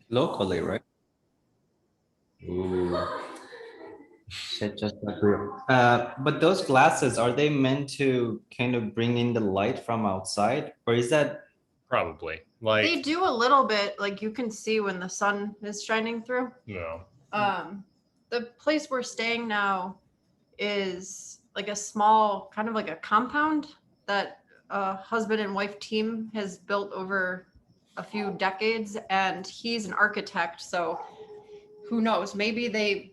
Locally, right? Ooh, shit, just agree. But those glasses, are they meant to kind of bring in the light from outside, or is that Probably. They Like, do a little bit, like you can see when the sun is shining through. no. The place we're staying now is like a small, kind of like a compound that a husband and wife team has built over a few decades, and he's an architect, so who knows? Maybe they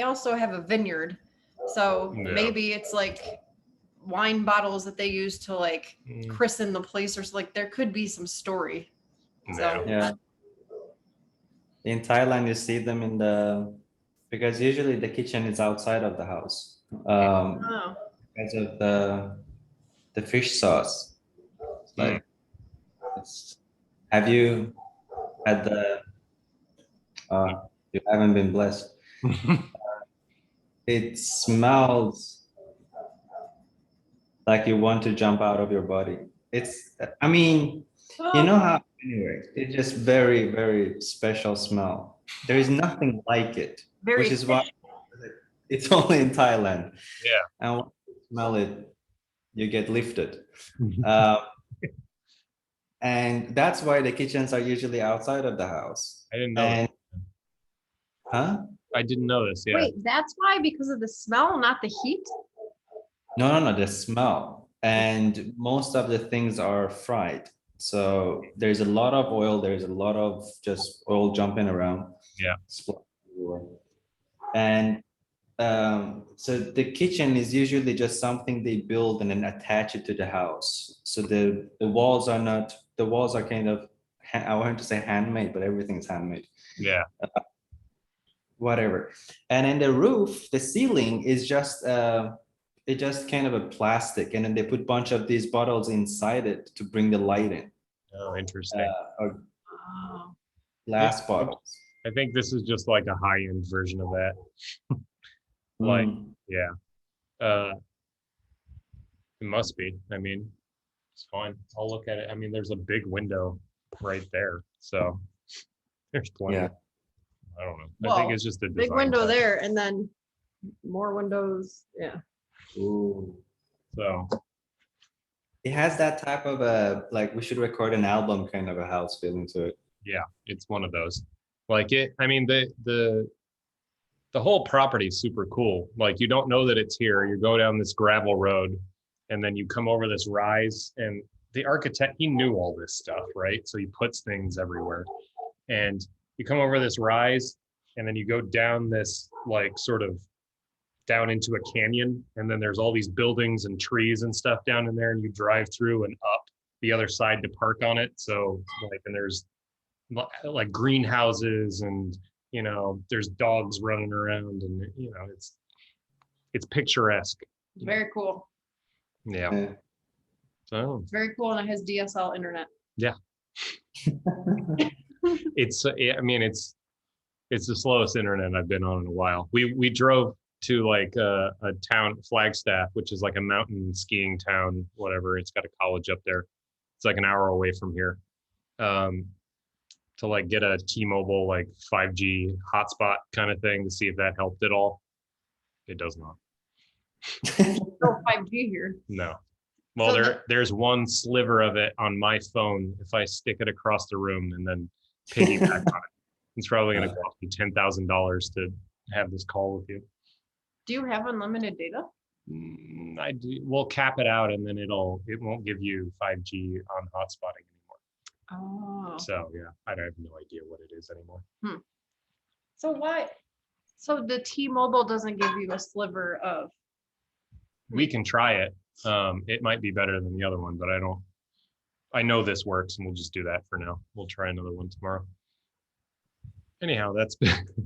also have a vineyard, so Yeah. maybe it's like wine bottles that they use to like christen the place, or like there could be some story. So yeah? In Thailand, you see them in because usually the kitchen is outside of the house, oh. because of the fish sauce. It's like, have you had you haven't been blessed. It smells like you want to jump out of your body. I mean, you know how, anyway, it's just very, very special smell. There is nothing like it, Very which is why it's only in Thailand. Yeah. And when you smell it, you get lifted. And that's why the kitchens are usually outside of the house. I didn't know And, that. I didn't know this. Yeah. Wait, that's why, because of the smell, not the heat? No, the smell. And most of the things are fried. So there's a lot of oil, there's a lot of just oil jumping around. Yeah. And so the kitchen is usually just something they build and then attach it to the house. So the walls are not, the walls are kind of, I wanted to say handmade, but everything's handmade. Yeah. Whatever. And then the roof, the ceiling is just it's just kind of a plastic, and then they put a bunch of these bottles inside it to bring the light in. Oh, interesting. Or glass bottles. I think this is just like a high-end version of that. Like, yeah. It must be. I mean, it's fine. I'll look at it. I mean, there's a big window right there, so there's plenty. Yeah. I don't know. Well, I think it's just a big window there, and then more windows. Yeah. Ooh. So it has that type of like we should record an album kind of a house feeling to it. Yeah, it's one of those. Like it. I mean, the whole property is super cool. Like you don't know that it's here. You go down this gravel road, and then you come over this rise, and the architect, he knew all this stuff, right? So he puts things everywhere, and you come over this rise, and then you go down this like sort of down into a canyon, and then there's all these buildings and trees and stuff down in there, and you drive through and up the other side to park on it. So like, and there's like greenhouses, and you know, there's dogs running around, and you know, it's picturesque. Very cool. Yeah. So it's very cool, and it has DSL internet. Yeah. I mean, it's the slowest internet I've been on in a while. We drove to like a town, Flagstaff, which is like a mountain skiing town, whatever. It's got a college up there. It's like an hour away from here. To like get a T-Mobile like 5G hotspot kind of thing to see if that helped at all. It does not. No 5G here. No. Well, so there's one sliver of it on my phone. If I stick it across the room and then piggyback on it, it's probably going to cost me $10,000 to have this call with you. Do you have unlimited data? I do. We'll cap it out, and then it won't give you 5G on hotspotting anymore. Oh. So yeah, I have no idea what it is anymore. So why? So the T-Mobile doesn't give you a sliver of. We can try it. It might be better than the other one, but I know this works, and we'll just do that for now. We'll try another one tomorrow. Anyhow,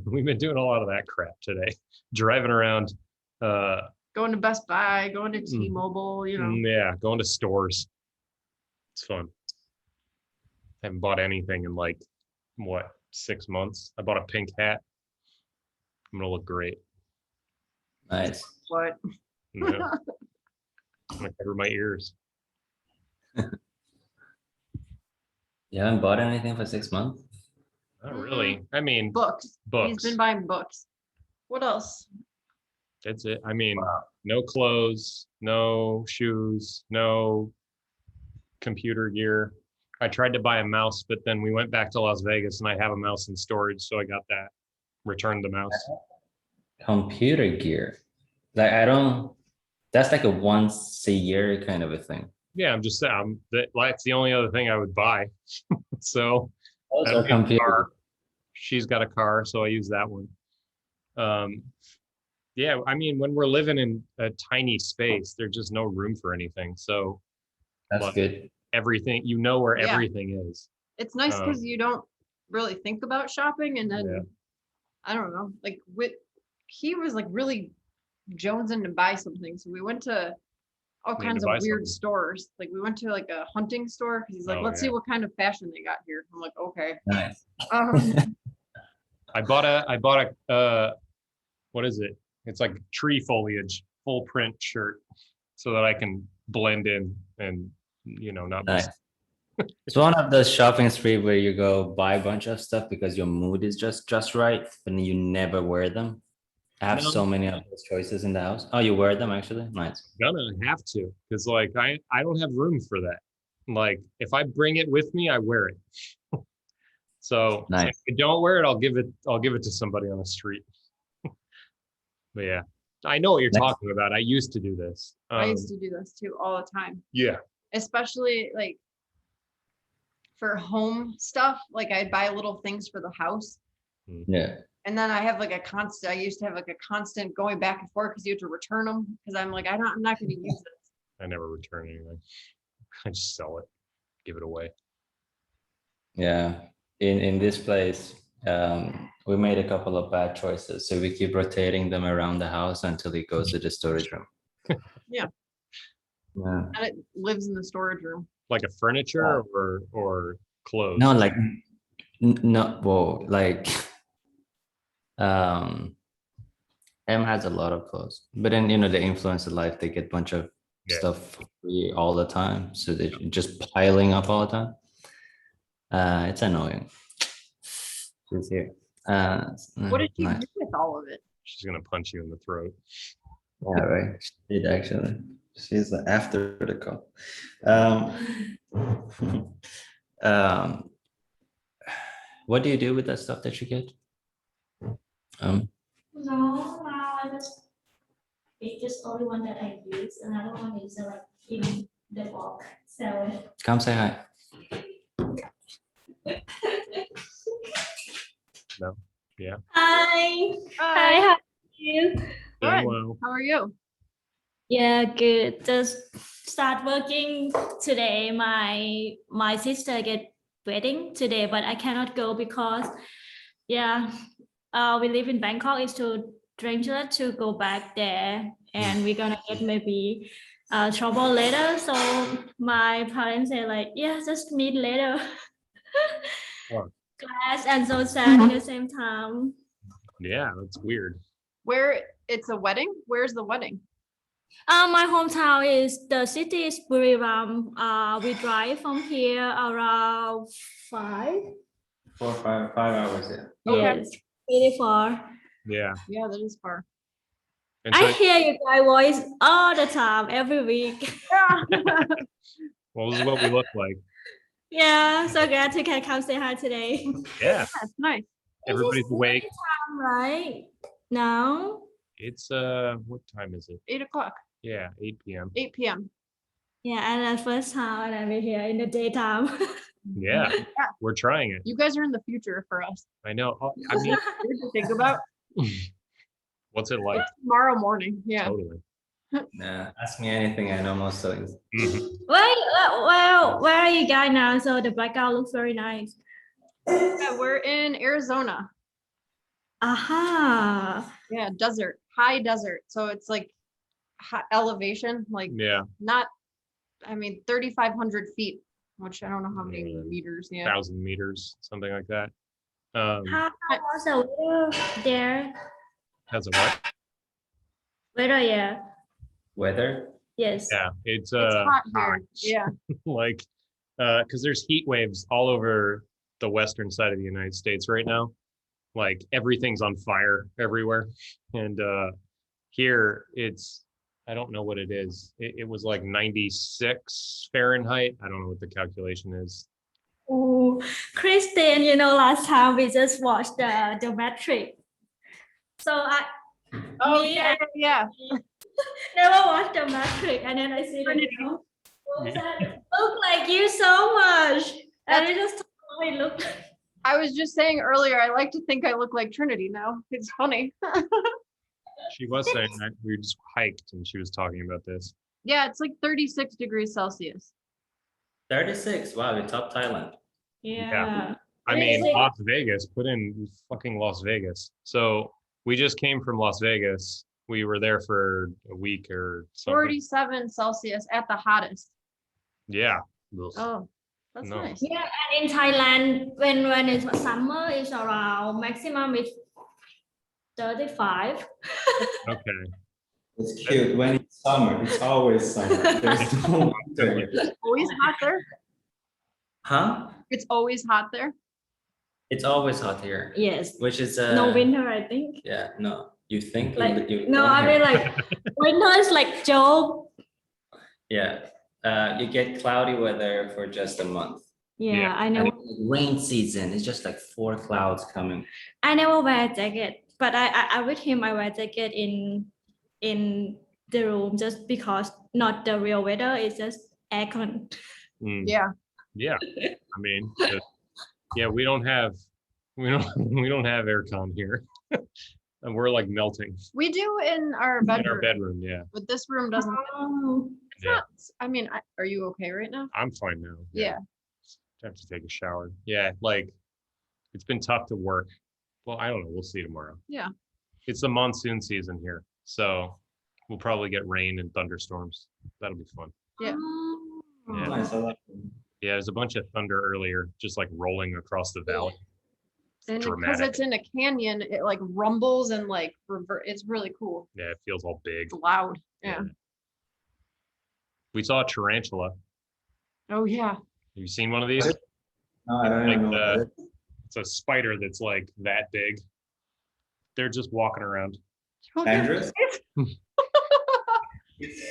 we've been doing a lot of that crap today. Driving around. Going to Best Buy, going to T-Mobile, you know. Yeah, going to stores. It's fun. I haven't bought anything in like, 6 months? I bought a pink hat. I'm going to look great. Nice. What? Yeah. I'm going to cover my ears. You haven't bought anything for 6 months? Not really. I mean, Books. He's books. been buying books. What else? That's it. I mean, no clothes, no shoes, no computer gear. I tried to buy a mouse, but then we went back to Las Vegas and I have a mouse in storage, so I got that. Returned the mouse. Computer gear. Like I don't. That's like a once a year kind of a thing. Yeah, I'm just saying that's the only other thing I would buy. So I Also, don't need a computer. car. She's got a car, so I use that one. Yeah, I mean, when we're living in a tiny space, there's just no room for anything. So That's like, good. everything, you know where Yeah. everything is. It's nice because you don't really think about shopping, and then Yeah. I don't know, like he was like really jonesing to buy something, so we went to all Need to kinds of buy weird something. stores. Like we went to like a hunting store because he's like, Oh, let's see yeah. what kind of fashion they got here. I'm like, okay. Nice. Um, I bought a what is it? It's like tree foliage, full print shirt so that I can blend in and not be Nice. It's one of those shopping spree where you go buy a bunch of stuff because your mood is just right, but you never wear them. I have No. so many of those choices in the house. Oh, you wear them actually? Nice. gonna have to, because like I don't have room for that. Like if I bring it with me, I wear it. So Nice. if I don't wear it, I'll give it to somebody on the street. But yeah, I know what you're Next. talking about. I used to do this. I used to do this too all the time, Yeah. especially like for home stuff. Like I'd buy little things for the house, Yeah. and then I used to have like a constant going back and forth because you have to return them because I'm like, I'm not going to use this. I never return anything. I just sell it, give it away. Yeah. In this place, we made a couple of bad choices. So we keep rotating them around the house until it goes to the storage room. Yeah. Yeah. And it lives in the storage room. Like a furniture or clothes. No, like no, whoa, like M has a lot of clothes, but then the influencer life, they get a bunch of stuff for free all the time, so they're just piling up all the time. It's annoying. She's here. What did you nice. do with all of it? She's gonna punch you in the throat. Yeah, right. She did actually. She's after the call. What do you do with that stuff that you get? No, it's just only one that I use. Another one is like in the box. So Come say hi. No. Yeah. hi, hi, how are you? Good. Well, How are you? Yeah, good. Just start working today. My sister get wedding today, but I cannot go because we live in Bangkok. It's too dangerous to go back there, and we're gonna get maybe trouble later. So my parents say like, yeah, just meet later. Wow. Glad and so sad at the same time. yeah, that's weird. Where it's a wedding? Where's the wedding? My hometown is the city is Buriram. We drive from here around 5. 5 hours. Yeah. Okay. Yes, really far. Yeah. Yeah, that is far. And I so, hear you guys' voice all the time, every week. well, this is what we look like. Yeah, so glad you can come say hi today. Yeah. That's nice. Everybody's awake. Right now. It's what time is it? 8 o'clock, Yeah, 8 p.m. 8 p.m. Yeah, and at first time, and we're here in the daytime. Yeah, we're trying it. You guys are in the future for us. I know. I mean, Weird to think about. what's it like? Tomorrow morning. Yeah. Totally. Nah, ask me anything. I know most things. Mhm. Where are you guys now? So the background looks very nice. Yeah, we're in Arizona. Aha. Yeah, desert, high desert. So it's like high elevation, like Yeah, not, 3,500 feet, which I don't know how many Mm. meters. Yeah. 1,000 meters, something like that. How was the weather there? Has a what? Weather, yeah. Weather? Yes. Yeah, it's It's hot here. hot. Yeah. Like, because there's heat waves all over the western side of the United States right now. Like everything's on fire everywhere. And here it's, I don't know what it is. It was like 96 Fahrenheit. I don't know what the calculation is. Oh, Kristen, last time we just watched the Matrix. So I Oh Me yeah, yeah. never watched the Matrix, and then I see the look like you so much, and I just thought it looked. I was just saying earlier, I like to think I look like Trinity now. It's funny. She was saying that we just hiked and she was talking about this. Yeah, it's like 36 degrees Celsius. 36. Wow, we top Thailand. Yeah. I mean, Really? Las Vegas, put in fucking Las Vegas. So we just came from Las Vegas. We were there for a week or something. 47 Celsius at the hottest. Yeah. Oh, that's No. nice. Yeah, and in Thailand, when it's summer, it's around maximum is 35. Okay. It's cute. When it's summer, it's always summer. There's no winter. It's always hot there. Huh? It's always hot there. It's always hot here. Yes. Which is No winter, I think. Yeah, no. You think Like you no, I mean like winter is like joke. yeah. You get cloudy weather for just a month. Yeah, Yeah. I And know. it's rain season. It's just like 4 clouds coming. I never wear a jacket, but I with him I wear jacket in the room just because not the real weather. It's just aircon. Mm, Yeah. yeah. I mean, yeah, we don't have aircon here. And we're like melting We do in our in bedroom, our bedroom. Yeah. but this room doesn't. Oh, It's Yeah. not, I mean, are you okay right now? I'm fine now. Yeah. I have to take a shower. Yeah, like it's been tough to work. Well, I don't know. We'll see tomorrow. Yeah. It's the monsoon season here, so we'll probably get rain and thunderstorms. That'll be fun. Yeah. Yeah. Nice. I like Yeah, there's a bunch of thunder earlier, just like rolling across the valley. And because Dramatic. it's in a canyon, it like rumbles and like it's really cool. Yeah, it feels all big. It's loud. Yeah. We saw a tarantula. Oh yeah. Have you seen one of these? No, I don't Like even know. what the- it is. It's a spider that's like that big. They're just walking around. Dangerous? Spiders.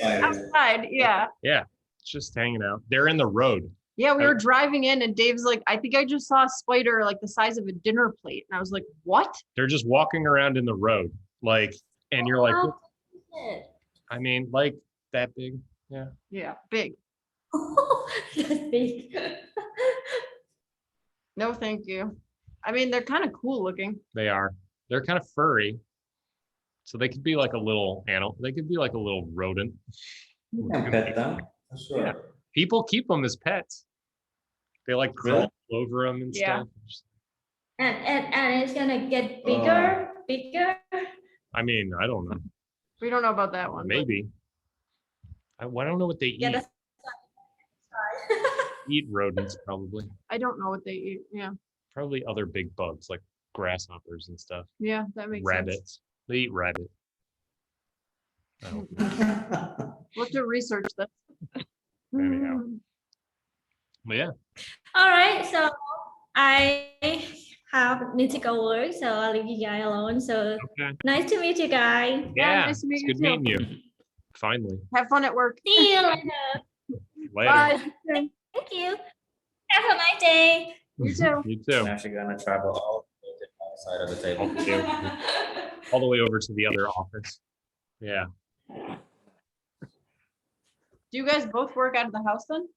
Outside, yeah. Yeah, just hanging out. They're in the road. Yeah, we were driving in and Dave's like, I think I just saw a spider like the size of a dinner plate. And I was like, what? They're just walking around in the road. Like, and you're like, wow. I mean, like that big. Yeah. Yeah, big. That's big. No, thank you. I mean, they're kind of cool looking. They are. They're kind of furry. So they could be like a little animal. They could be like a little rodent. You can pet them. For sure. Yeah. People keep them as pets. They like crawl over them and Yeah. stuff. And it's gonna get bigger. I mean, I don't know. We don't know about that one. but- Maybe. I don't know what they Yeah, eat. that's Eat rodents probably. I don't know what they eat. Yeah. Probably other big bugs like grasshoppers and stuff. Yeah, that makes Rabbits. They eat rabbit. I don't know. sense. We'll have to research this. Anyhow. But yeah. all right. So I need to go work, so I'll leave you guys alone. So Okay. nice to meet you guys. Yeah. nice to meet it's you good too. meeting you. Finally. Have fun at work. See you later. Later. Bye. Thank you. Have a nice day. You too. You too. I'm actually gonna travel all the way to the other side of the table. All the way over to the other office. Yeah. Do you guys both work out of the house then?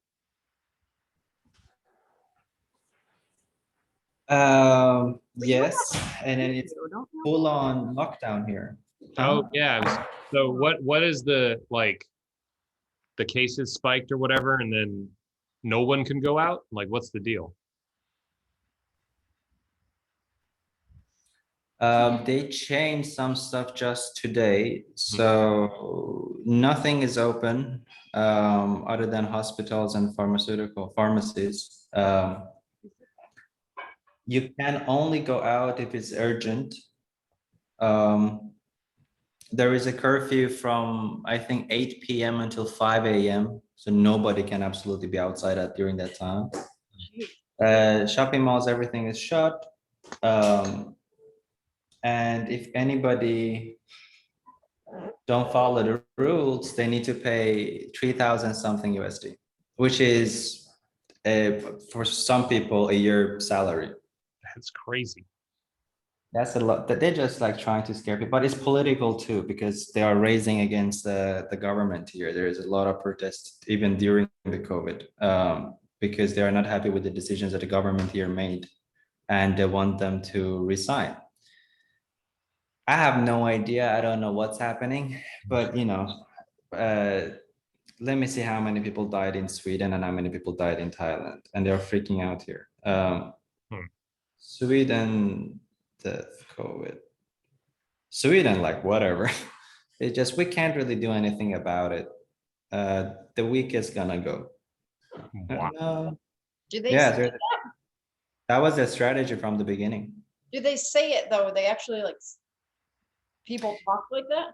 Yes, and then it's You don't know? full on lockdown here. Oh yeah. So what is the like the cases spiked or whatever and then no one can go out? Like what's the deal? They changed some stuff just today, so nothing is open other than hospitals and pharmacies. You can only go out if it's urgent. There is a curfew from, I think, 8 p.m. until 5 a.m. So nobody can absolutely be outside during that time. Shopping malls, everything is shut. And if anybody don't follow the rules, they need to pay 3,000 something USD, which is for some people a year salary. That's crazy. That's a lot. That they're just like trying to scare people, but it's political too because they are raising against the government here. There is a lot of protests even during the COVID because they are not happy with the decisions that the government here made, and they want them to resign. I have no idea. I don't know what's happening, but you know, let me see how many people died in Sweden and how many people died in Thailand, and they're freaking out here. Sweden death COVID. Sweden, like whatever. It just we can't really do anything about it. The week is gonna go. Wow. Do they Yeah, say that was their strategy from the beginning. do they say it though? They actually like people talk like that?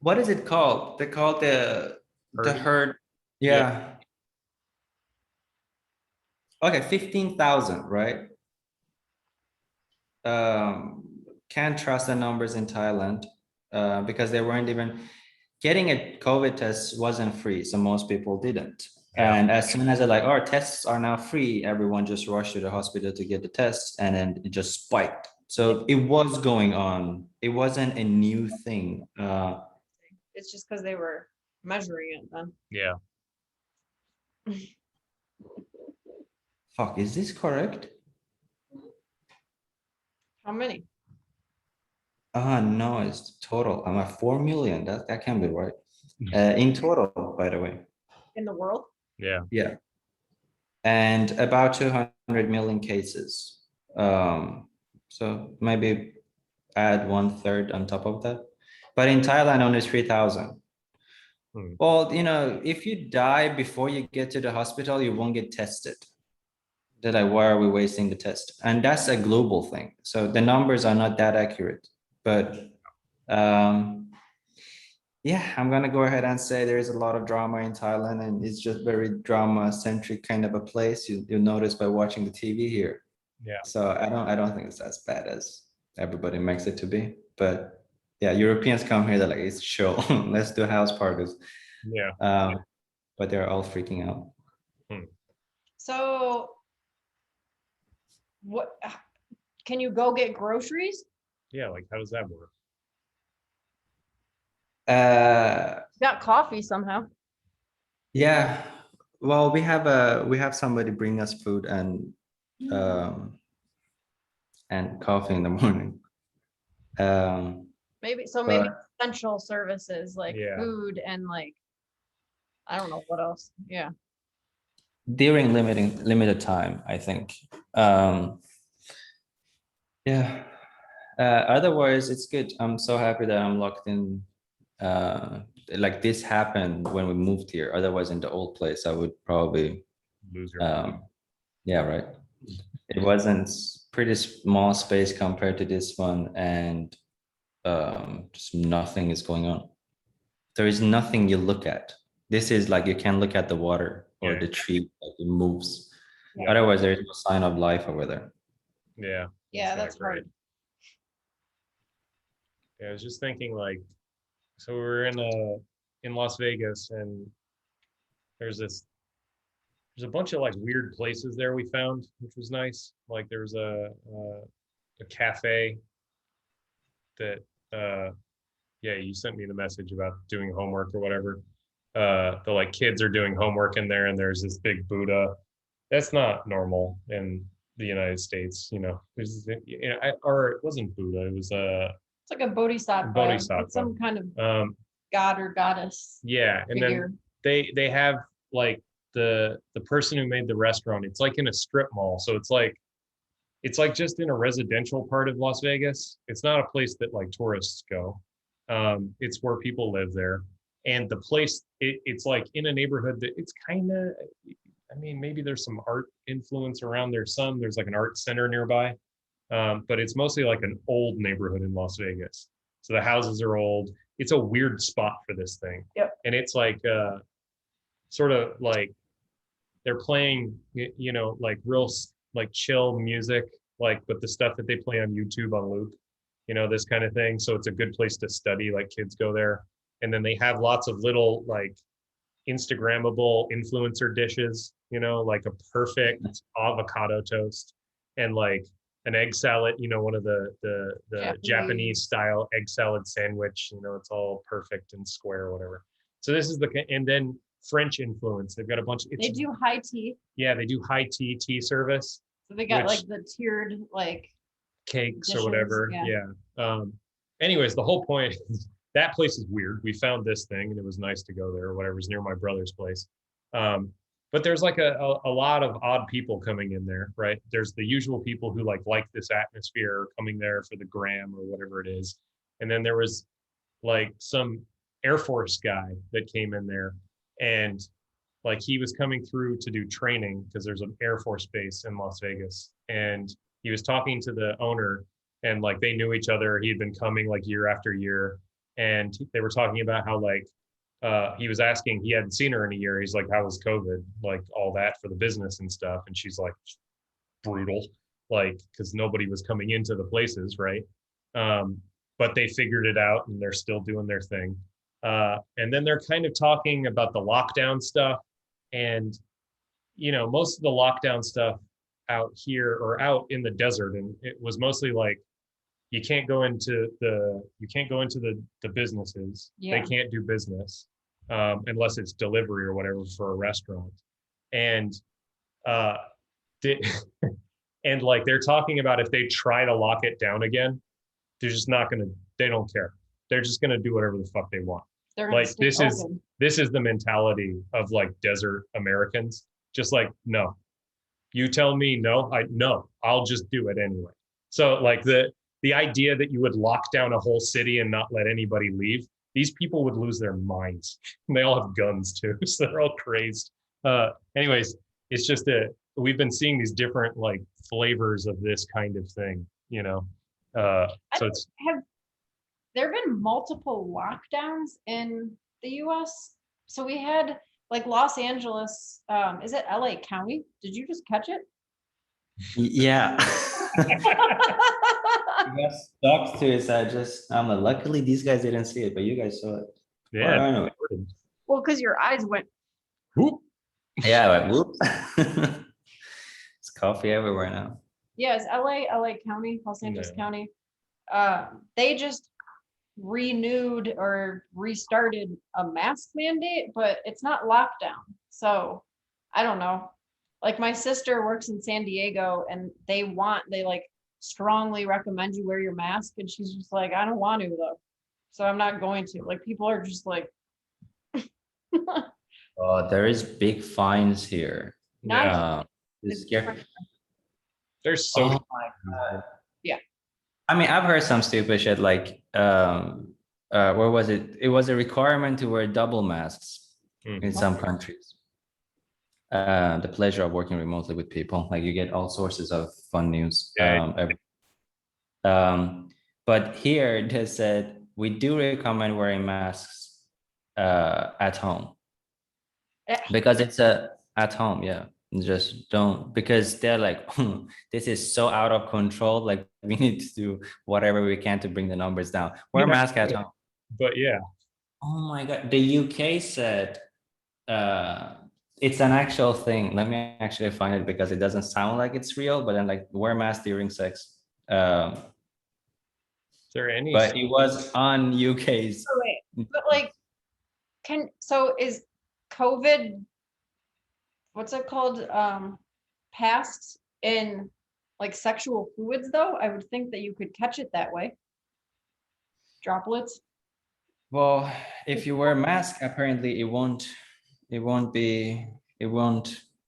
What is it called? They call the Herd? herd. Yeah. Okay, 15,000, right? Can't trust the numbers in Thailand because they weren't even getting a COVID test wasn't free, so most people didn't. Yeah. And as soon as they're like, our tests are now free, everyone just rushed to the hospital to get the tests, and then it just spiked. So it was going on. It wasn't a new thing. It's just because they were measuring it then. Yeah. Fuck, is this correct? How many? No, it's total. I'm at 4 million. That can't be right. In total, by the way. In the world? Yeah. Yeah. And about 200 million cases. So maybe add 1/3 on top of that. But in Thailand, only 3,000. Well, you know, if you die before you get to the hospital, you won't get tested. They're like, why are we wasting the test? And that's a global thing. So the numbers are not that accurate. But yeah, I'm gonna go ahead and say there is a lot of drama in Thailand, and it's just very drama-centric kind of a place. You'll notice by watching the TV here. Yeah. So I don't think it's as bad as everybody makes it to be. But yeah, Europeans come here, they're like, it's chill. Let's do house parties. Yeah. But they're all freaking out. So what can you go get groceries? Yeah. Like, how does that work? Got coffee somehow. Yeah. Well, we have somebody bring us food and coffee in the morning. Maybe essential services like food and like I don't know what else. Yeah. During limited time, I think. Yeah. Otherwise, it's good. I'm so happy that I'm locked in. Like this happened when we moved here. Otherwise, in the old place, I would probably lose your yeah, right. It wasn't pretty small space compared to this one, and just nothing is going on. There is nothing you look at. This is like you can look at the water or the tree, like it moves. Yeah. Otherwise, there is no sign of life over there. Yeah. Yeah, that's right. hard. Yeah, I was just thinking like, so we were in Las Vegas, and there's a bunch of like weird places there we found, which was nice. Like there was a cafe that yeah, you sent me the message about doing homework or whatever. The like kids are doing homework in there, and there's this big Buddha. That's not normal in the United States, you know. There's or it wasn't Buddha, it was It's like a bodhisattva. Bodhisattva. It's some kind of god or goddess. Yeah, and figure. then they have like the person who made the restaurant. It's like in a strip mall, so it's like just in a residential part of Las Vegas. It's not a place that like tourists go. It's where people live there, and the place it's like in a neighborhood that it's kind of. I mean, maybe there's some art influence around there. There's like an art center nearby, but it's mostly like an old neighborhood in Las Vegas. So the houses are old. It's a weird spot for this thing. Yep. And it's like sort of like they're playing, like real like chill music, like with the stuff that they play on YouTube on loop, this kind of thing. So it's a good place to study, like kids go there. And then they have lots of little like Instagrammable influencer dishes, like a perfect avocado toast and like an egg salad, one of the Japanese style egg salad sandwich, it's all perfect and square or whatever. So this is and then French influence. They've got a bunch. They do high tea. Yeah, they do high tea service. So they got like the tiered like cakes dishes, or whatever. Yeah. Anyways, the whole point is that place is weird. We found this thing and it was nice to go there or whatever. It was near my brother's place. But there's like a lot of odd people coming in there, right? There's the usual people who like this atmosphere coming there for the gram or whatever it is. And then there was like some Air Force guy that came in there and like he was coming through to do training because there's an Air Force base in Las Vegas. And he was talking to the owner and like they knew each other. He had been coming like year after year. And they were talking about how like, he was asking, he hadn't seen her in a year. He's like, how was COVID? Like all that for the business and stuff. And she's like, brutal, like, because nobody was coming into the places, right? But they figured it out and they're still doing their thing. And then they're kind of talking about the lockdown stuff. And, most of the lockdown stuff out here or out in the desert. And it was mostly like, you can't go into the businesses. Yeah. They can't do business unless it's delivery or whatever for a restaurant. And and like they're talking about if they try to lock it down again, they're just not gonna. They don't care. They're just gonna do whatever the fuck they want. They're gonna Like stay open. this is the mentality of like desert Americans. Just like, no, you tell me no, I'll just do it anyway. So like the idea that you would lock down a whole city and not let anybody leave, these people would lose their minds. And they all have guns too, so they're all crazed. Anyways, it's just we've been seeing these different like flavors of this kind of thing, so it's. Have there been multiple lockdowns in the US? So we had like Los Angeles, is it LA County? Did you just catch it? Yeah. Yes, dogs too. So I'm like, luckily these guys didn't see it, but you guys saw it. Yeah. Well, anyway. Well, because your eyes went. Whoop. Yeah, like whoops. It's coffee everywhere now. Yeah, it's LA County, Los Angeles County. They just renewed or restarted a mask mandate, but it's not lockdown. So I don't know. Like my sister works in San Diego and they like strongly recommend you wear your mask. And she's just like, I don't want to though. So I'm not going to. Like people are just like. Oh, there is big fines here. It's scary. There's so. Oh my God. Yeah. I mean, I've heard some stupid shit like, where was it? It was a requirement to wear double masks in some countries. The pleasure of working remotely with people, like you get all sources of fun news. But here they said we do recommend wearing masks at home because it's at home. Yeah, just don't, because they're like, this is so out of control. Like we need to do whatever we can to bring the numbers down. Wear a mask at home. But yeah. Oh my God, the UK said. It's an actual thing. Let me actually find it because it doesn't sound like it's real, but then like wear mask during sex. Is there any? But it was on UK's. Oh, wait, but like, is COVID, what's it called? Passed in like sexual fluids though? I would think that you could catch it that way. Droplets. Well, if you wear a mask, apparently it won't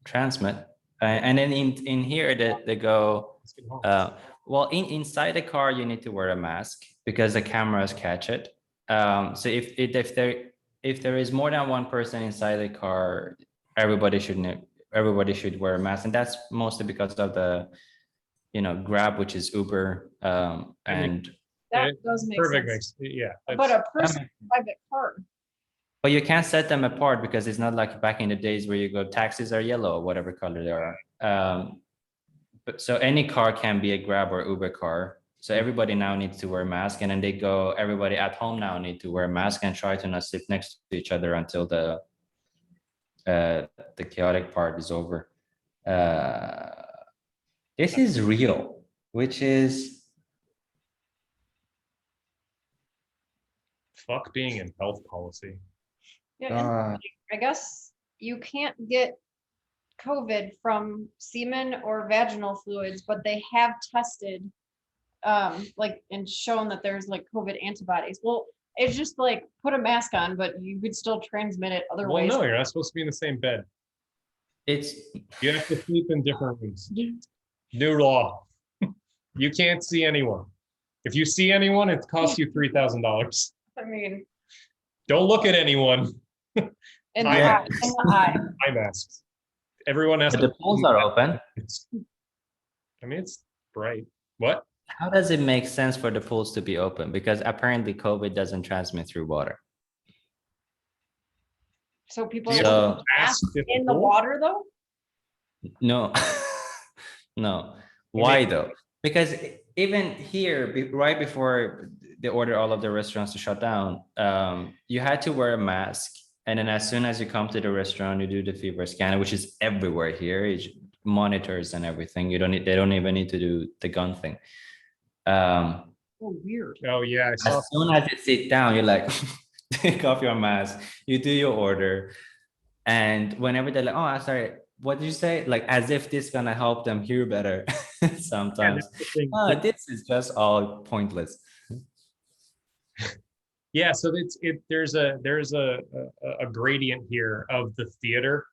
transmit. And then in here they go, well, inside the car you need to wear a mask because the cameras catch it. So if there is more than one person inside the car, everybody should wear a mask, and that's mostly because of the Grab, which is Uber, and that does make perfect sense. Yeah, but a person's private car. But you can't set them apart because it's not like back in the days where you go, taxis are yellow or whatever color they are. But so any car can be a Grab or Uber car. So everybody now needs to wear a mask, and then they go, everybody at home now need to wear a mask and try to not sit next to each other until the chaotic part is over. This is real, which is Fuck being in health policy. Yeah, and I guess you can't get COVID from semen or vaginal fluids, but they have tested like and shown that there's like COVID antibodies. Well, it's just like put a mask on, but you could still transmit it other Well, ways. no, you're not supposed to be in the same bed. You have to sleep in different rooms. New law. You can't see anyone. If you see anyone, it costs you $3,000. I mean, Don't look at anyone. in the Yeah. eye, in the eye. Eye masks. Everyone has but to. the pools are open. I mean, it's bright. What? How does it make sense for the pools to be open? Because apparently COVID doesn't transmit through water. So people So- are masks in the water though? No, no. Why though? Because even here, right before they ordered all of the restaurants to shut down, you had to wear a mask. And then as soon as you come to the restaurant, you do the fever scanner, which is everywhere here. It monitors and everything. You don't need, they don't even need to do the gun thing. Oh, weird. Oh yeah, I saw. As soon as you sit down, you're like, take off your mask, you do your order. And whenever they're like, oh, I'm sorry, what did you say? Like, as if this gonna help them hear better sometimes. that's the thing. This is just all pointless. Yeah, so there's a gradient here of the theater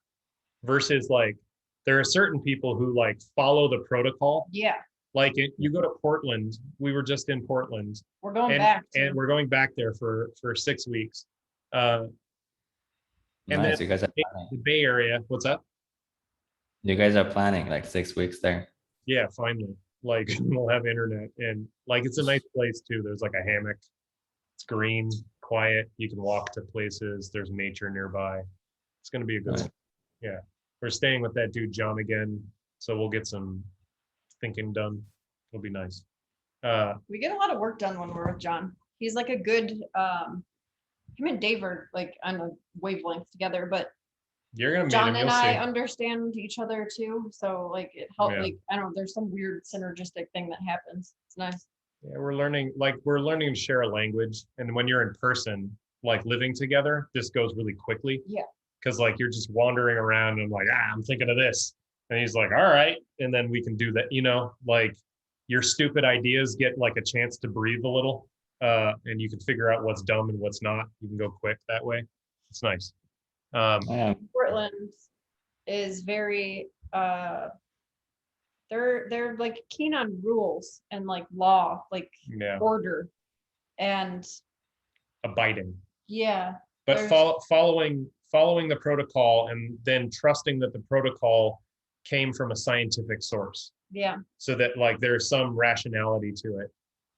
versus like there are certain people who like follow the protocol. Yeah, Like you go to Portland, we were just in Portland, we're going and, back. and we're going back there for 6 weeks. And Nice, then you guys are the planning. Bay Area, what's up? You guys are planning like 6 weeks there. Yeah, finally. Like we'll have internet and like it's a nice place too. There's like a hammock. It's green, quiet. You can walk to places. There's nature nearby. It's gonna be a good Nice. one. Yeah. We're staying with that dude John again. So we'll get some thinking done. It'll be nice. We get a lot of work done when we're with John. He's like a good him and Dave are like on a wavelength together, but You're gonna meet John him, and you'll I see. understand each other too. So like it helped, Yeah. like I don't know, there's some weird synergistic thing that happens. It's nice. Yeah, we're learning to share a language. And when you're in person, like living together, this goes really quickly. Yeah. Cause like you're just wandering around and like, I'm thinking of this. And he's like, all right. And then we can do that, like your stupid ideas get like a chance to breathe a little. And you can figure out what's dumb and what's not. You can go quick that way. It's nice. Yeah. Portland is very they're like keen on rules and like law, like Yeah. order. And Abiding. yeah, But There's- following the protocol and then trusting that the protocol came from a scientific source. yeah. So that like there's some rationality to it.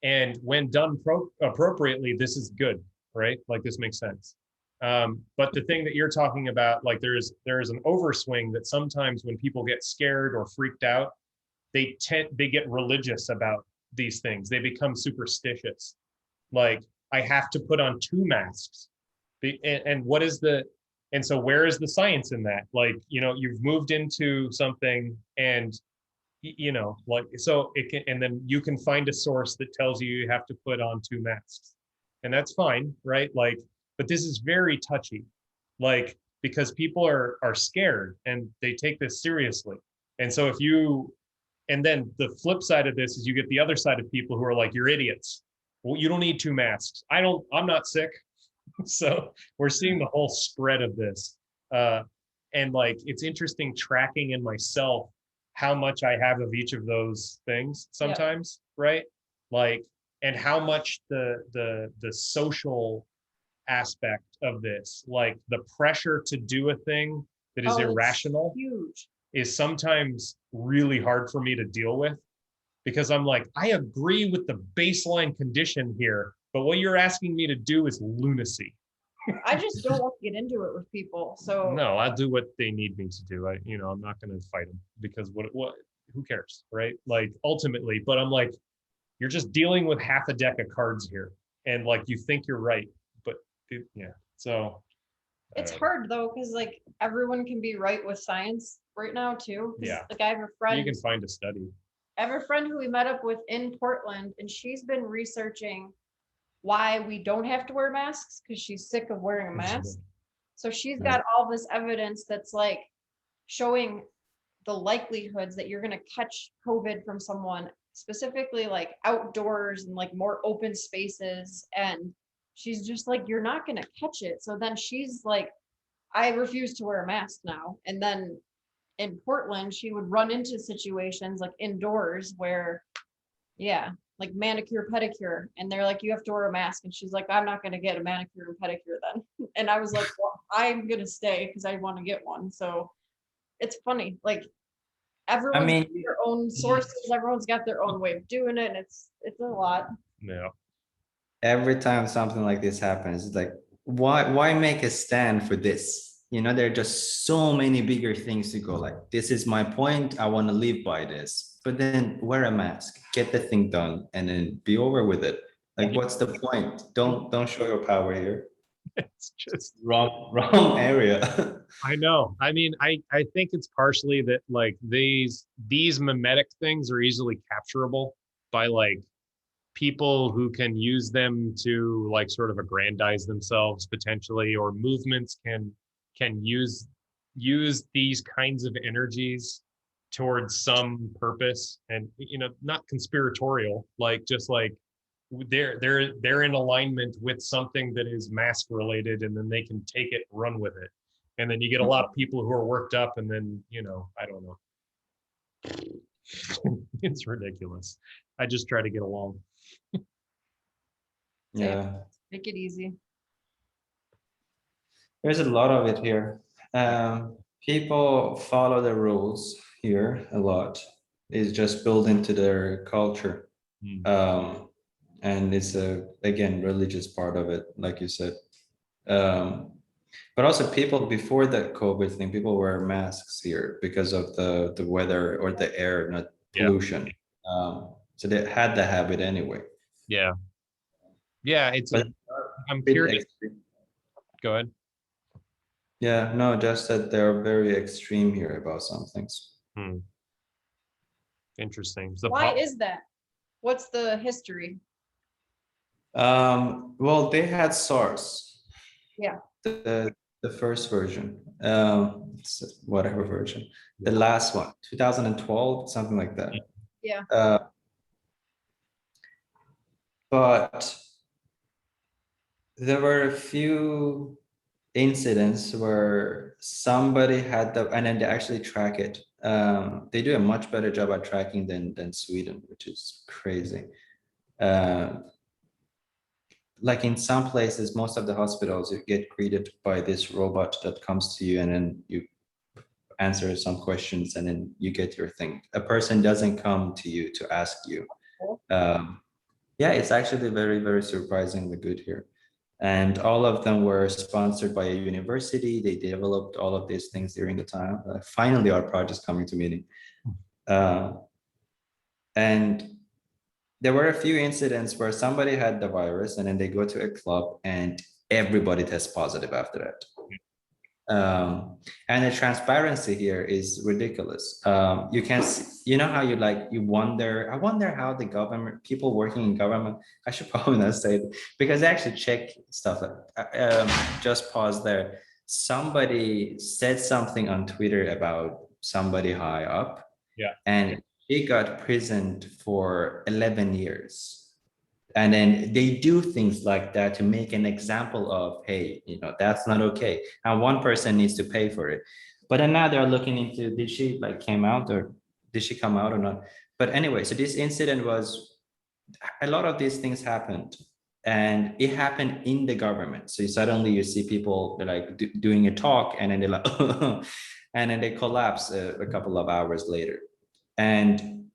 And when done appropriately, this is good, right? Like this makes sense. But the thing that you're talking about, like there is an overswing that sometimes when people get scared or freaked out, they get religious about these things. They become superstitious. Like I have to put on 2 masks. And what is and so where is the science in that? Like, you've moved into something and like, so it can, and then you can find a source that tells you have to put on 2 masks, and that's fine, right? Like, but this is very touchy, like, because people are scared and they take this seriously. And so and then the flip side of this is you get the other side of people who are like, you're idiots. Well, you don't need 2 masks. I'm not sick. So we're seeing the whole spread of this. And like, it's interesting tracking in myself how much I have of each of those things sometimes, right? Like, and how much the social aspect of this, like the pressure to do a thing that is Oh, it's irrational huge. is sometimes really hard for me to deal with, because I'm like, I agree with the baseline condition here, but what you're asking me to do is lunacy. I just don't want to get into it with people. So No, I'll do what they need me to do. I'm not going to fight them because who cares, right? Like ultimately, but I'm like, you're just dealing with half a deck of cards here, and like you think you're right, but yeah. So it's hard though, because like everyone can be right with science right now too. 'Cause, Yeah. like I have a you friend. can find a study. I have a friend who we met up with in Portland, and she's been researching why we don't have to wear masks because she's sick of wearing a mask. So she's got all this evidence that's like showing the likelihoods that you're going to catch COVID from someone, specifically like outdoors and like more open spaces. And she's just like, you're not going to catch it. So then she's like, I refuse to wear a mask now. And then in Portland, she would run into situations like indoors where, yeah, like manicure, pedicure. And they're like, you have to wear a mask. And she's like, I'm not going to get a manicure and pedicure then. And I was like, well, I'm going to stay because I want to get one. So it's funny. Like everyone's got their own sources. Everyone's got their own way of doing it. And it's a lot. Yeah. Every time something like this happens, it's like, why make a stand for this? There are just so many bigger things to go, like, this is my point, I want to live by this. But then wear a mask, get the thing done, and then be over with it. Like, what's the point? Don't show your power here. It's just Wrong area. I know. I mean, I think it's partially that like these mimetic things are easily capturable by like people who can use them to like sort of aggrandize themselves potentially, or movements can use these kinds of energies towards some purpose, and not conspiratorial, like just like they're in alignment with something that is mask related, and then they can take it and run with it, and then you get a lot of people who are worked up, and then I don't know. It's ridiculous. I just try to get along. Yeah, Make it easy. there's a lot of it here. People follow the rules here a lot. It's just built into their culture. And it's again, religious part of it, like you said. But also people before that COVID thing, people wear masks here because of the weather or the air, not pollution. So they had the habit anyway. Yeah. It's I'm curious. Go ahead. Yeah, no, just that they're very extreme here about some things. Interesting. Why is that? What's the history? Well, they had SARS. Yeah. The first version, whatever version, the last one, 2012, something like that. Yeah. But there were a few incidents where somebody had and then they actually track it. They do a much better job at tracking than Sweden, which is crazy. Like in some places, most of the hospitals, you get greeted by this robot that comes to you, and then you answer some questions, and then you get your thing. A person doesn't come to you to ask you. Yeah, it's actually very, very surprisingly good here. And all of them were sponsored by a university. They developed all of these things during the time. Finally, our project's coming to meeting. And there were a few incidents where somebody had the virus, and then they go to a club and everybody tests positive after that. And the transparency here is ridiculous. You can see, how you wonder, I wonder how the government, people working in government, I should probably not say it, because they actually check stuff. Just pause there. Somebody said something on Twitter about somebody high up. Yeah. And he got prisoned for 11 years. And then they do things like that to make an example of, hey, that's not okay. And one person needs to pay for it. But then now they're looking into, did she come out or not? But anyway, so this incident was, a lot of these things happened, and it happened in the government. So suddenly you see people, they're like doing a talk, and then they're like, and then they collapse a couple of hours later. And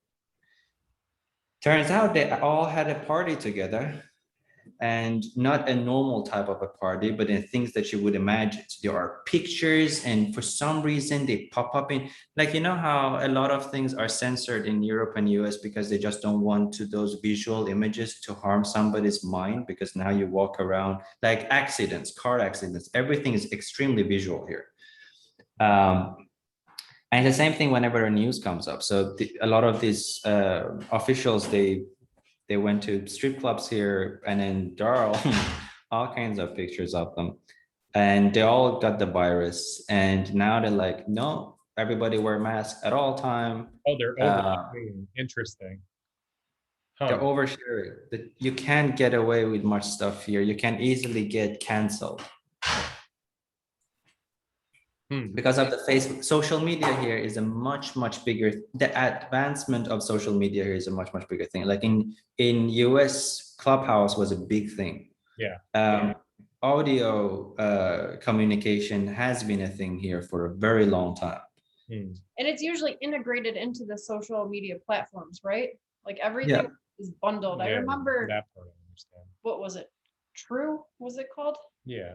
turns out they all had a party together, and not a normal type of a party, but in things that you would imagine. So there are pictures, and for some reason they pop up in, like, you know how a lot of things are censored in Europe and US because they just don't want to those visual images to harm somebody's mind, because now you walk around like accidents, car accidents, everything is extremely visual here. And the same thing whenever a news comes up. So a lot of these officials, they went to strip clubs here, and then there are all kinds of pictures of them, and they all got the virus. And now they're like, no, everybody wear masks at all time. Oh, they're overlapping. Interesting. They're oversharing. That you can't get away with much stuff here. You can easily get canceled. Because of the Facebook, social media here is a much bigger, the advancement of social media here is a much bigger thing. Like in US, Clubhouse was a big thing. Yeah. Audio communication has been a thing here for a very long time. And it's usually integrated into the social media platforms, right? Like everything is bundled. I remember that part I understand. What was it? True, was it called? Yeah.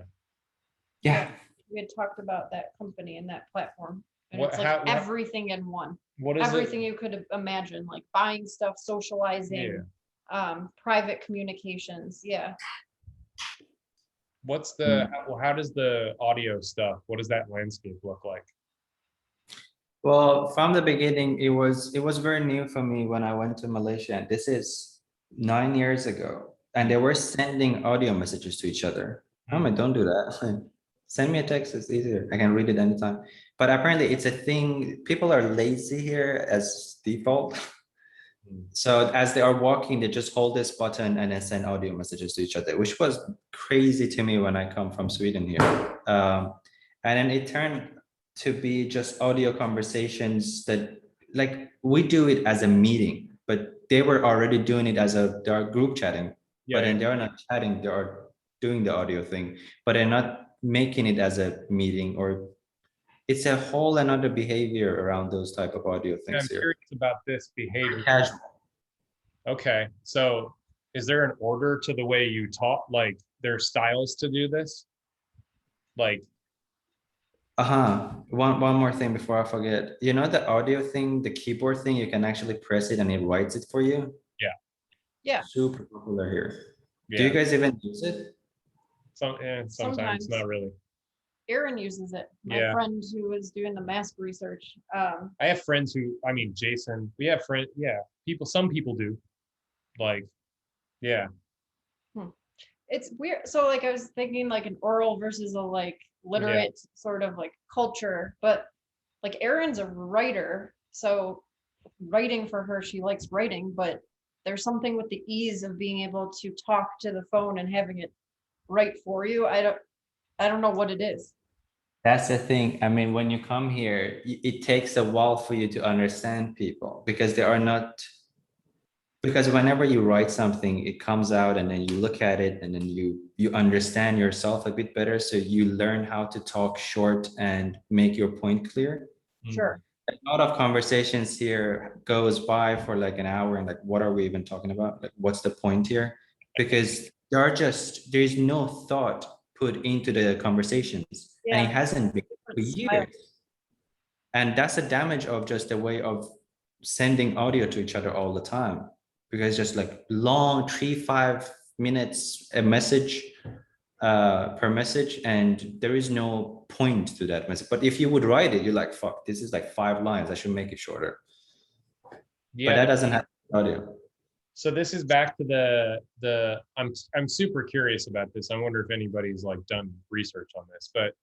We had talked about that company and that platform. And What- it's like how- what- everything in one. What is Everything you could imagine, like buying stuff, socializing, private communications. Yeah. What's the how does the audio stuff, what does that landscape look like? Well, from the beginning, it was very new for me when I went to Malaysia. This is 9 years ago, and they were sending audio messages to each other. Oh my, don't do that. Send me a text, it's easier. I can read it anytime. But apparently it's a thing. People are lazy here as default. So as they are walking, they just hold this button and then send audio messages to each other, which was crazy to me when I come from Sweden here. And then it turned to be just audio conversations that, like, we do it as a meeting, but they were already doing it as they are group chatting. But then they're not chatting, they are doing the audio thing, but they're not making it as a meeting, or it's a whole another behavior around those type of audio things. I'm here. curious about this behavior. Casual. Okay, so is there an order to the way you talk? Like, there are styles to do this? Like, one more thing before I forget. You know the audio thing, the keyboard thing, you can actually press it and it writes it for you? Yeah. Super popular here. yeah. Do you guys even use it? Sometimes, not really. Aaron uses it. My friend who was doing the mask research. I have friends who, I mean, Jason, we have friends, some people do. Like, It's weird. So like I was thinking like an oral versus a like literate sort of like culture, but like Erin's a writer, so writing for her, she likes writing, but there's something with the ease of being able to talk to the phone and having it write for you. I don't know what it is. That's the thing. I mean, when you come here, it takes a while for you to understand people, because they are not, because whenever you write something, it comes out and then you look at it and then you understand yourself a bit better. So you learn how to talk short and make your point clear. Sure. A lot of conversations here goes by for like an hour and like, what are we even talking about? Like, what's the point here? Because there's no thought put into the conversations, and it hasn't been for years. And that's the damage of just the way of sending audio to each other all the time, because just like long 3-5 minutes a message per message, and there is no point to that message. But if you would write it, you're like, fuck, this is like 5 lines, I should make it shorter. But that doesn't have audio. So this is back to the I'm super curious about this. I wonder if anybody's like done research on this, but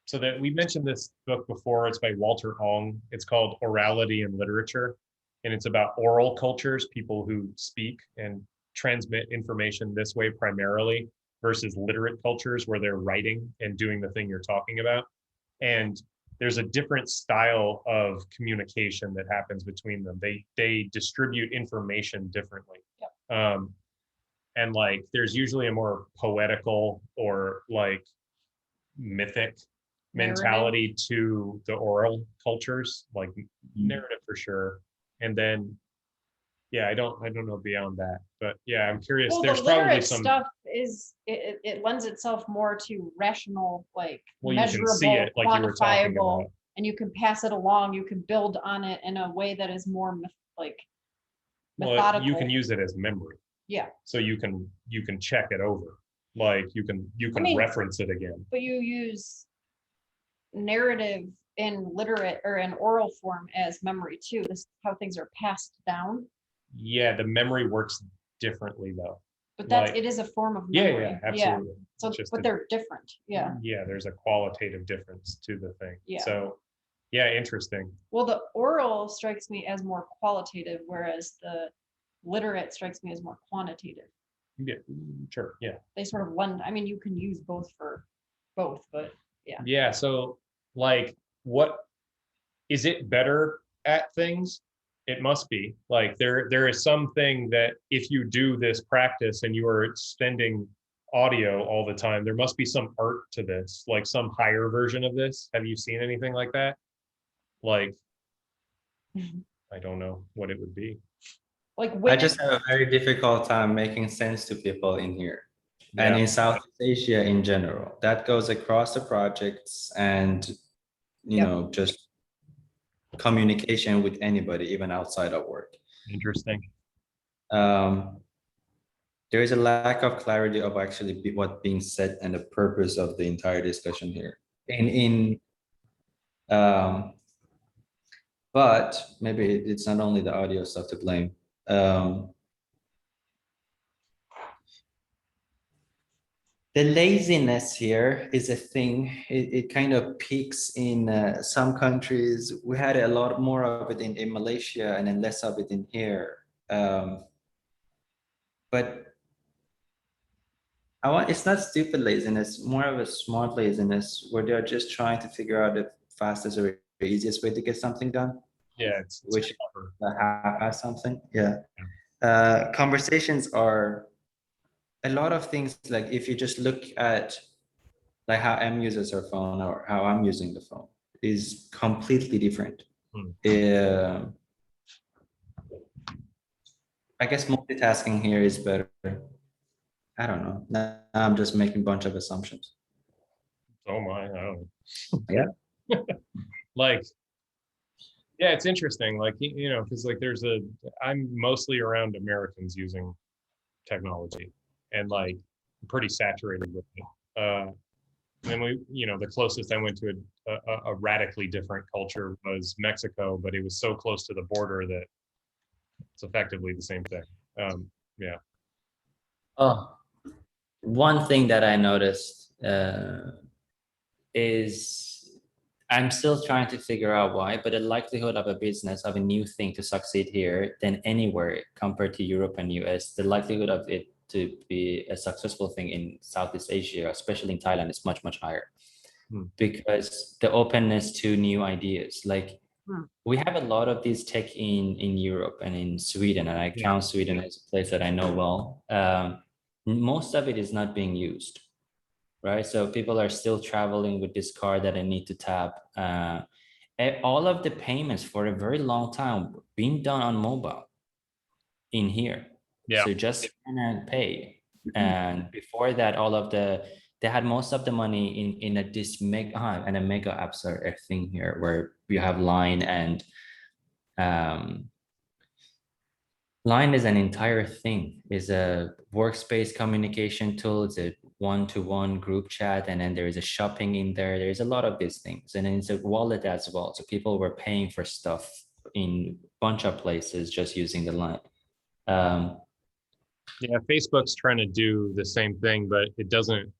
so that we mentioned this book before. It's by Walter Ong. It's called Orality in Literature, and it's about oral cultures, people who speak and transmit information this way primarily, versus literate cultures where they're writing and doing the thing you're talking about. And there's a different style of communication that happens between them. They distribute information differently. Yep. And like, there's usually a more poetical or like mythic mentality to the oral cultures, like narrative for sure. And then Yeah, I don't know beyond that, but yeah, I'm curious. Well, There's the probably literate some. stuff is it lends itself more to rational, like Well, you can measurable, see it like you were talking quantifiable, about. and you can pass it along. You can build on it in a way that is more like Well, methodical. you can use it as memory, Yeah, so you can check it over. Like you can mean- reference it again. but you use narrative in literate or in oral form as memory too. This is how things are passed down. Yeah, the memory works differently though. But that's Like- it is a form of Yeah, memory. yeah, absolutely. So, It's just but a- they're different. Yeah. Yeah, there's a qualitative difference to the thing. Yeah. So, yeah, interesting. Well, the oral strikes me as more qualitative, whereas the literate strikes me as more quantitative. Yeah, sure. Yeah. They sort of lend. I mean, you can use both for both, but yeah. Yeah. So, like, what is it better at things? It must be. Like, there is something that if you do this practice and you are sending audio all the time, there must be some art to this, like some higher version of this. Have you seen anything like that? Like, I don't know what it would be. Like I women, just have a very difficult time making sense to people in here. And Yeah. in Southeast Asia in general, that goes across the projects and, you Yep. know, just communication with anybody, even outside of work. Interesting. There is a lack of clarity of actually what being said and the purpose of the entire discussion here. But maybe it's not only the audio stuff to blame. The laziness here is a thing. It kind of peaks in some countries. We had a lot more of it in Malaysia and then less of it in here. But it's not stupid laziness, more of a smart laziness where they're just trying to figure out the fastest or easiest way to get something done, Yeah, it's which clever. has something. Yeah. Conversations are a lot of things. Like if you just look at like how M uses her phone or how I'm using the phone is completely different. I guess multitasking here is better. I don't know. Now I'm just making a bunch of assumptions. Oh my, I don't know. Yeah. Like, yeah, it's interesting. Like, you know, because like I'm mostly around Americans using technology and like pretty saturated with it. And we, you know, the closest I went to a radically different culture was Mexico, but it was so close to the border that it's effectively the same thing. Yeah. Oh, one thing that I noticed is I'm still trying to figure out why, but the likelihood of a business, of a new thing to succeed here than anywhere compared to Europe and US, the likelihood of it to be a successful thing in Southeast Asia, especially in Thailand, is much, much higher. Because the openness to new ideas, like we have a lot of these tech in Europe and in Sweden, and I count Sweden as a place that I know well. Most of it is not being used, right? So people are still traveling with this card that I need to tap. All of the payments for a very long time being done on mobile in here. Yeah. So just scan and pay. And before that, they had most of the money in this mega apps are a thing here where you have Line, and Line is an entire thing. It's a workspace communication tool. It's a one-to-one group chat, and then there is a shopping in there. There's a lot of these things, and then it's a wallet as well. So people were paying for stuff in a bunch of places just using the Line. Yeah, Facebook's trying to do the same thing, but it doesn't.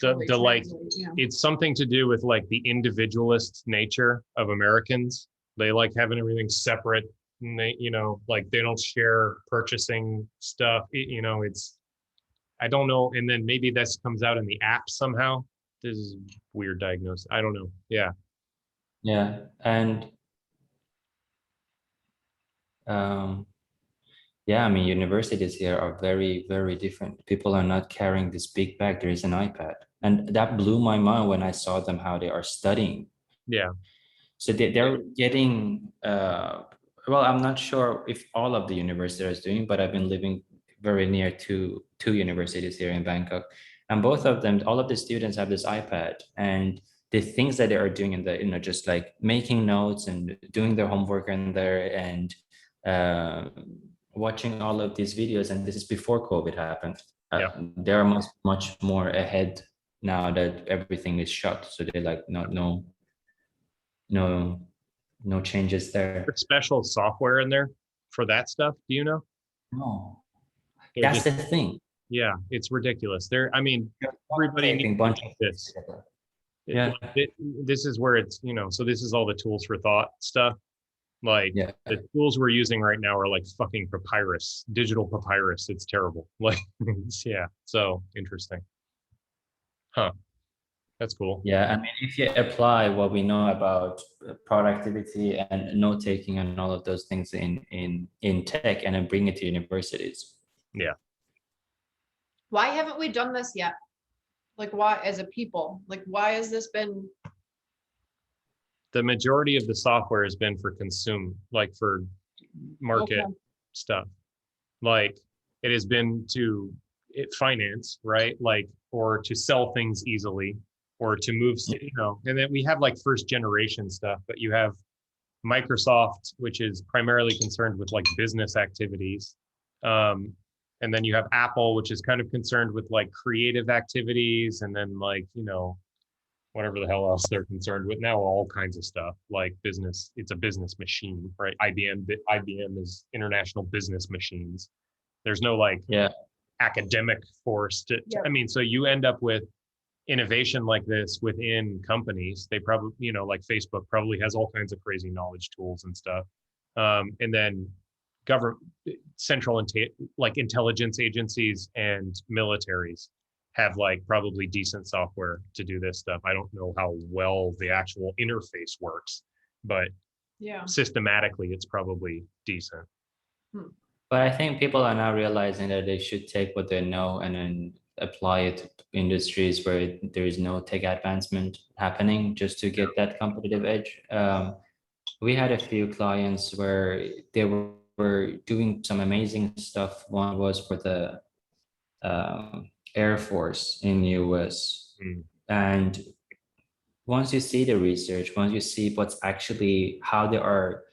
The like, it's something to do with like the individualist nature of Americans. They like having everything separate, and they, you know, like they don't share purchasing stuff. You know, I don't know. And then maybe this comes out in the app somehow. This is weird diagnosis. I don't know. Yeah. Yeah, and yeah, I mean, universities here are very, very different. People are not carrying this big bag. There is an iPad. And that blew my mind when I saw them, how they are studying. Yeah. So they're getting well, I'm not sure if all of the universities are doing, but I've been living very near to two universities here in Bangkok, and both of them, all of the students have this iPad, and the things that they are doing in the, just like making notes and doing their homework in there, and watching all of these videos. And this is before COVID happened. Yeah. They're much more ahead now that everything is shut. So they're like, no changes there. There's special software in there for that stuff. Do you know? No, They're that's just- the thing. yeah, it's ridiculous. I mean, everybody Taking needs bunch to of do this. together. It- Yeah. this is where it's, so this is all the tools for thought stuff. Like Yeah. the tools we're using right now are like fucking papyrus, digital papyrus. It's terrible. Like, yeah. So interesting. Huh. That's cool. Yeah, I mean, if you apply what we know about productivity and note taking and all of those things in tech, and then bring it to universities. Yeah. Why haven't we done this yet? Like, why, as a people, like, why has this been? The majority of the software has been for like for market Okay. stuff. Like it has been to finance, right? Like, or to sell things easily, or to move, and then we have like first generation stuff, but you have Microsoft, which is primarily concerned with like business activities. And then you have Apple, which is kind of concerned with like creative activities, and then like, whatever the hell else they're concerned with now, all kinds of stuff like business. It's a business machine, right? IBM is International Business Machines. There's no like academic force to, Yep. I mean, so you end up with innovation like this within companies. They probably, like Facebook probably has all kinds of crazy knowledge tools and stuff. And then government, central like intelligence agencies and militaries have like probably decent software to do this stuff. I don't know how well the actual interface works, but Yeah. systematically it's probably decent. But I think people are now realizing that they should take what they know and then apply it to industries where there is no tech advancement happening, just to get that competitive edge. We had a few clients where they were doing some amazing stuff. One was for the Air Force in the US. And once you see the research, once you see what's actually, how they are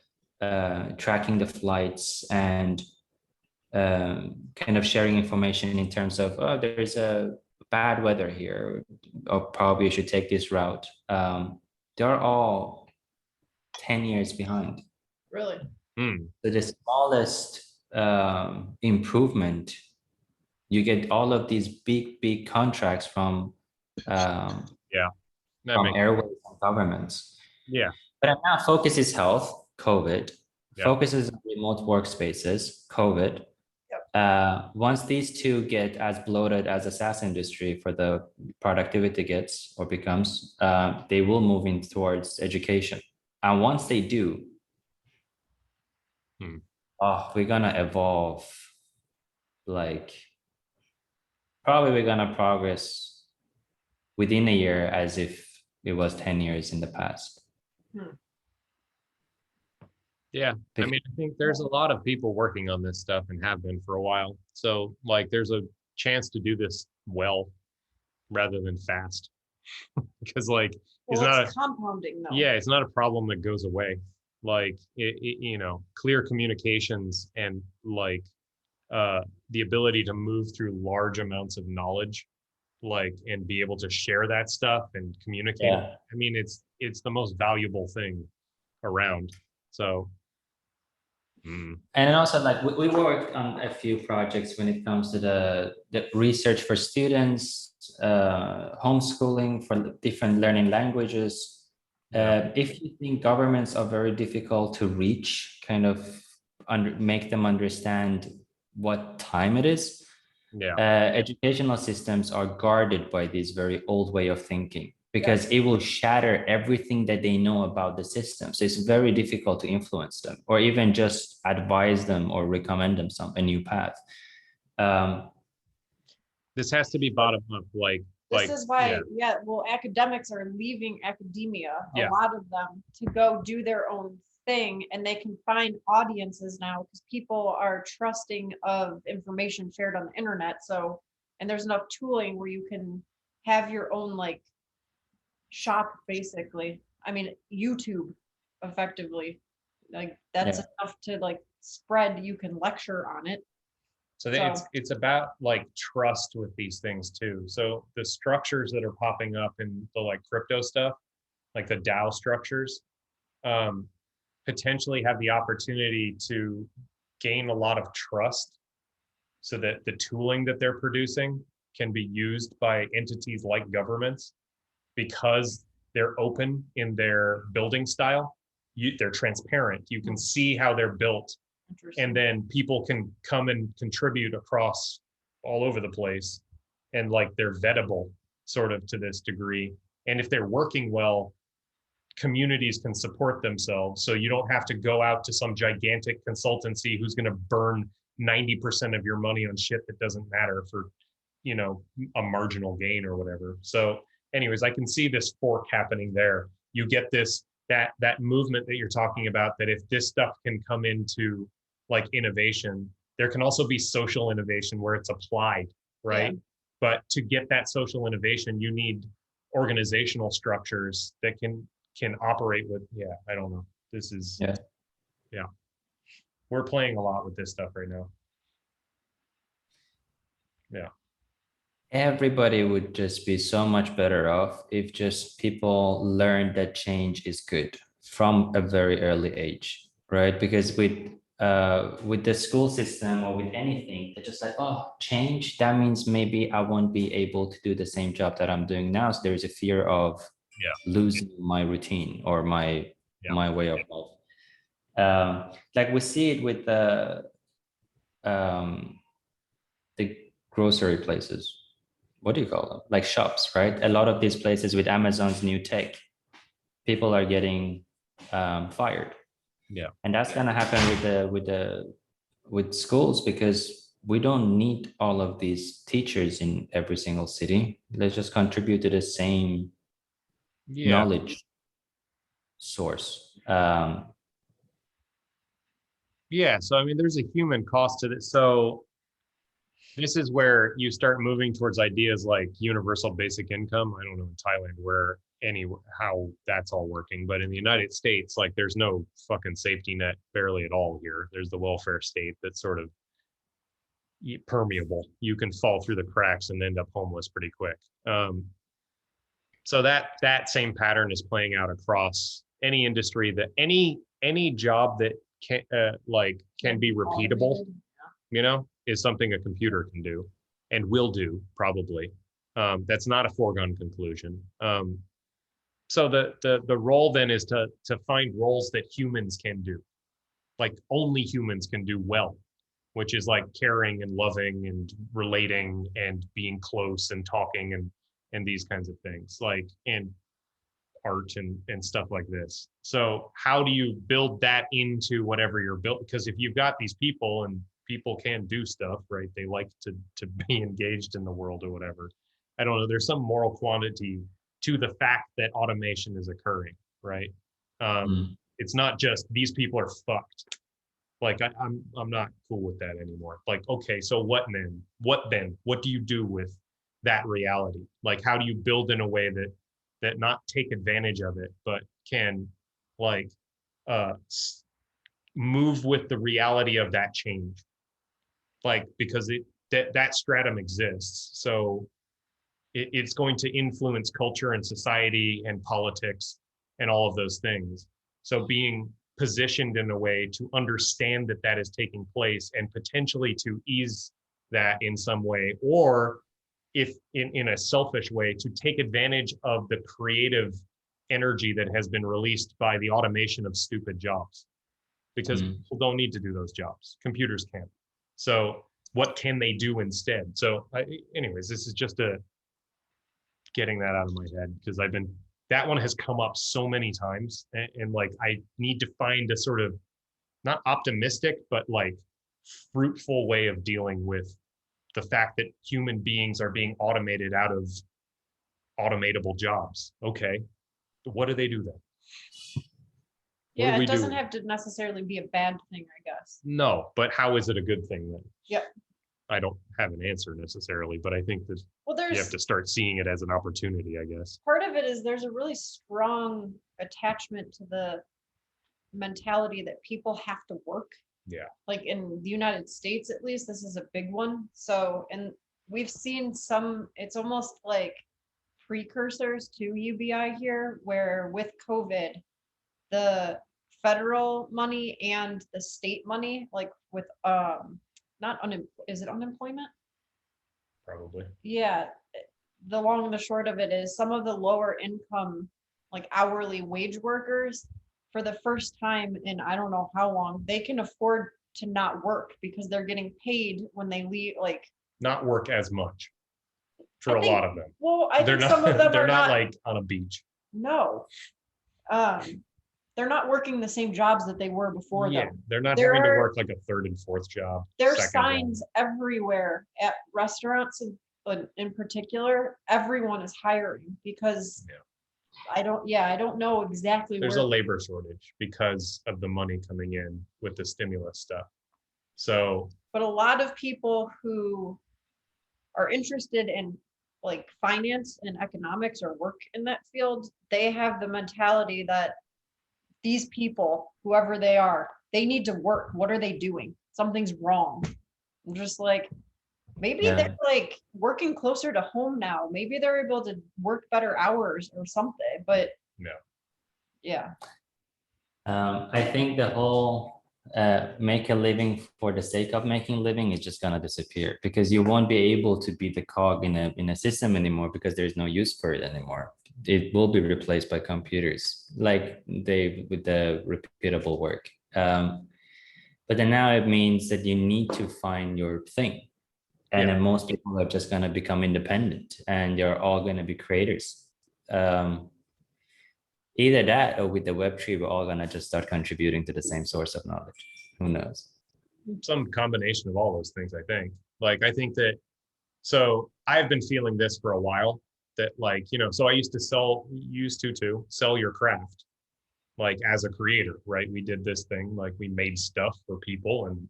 tracking the flights and kind of sharing information in terms of, oh, there's a bad weather here, or probably you should take this route. They're all 10 years behind. Really? So the smallest improvement, you get all of these big contracts from airways and governments. Yeah. But now focus is health, COVID. Yeah. Focus is on remote workspaces, COVID. Once these two get as bloated as the SaaS industry for the productivity gets or becomes, they will move in towards education. And once they do, we're gonna evolve. Like, probably we're gonna progress within a year as if it was 10 years in the past. Yeah, I mean, I think there's a lot of people working on this stuff and have been for a while. So like there's a chance to do this well rather than fast. Because like Well, it's compounding though. Yeah, it's not a problem that goes away. Like clear communications and like the ability to move through large amounts of knowledge, like, and be able to share that stuff and communicate. Yeah. I mean, it's the most valuable thing around. So and then also, like, we worked on a few projects when it comes to the research for students, homeschooling for different learning languages. If you think governments are very difficult to reach, kind of make them understand what time it is. Educational systems are guarded by this very old way of thinking, because it will shatter everything that they know about the system. So it's very difficult to influence them or even just advise them or recommend them a new path. This has to be bottom up, This is why, well, academics are leaving academia, a lot of them, to go do their own thing, and they can find audiences now because people are trusting of information shared on the internet. So, and there's enough tooling where you can have your own like shop basically. I mean, YouTube effectively, like that's Yeah. enough to like spread. You can lecture on it. So So- it's about like trust with these things too. So the structures that are popping up in the like crypto stuff, like the DAO structures, potentially have the opportunity to gain a lot of trust so that the tooling that they're producing can be used by entities like governments because they're open in their building style. They're transparent. You can see how they're built, and then people can come and contribute across all over the place, and like they're vettable sort of to this degree. And if they're working well, communities can support themselves. So you don't have to go out to some gigantic consultancy who's going to burn 90% of your money on shit that doesn't matter for, you know, a marginal gain or whatever. So anyways, I can see this fork happening there. You get this, that movement that you're talking about, that if this stuff can come into like innovation, there can also be social innovation where it's applied, right? Yeah. But to get that social innovation, you need organizational structures that can operate with, I don't know. This is, yeah. We're playing a lot with this stuff right now. Yeah. Everybody would just be so much better off if just people learn that change is good from a very early age, right? Because with the school system or with anything, they're just like, oh, change, that means maybe I won't be able to do the same job that I'm doing now. So there's a fear of losing my routine or my way of life. Like we see it with the grocery places. What do you call them? Like shops, right? A lot of these places with Amazon's new tech, people are getting fired. Yeah. And that's gonna happen with schools, because we don't need all of these teachers in every single city. Let's just contribute to the same knowledge source. So I mean, there's a human cost to this. So this is where you start moving towards ideas like universal basic income. I don't know in Thailand how that's all working, but in the United States, like there's no fucking safety net barely at all here. There's the welfare state that's sort of permeable. You can fall through the cracks and end up homeless pretty quick. So that same pattern is playing out across any industry, that any job that can be repeatable, you know, is something a computer can do and will do probably. That's not a foregone conclusion. So the role then is to find roles that humans can do, like only humans can do well, which is like caring and loving and relating and being close and talking and these kinds of things, like, and art and stuff like this. So how do you build that into whatever you're built? Because if you've got these people and people can do stuff, right? They like to be engaged in the world or whatever. I don't know. There's some moral quantity to the fact that automation is occurring, right? It's not just these people are fucked. Like I'm not cool with that anymore. Like, okay, so what then? What do you do with that reality? Like, how do you build in a way that not take advantage of it, but can like move with the reality of that change? Like, because that stratum exists, so it's going to influence culture and society and politics and all of those things. So being positioned in a way to understand that is taking place and potentially to ease that in some way, or if in a selfish way, to take advantage of the creative energy that has been released by the automation of stupid jobs, because people don't need to do those jobs. Computers can. So what can they do instead? So anyways, this is just getting that out of my head, because that one has come up so many times, and like I need to find a sort of not optimistic, but like fruitful way of dealing with the fact that human beings are being automated out of automatable jobs. Okay, what do they do then? do Yeah, we it doesn't do? have to necessarily be a bad thing, I guess. No, but how is it a good thing then? Yep. I don't have an answer necessarily, but I think that Well, you have there's to start seeing it as an opportunity, I guess. part of it is there's a really strong attachment to the mentality that people have to work. Yeah. Like in the United States, at least, this is a big one. So, and we've seen some, it's almost like precursors to UBI here, where with COVID, the federal money and the state money, like with not is it unemployment? Probably. Yeah, the long and the short of it is some of the lower income, like hourly wage workers, for the first time in I don't know how long, they can afford to not work because they're getting paid when they leave. Like, Not work as much for I a think- lot of them. well, I They're think not, some of them they're are not not like on a beach. no. They're not working the same jobs that they were before Yeah, them. they're not There having to are- work like a third and fourth job. There's second job. signs everywhere at restaurants in particular. Everyone is hiring because Yeah. I don't know exactly There's where. a labor shortage because of the money coming in with the stimulus stuff. So But a lot of people who are interested in like finance and economics or work in that field, they have the mentality that these people, whoever they are, they need to work. What are they doing? Something's wrong. I'm just like, maybe Yeah. they're like working closer to home now. Maybe they're able to work better hours or something, but No. yeah. I think the whole make a living for the sake of making a living is just gonna disappear because you won't be able to be the cog in a system anymore because there's no use for it anymore. It will be replaced by computers, like they with the repeatable work. But then now it means that you need to find your thing, and then most people are just gonna become independent, and you're all gonna be creators. Either that or with the Web3, we're all gonna just start contributing to the same source of knowledge. Who knows? Some combination of all those things, I think. Like, I think that, so I've been feeling this for a while that like, so I used to sell your craft, like as a creator, right? We did this thing, like we made stuff for people and,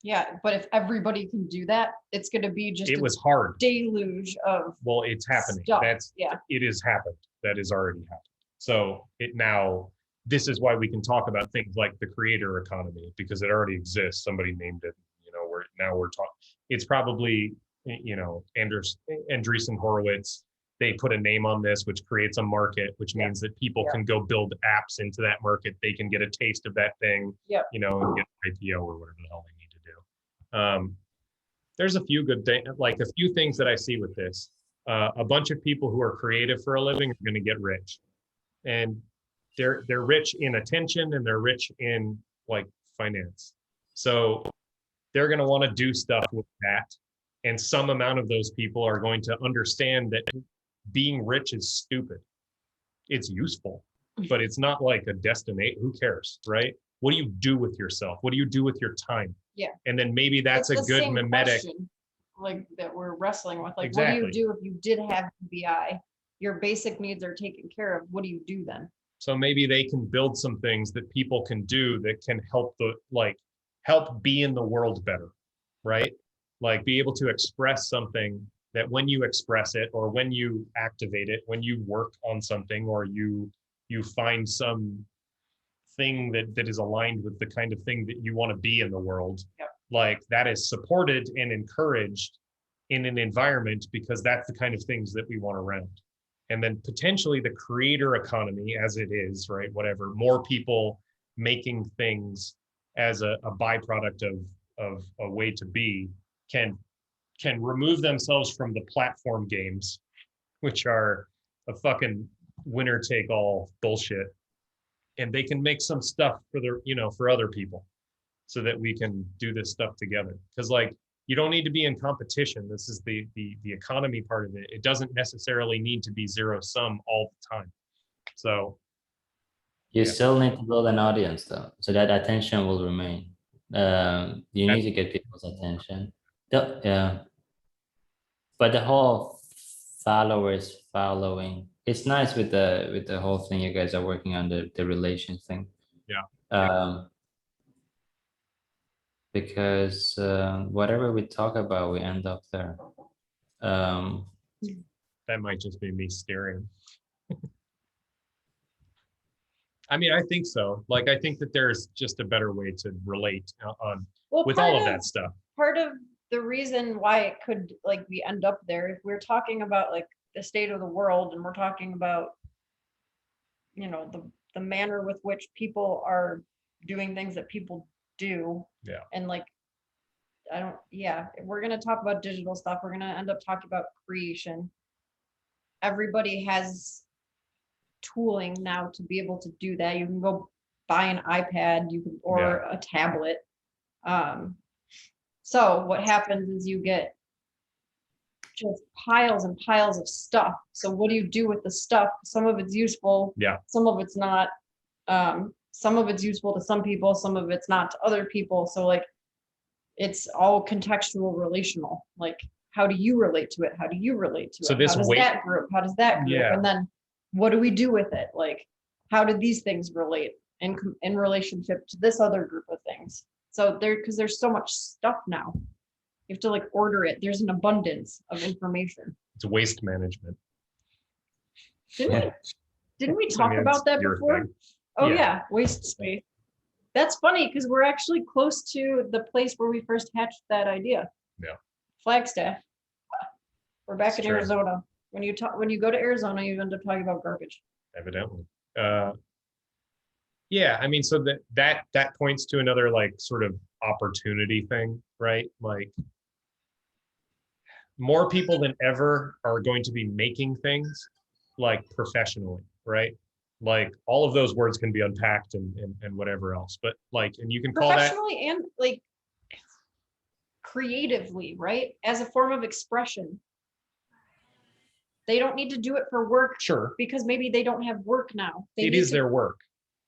Yeah, but if everybody can do that, it's going to be just it a was hard. deluge of Well, it's happening. stuff. It has happened. That has already happened. So this is why we can talk about things like the creator economy, because it already exists. Somebody named it, we're talking, it's probably, Andreessen Horowitz, they put a name on this, which creates a market, which means that people can go build apps into that market. They can get a taste of that thing, and get an IPO or whatever the hell they need to do. There's a few good things, like a few things that I see with this. A bunch of people who are creative for a living are going to get rich, and they're rich in attention and they're rich in like finance. So they're going to want to do stuff with that. And some amount of those people are going to understand that being rich is stupid. It's useful, but it's not like a destination. Who cares, right? What do you do with yourself? What do you do with your time? Yeah. And then maybe that's It's a the good same mimetic. question, like that we're wrestling with. Like, Exactly. what do you do if you did have BI? Your basic needs are taken care of. What do you do then? So maybe they can build some things that people can do that can help help be in the world better, right? Like be able to express something that when you express it or when you activate it, when you work on something or you find some thing that is aligned with the kind of thing that you want to be in the world, like that is supported and encouraged in an environment because that's the kind of things that we want around. And then potentially the creator economy as it is, right? Whatever, more people making things as a byproduct of a way to be can remove themselves from the platform games, which are a fucking winner take all bullshit. And they can make some stuff for for other people so that we can do this stuff together. Because like, you don't need to be in competition. This is the economy part of it. It doesn't necessarily need to be zero sum all the time. So You still need to build an audience though, so that attention will remain. You need to get people's attention. Yeah, but the whole following it's nice with the whole thing you guys are working on, the relation thing. Yeah. Because whatever we talk about, we end up there. That might just be me staring. I mean, I think so. Like, I think that there's just a better way to relate on Well, with part all of that stuff. Part of the reason why it could like we end up there, if we're talking about like the state of the world and we're talking about, you know, the manner with which people are doing things that people do. Yeah. And like, if we're gonna talk about digital stuff, we're gonna end up talking about creation. Everybody has tooling now to be able to do that. You can go buy an iPad, or a tablet. So what happens is you get just piles and piles of stuff. So what do you do with the stuff? Some of it's useful. Yeah. Some of it's not. Some of it's useful to some people, some of it's not to other people. So like, it's all contextual relational. Like, how do you relate to it? How do you relate to So it? this How does that group? How does that group? Yeah. And then what do we do with it? Like, how do these things relate in relationship to this other group of things? So because there's so much stuff now, you have to like order it. There's an abundance of information. It's waste management. Didn't we talk about that before? Thing. Oh yeah, waste space. That's funny because we're actually close to the place where we first hatched that idea. Yeah. Flagstaff. We're back That's in true. Arizona. When you go to Arizona, you end up talking about garbage. Evidently. Yeah, I mean, so that points to another like sort of opportunity thing, right? Like, more people than ever are going to be making things like professionally, right? Like, all of those words can be unpacked and whatever else, but like, and you can call that Professionally and like creatively, right? As a form of expression. They don't need to do it for work. Sure. Because maybe they don't have work now. It is their work.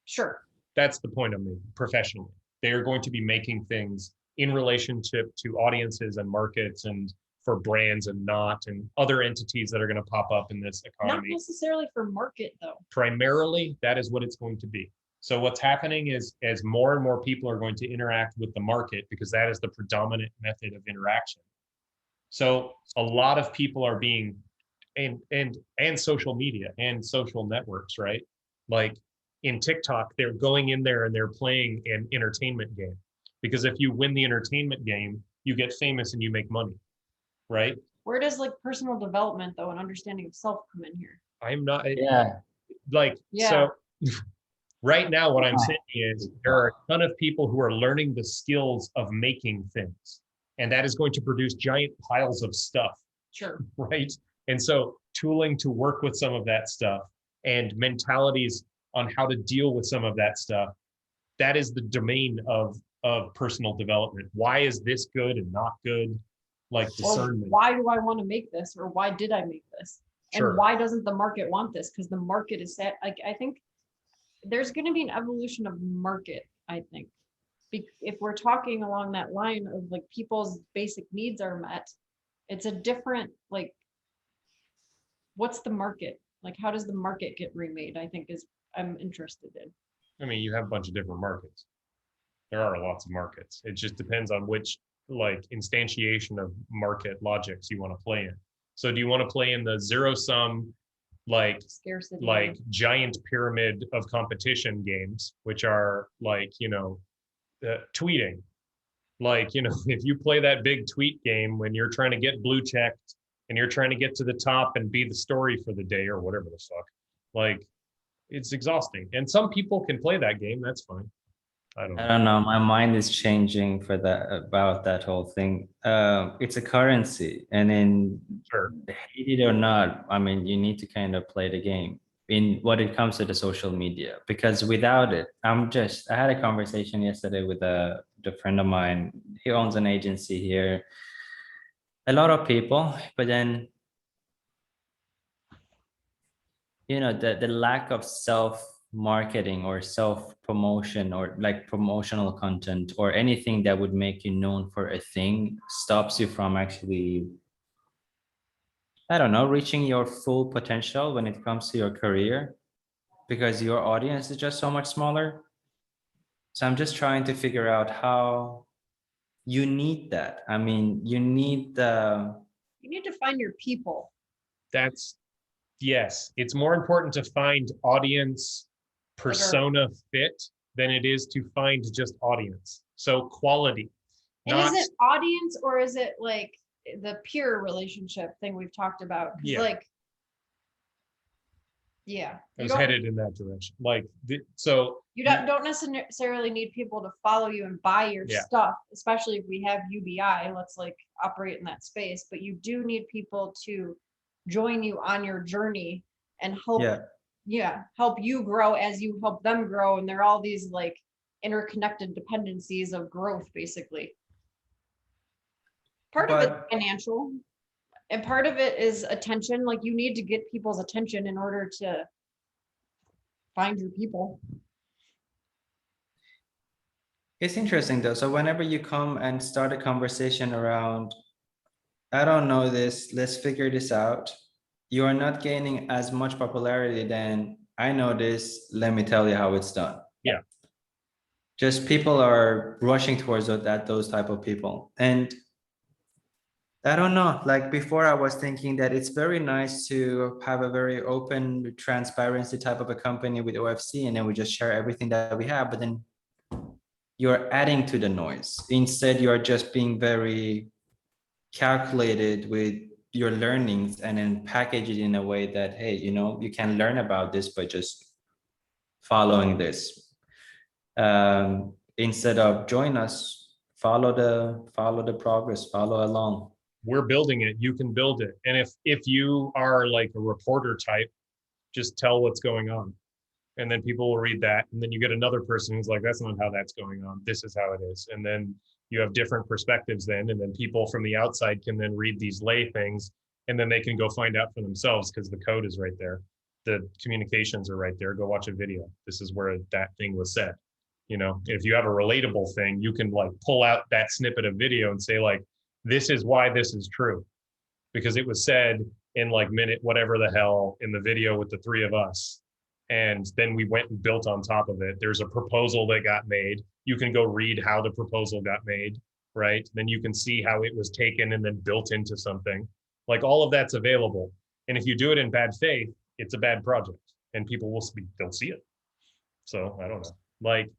Sure. That's the point I'm making. Professionally, they are going to be making things in relationship to audiences and markets and for brands and other entities that are going to pop up in this economy. Not necessarily for market though. Primarily, that is what it's going to be. So what's happening is, as more and more people are going to interact with the market, because that is the predominant method of interaction. So a lot of people are being, and social media and social networks, right? Like in TikTok, they're going in there and they're playing an entertainment game, because if you win the entertainment game, you get famous and you make money, right? Where does like personal development though and understanding of self come in here? I'm not Yeah. like, Yeah. so right now what I'm saying is there are a ton of people who are learning the skills of making things, and that is going to produce giant piles of stuff. Sure. Right. And so tooling to work with some of that stuff and mentalities on how to deal with some of that stuff, that is the domain of personal development. Why is this good and not good? Like discernment. Or why do I want to make this? Or why did I make this? Sure. And why doesn't the market want this? Because the market is set. Like, I think there's going to be an evolution of market, I think. If we're talking along that line of like people's basic needs are met, it's a different, like, what's the market? Like, how does the market get remade? I think I'm interested in. I mean, you have a bunch of different markets. There are lots of markets. It just depends on which like instantiation of market logics you want to play in. So do you want to play in the zero sum, like Scarcity. like giant pyramid of competition games, which are like, tweeting? Like, if you play that big tweet game when you're trying to get blue checked and you're trying to get to the top and be the story for the day or whatever the fuck, like, it's exhausting. And some people can play that game. That's fine. I don't know. My mind is changing about that whole thing. It's a currency, and then Sure. hate it or not, I mean, you need to kind of play the game in what it comes to the social media, because without it, I had a conversation yesterday with a friend of mine. He owns an agency here. A lot of people, but then the lack of self-marketing or self-promotion or like promotional content or anything that would make you known for a thing stops you from actually I don't know, reaching your full potential when it comes to your career, because your audience is just so much smaller. So I'm just trying to figure out how you need that. I mean, you need the, You need to find your people. That's, yes, it's more important to find audience persona fit than it is to find just audience. So quality, And not, is it audience or is it like the peer relationship thing we've talked about? 'Cause, Yeah. like, yeah, I you was don't, headed in that direction. Like, so you don't necessarily need people to follow you and buy your Yeah. stuff, especially if we have UBI, let's like operate in that space, but you do need people to join you on your journey and help, yeah, help you grow as you help them grow. And they're all these like interconnected dependencies of growth, basically. Part of it's but financial and part of it is attention. Like you need to get people's attention in order to find your people. it's interesting though. So whenever you come and start a conversation around, I don't know this, let's figure this out, you are not gaining as much popularity than I know this, let me tell you how it's done. Yeah. Just people are rushing towards those type of people. And I don't know, like before I was thinking that it's very nice to have a very open transparency type of a company with OFC, and then we just share everything that we have, but then you're adding to the noise. Instead, you're just being very calculated with your learnings and then package it in a way that, hey, you know, you can learn about this by just following this. Instead of join us, follow the progress, follow along. we're building it, you can build it. And if you are like a reporter type, just tell what's going on. And then people will read that. And then you get another person who's like, that's not how that's going on. This is how it is. And then you have different perspectives then. And then people from the outside can then read these lay things and then they can go find out for themselves because the code is right there. The communications are right there. Go watch a video. This is where that thing was said. You know, if you have a relatable thing, you can like pull out that snippet of video and say like, this is why this is true. Because it was said in like minute, whatever the hell in the video with the three of us. And then we went and built on top of it. There's a proposal that got made. You can go read how the proposal got made, right? Then you can see how it was taken and then built into something. Like all of that's available. And if you do it in bad faith, it's a bad project and people will they'll see it. So I don't know. Like,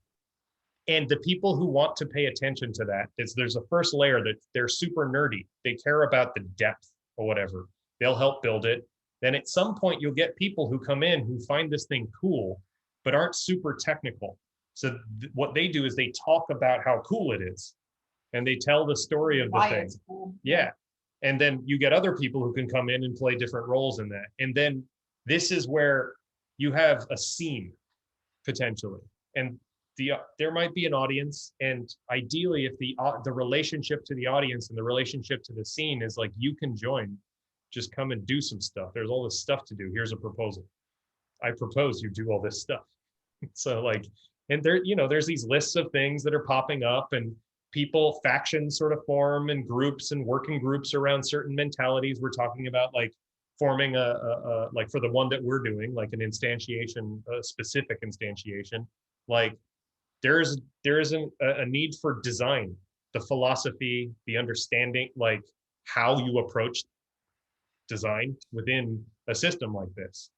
and the people who want to pay attention to that, there's a first layer that they're super nerdy. They care about the depth or whatever. They'll help build it. Then at some point you'll get people who come in who find this thing cool, but aren't super technical. So what they do is they talk about how cool it is and they tell the story of the Why thing. it's cool. Yeah. And then you get other people who can come in and play different roles in that. And then this is where you have a scene potentially. And there might be an audience, and ideally if the relationship to the audience and the relationship to the scene is like, you can join, just come and do some stuff. There's all this stuff to do. Here's a proposal. I propose you do all this stuff. So like, and there, you know, there's these lists of things that are popping up and factions sort of form and groups and working groups around certain mentalities. We're talking about like forming like for the one that we're doing, like an instantiation, a specific instantiation, like there isn't a need for design, the philosophy, the understanding, like how you approach design within a system like this.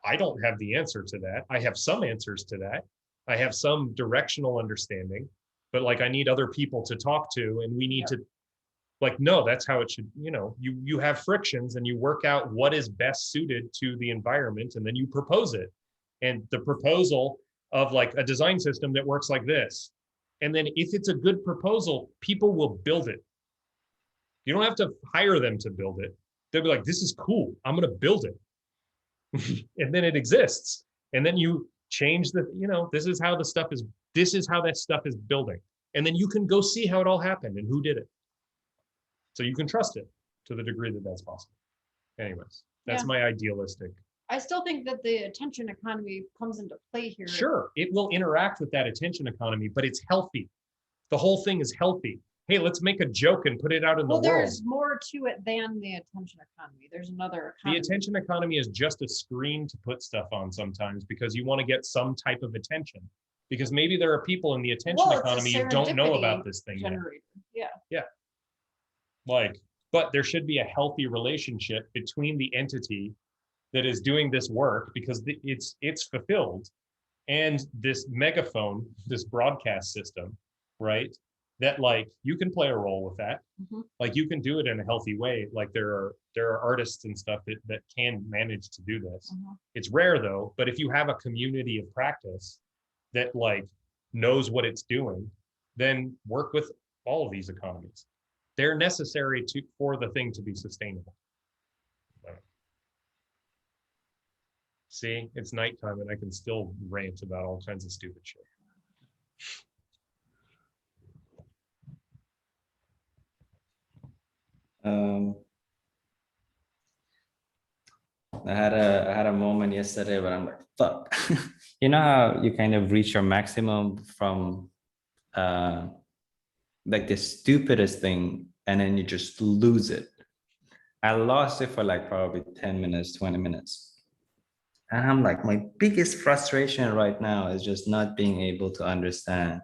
I don't have the answer to that. I have some answers to that. I have some directional understanding, but like I need other people to talk to, and we need to like, no, that's how it should, you know, you have frictions and you work out what is best suited to the environment, and then you propose it. And the proposal of like a design system that works like this. And then if it's a good proposal, people will build it. You don't have to hire them to build it. They'll be like, this is cool, I'm going to build it. And then it exists. And then you change this is how that stuff is building. And then you can go see how it all happened and who did it. So you can trust it to the degree that that's possible. Anyways, that's my idealistic. I still think that the attention economy comes into play here. Sure, it will interact with that attention economy, but it's healthy. The whole thing is healthy. hey, let's make a joke and put it out in the Well, world. there's more to it than the attention economy. There's another The economy. attention economy is just a screen to put stuff on sometimes because you want to get some type of attention. Because maybe there are people in the attention Well, it's a economy you don't know about serendipity this thing yet. generator. Yeah. Like, but there should be a healthy relationship between the entity that is doing this work because it's fulfilled and this megaphone, this broadcast system, right? That like you can play a role with that. Mhm. Like you can do it in a healthy way. Like there are artists and stuff that can manage to do this. Mhm. It's rare though, but if you have a community of practice that like knows what it's doing, then work with all of these economies. They're necessary for the thing to be sustainable. See, it's nighttime and I can still rant about all kinds of stupid shit. I had a moment yesterday where I'm like, fuck. You know how you kind of reach your maximum from like the stupidest thing and then you just lose it. I lost it for like probably 10 minutes, 20 minutes. And I'm like, my biggest frustration right now is just not being able to understand.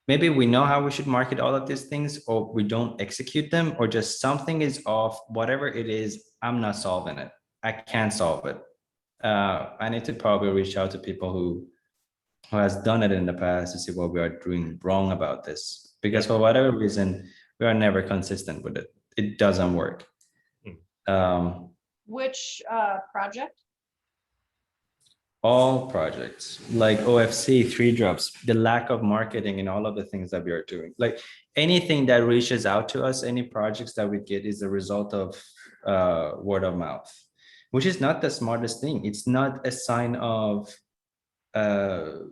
Maybe we know how we should market all of these things, or we don't execute them, or just something is off. Whatever it is, I'm not solving it. I can't solve it. I need to probably reach out to people who has done it in the past to see what we are doing wrong about this. Because for whatever reason, we are never consistent with it. It doesn't work. Which project? All projects like OFC, 3drops, the lack of marketing and all of the things that we are doing. Like anything that reaches out to us, any projects that we get is a result of word of mouth, which is not the smartest thing. It's not a sign of kind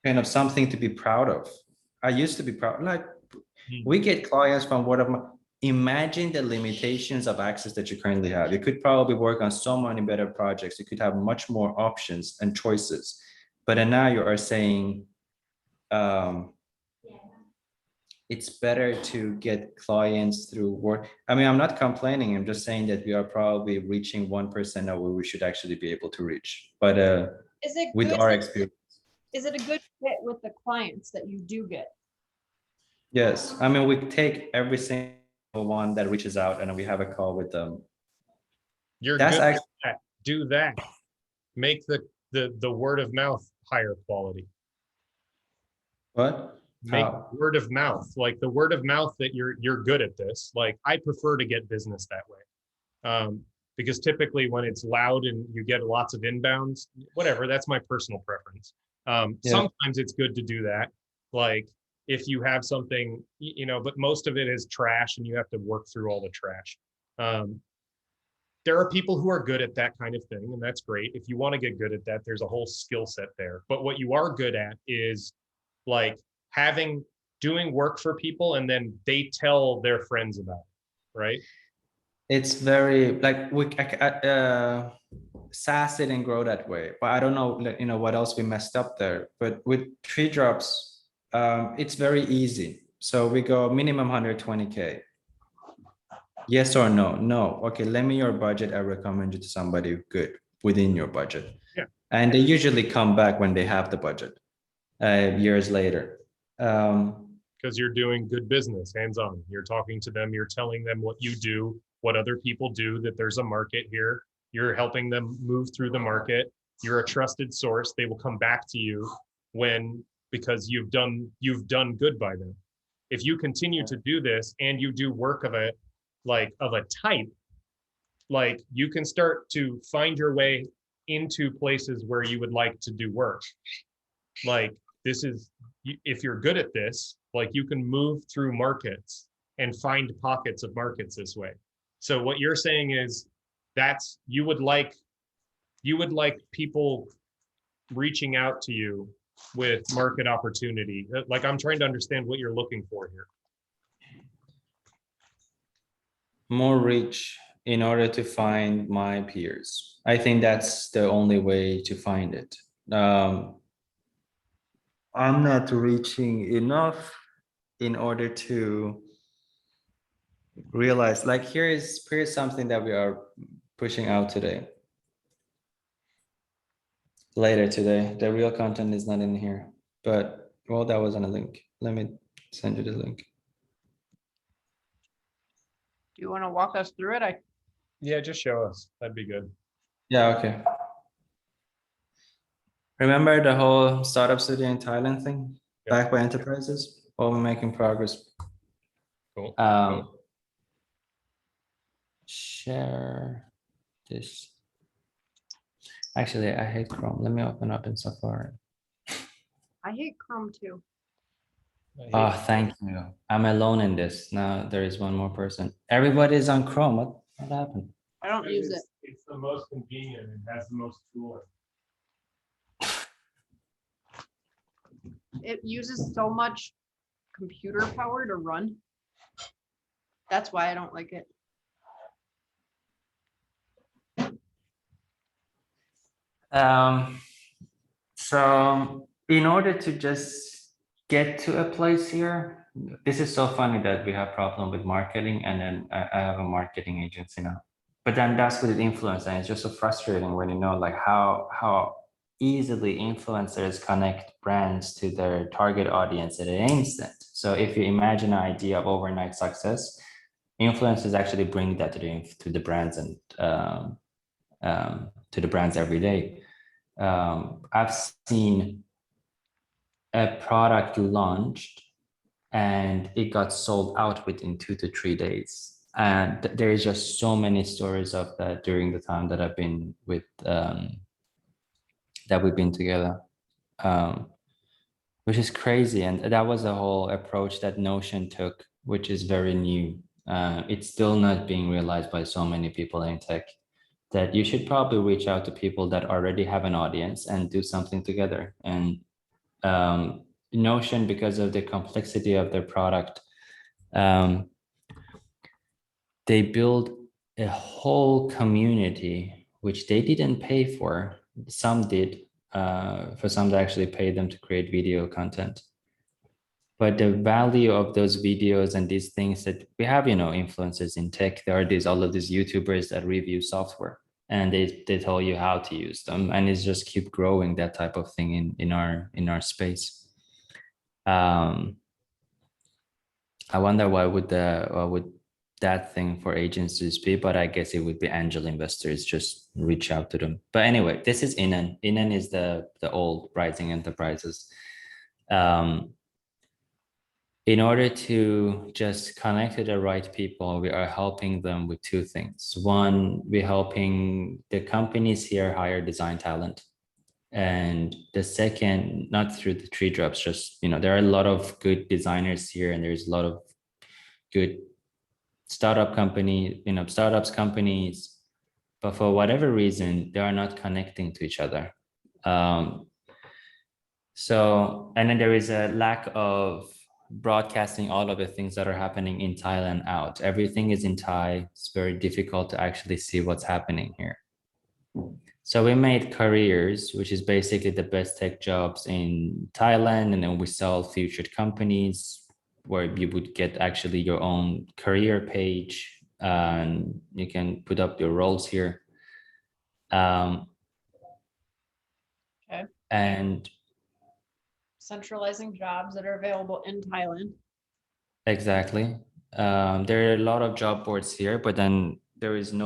of something to be proud of. I used to be proud, like we get clients from word of mouth. Imagine the limitations of access that you currently have. You could probably work on so many better projects. You could have much more options and choices. But then now you are saying it's better to get clients through work. I mean, I'm not complaining. I'm just saying that we are probably reaching 1% of where we should actually be able to reach. But Is it with good? our experience. Is it a good fit with the clients that you do get? Yes. I mean, we take every single one that reaches out and we have a call with them. You're That's good actually at that. Do that. Make the word of mouth higher quality. what? Make How? word of mouth, like the word of mouth that you're good at this. Like I prefer to get business that way. Because typically when it's loud and you get lots of inbounds, whatever, that's my personal preference. Sometimes it's good to do that. Like if you have something, but most of it is trash and you have to work through all the trash. There are people who are good at that kind of thing, and that's great. If you want to get good at that, there's a whole skill set there. But what you are good at is like doing work for people and then they tell their friends about it, right? It's very like SaaS didn't grow that way, but I don't know, what else we messed up there. But with 3drops, it's very easy. So we go minimum 120K. Yes or no? No. Okay, lend me your budget. I recommend you to somebody good within your budget. Yeah. And they usually come back when they have the budget, years later. Because you're doing good business, hands-on. You're talking to them, you're telling them what you do, what other people do, that there's a market here. You're helping them move through the market. You're a trusted source. They will come back to you because you've done good by them. If you continue to do this and you do work of a type, like you can start to find your way into places where you would like to do work. Like if you're good at this, like you can move through markets and find pockets of markets this way. So what you're saying is you would like people reaching out to you with market opportunity. Like I'm trying to understand what you're looking for here. More reach in order to find my peers. I think that's the only way to find it. I'm not reaching enough in order to realize, like, here's something that we are pushing out today. Later today, the real content is not in here, but well, that was on a link. Let me send you the link. Do you want to walk us through it? Yeah, just show us. That'd be good. Yeah, okay. Remember the whole startup studio in Thailand thing? Yeah. Backed by enterprises? Well, we're making progress. Cool. Share this. Actually, I hate Chrome. Let me open up in Safari. I hate Chrome too. Oh, thank you. I'm alone in this. Now there is one more person. Everybody's on Chrome. What happened? I don't use it. It's the most convenient. It has the most tools. It uses so much computer power to run. That's why I don't like it. So in order to just get to a place here, this is so funny that we have problem with marketing, and then I have a marketing agency now. But then that's with influence, and it's just so frustrating when you know like how easily influencers connect brands to their target audience at an instant. So if you imagine an idea of overnight success, influencers actually bring that to the brands and to the brands every day. I've seen a product launched and it got sold out within 2 to 3 days. And there is just so many stories of that during the time that I've been with, that we've been together, which is crazy. And that was the whole approach that Notion took, which is very new. It's still not being realized by so many people in tech, that you should probably reach out to people that already have an audience and do something together. And Notion, because of the complexity of their product, they build a whole community, which they didn't pay for. Some did, for some they actually paid them to create video content. But the value of those videos and these things that we have, you know, influencers in tech, there are all of these YouTubers that review software, and they tell you how to use them, and it's just keep growing, that type of thing in our space. I wonder why would that thing for agencies be, but I guess it would be angel investors, just reach out to them. But anyway, this is Inen. Inen is the old rising enterprises. In order to just connect to the right people, we are helping them with two things. One, we're helping the companies here hire design talent. And the second, not through the tree drops, just, you know, there are a lot of good designers here, and there's a lot of good startups companies, but for whatever reason, they are not connecting to each other. So, and then there is a lack of broadcasting all of the things that are happening in Thailand out. Everything is in Thai. It's very difficult to actually see what's happening here. So we made careers, which is basically the best tech jobs in Thailand. And then we sell featured companies where you would get actually your own career page, and you can put up your roles here. Okay. And Centralizing jobs that are available in Thailand. exactly. There are a lot of job boards here, but then there is a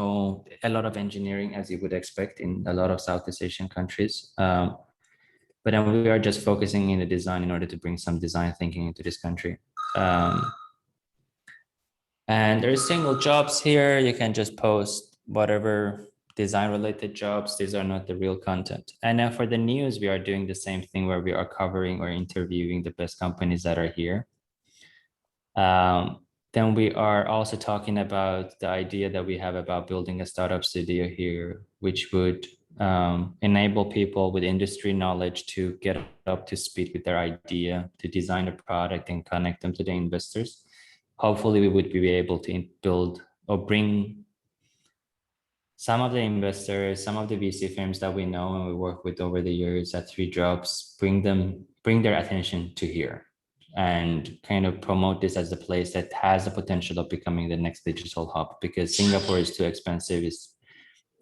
lot of engineering, as you would expect in a lot of Southeast Asian countries. But then we are just focusing in the design in order to bring some design thinking into this country. And there's single jobs here. You can just post whatever design related jobs. These are not the real content. And then for the news, we are doing the same thing where we are covering or interviewing the best companies that are here. Then we are also talking about the idea that we have about building a startup studio here, which would enable people with industry knowledge to get up to speed with their idea, to design a product and connect them to the investors. Hopefully we would be able to build or bring some of the investors, some of the VC firms that we know and we work with over the years at 3Drops bring their attention to here and kind of promote this as a place that has the potential of becoming the next digital hub, because Singapore is too expensive.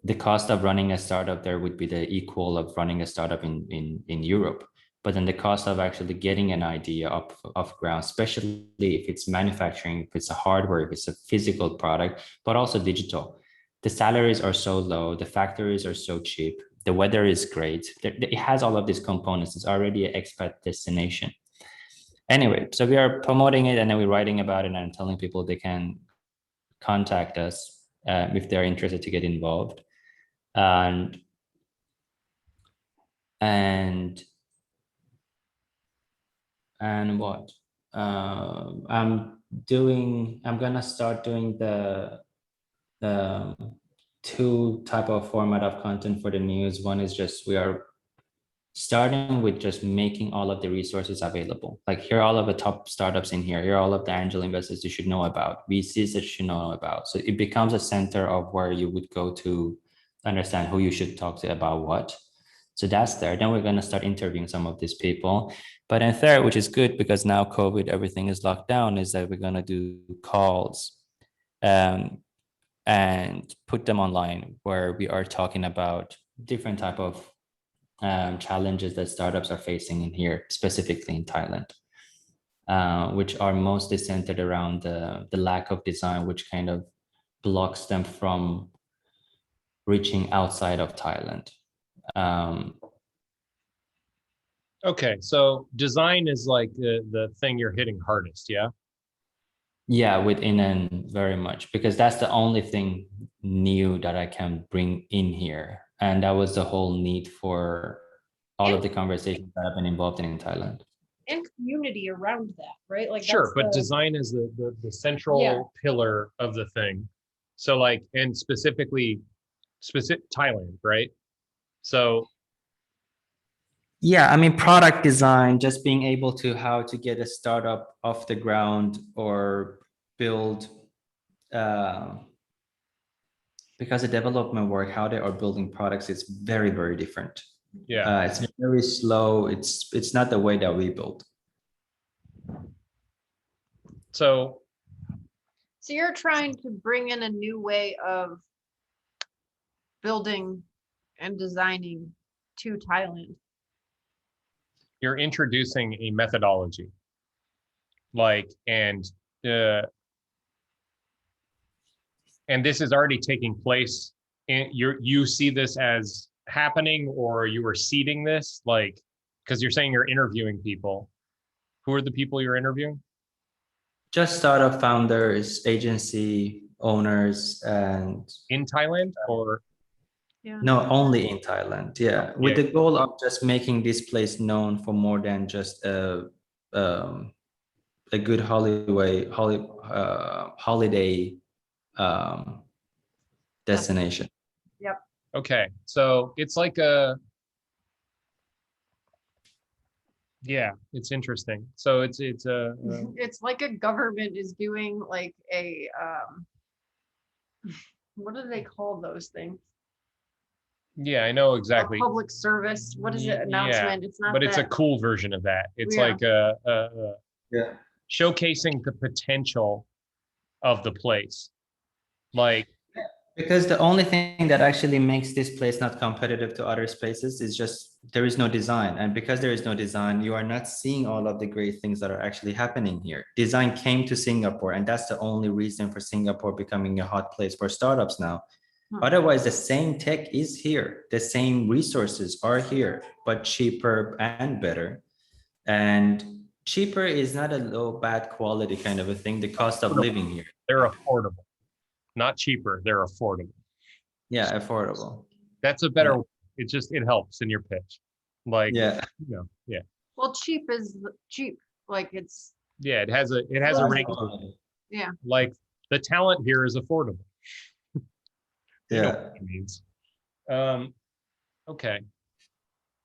The cost of running a startup there would be the equal of running a startup in Europe. But then the cost of actually getting an idea off ground, especially if it's manufacturing, if it's a hardware, if it's a physical product, but also digital. The salaries are so low, the factories are so cheap, the weather is great. It has all of these components. It's already an expat destination. Anyway, so we are promoting it and then we're writing about it and telling people they can contact us if they're interested to get involved. And what I'm gonna start doing the two type of format of content for the news. One is just we are starting with just making all of the resources available. Like here are all of the top startups in here. Here are all of the angel investors you should know about, VCs that you should know about. So it becomes a center of where you would go to understand who you should talk to about what. So that's there. Then we're going to start interviewing some of these people. But then third, which is good because now COVID, everything is locked down, is that we're going to do calls and put them online where we are talking about different type of challenges that startups are facing in here, specifically in Thailand, which are mostly centered around the lack of design, which kind of blocks them from reaching outside of Thailand. Okay, so design is like the thing you're hitting hardest, yeah? Yeah, with Inen very much, because that's the only thing new that I can bring in here. And that was the whole need for all of the conversations that I've been involved in Thailand. And community around that, right? Like Sure, but the, design is the central pillar of the thing. So like, and specific Thailand, right? So yeah, I mean, product design, just being able to how to get a startup off the ground or build, because the development work, how they are building products is very, very different. yeah, It's very slow. It's not the way that we build. so you're trying to bring in a new way of building and designing to Thailand. you're introducing a methodology, like, and this is already taking place. And you see this as happening, or you are seeding this, like, because you're saying you're interviewing people. Who are the people you're interviewing? Just startup founders, agency owners, and In Thailand, or Yeah. no, only in Thailand. Yeah, with the goal of just making this place known for more than just a good holiday destination. Yep. okay, so it's like a, yeah, it's interesting. So it's It's like a government is doing like a what do they call those things? yeah, I know A exactly. public service. What is it? Yeah, Announcement. It's not But it's a that. cool version of that. It's Yeah. like Yeah. showcasing the potential of the place. Like, Because the only thing that actually makes this place not competitive to other spaces is just there is no design. And because there is no design, you are not seeing all of the great things that are actually happening here. Design came to Singapore, and that's the only reason for Singapore becoming a hot place for startups now. Otherwise, the same tech is here. The same resources are here, but cheaper and better. And cheaper is not a low, bad quality kind of a thing. The cost of living here. they're affordable. Not cheaper, they're affordable. Yeah, affordable. That's a better, it helps in your pitch. Like, Yeah. you know, yeah. Well, cheap is cheap. Like it's Yeah, it has a range. yeah. Like, the talent here is affordable. You know Yeah. what it means. Okay.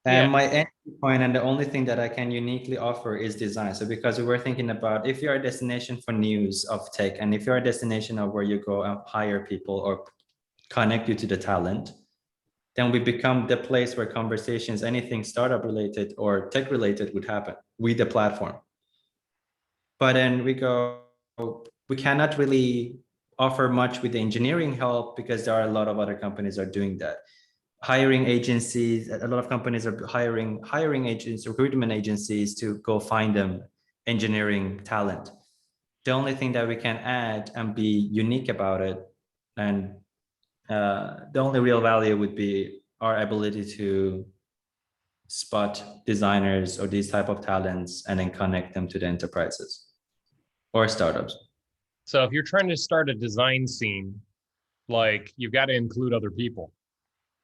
And my entry point and the only thing that I can uniquely offer is design. So because we were thinking about if you're a destination for news of tech, and if you're a destination of where you go and hire people or connect you to the talent, then we become the place where conversations, anything startup related or tech related would happen with the platform. But then we cannot really offer much with the engineering help because there are a lot of other companies are doing that. Hiring agencies, a lot of companies are hiring agents, recruitment agencies to go find them engineering talent. The only thing that we can add and be unique about it, and the only real value would be our ability to spot designers or these type of talents and then connect them to the enterprises or startups. So if you're trying to start a design scene, like you've got to include other people,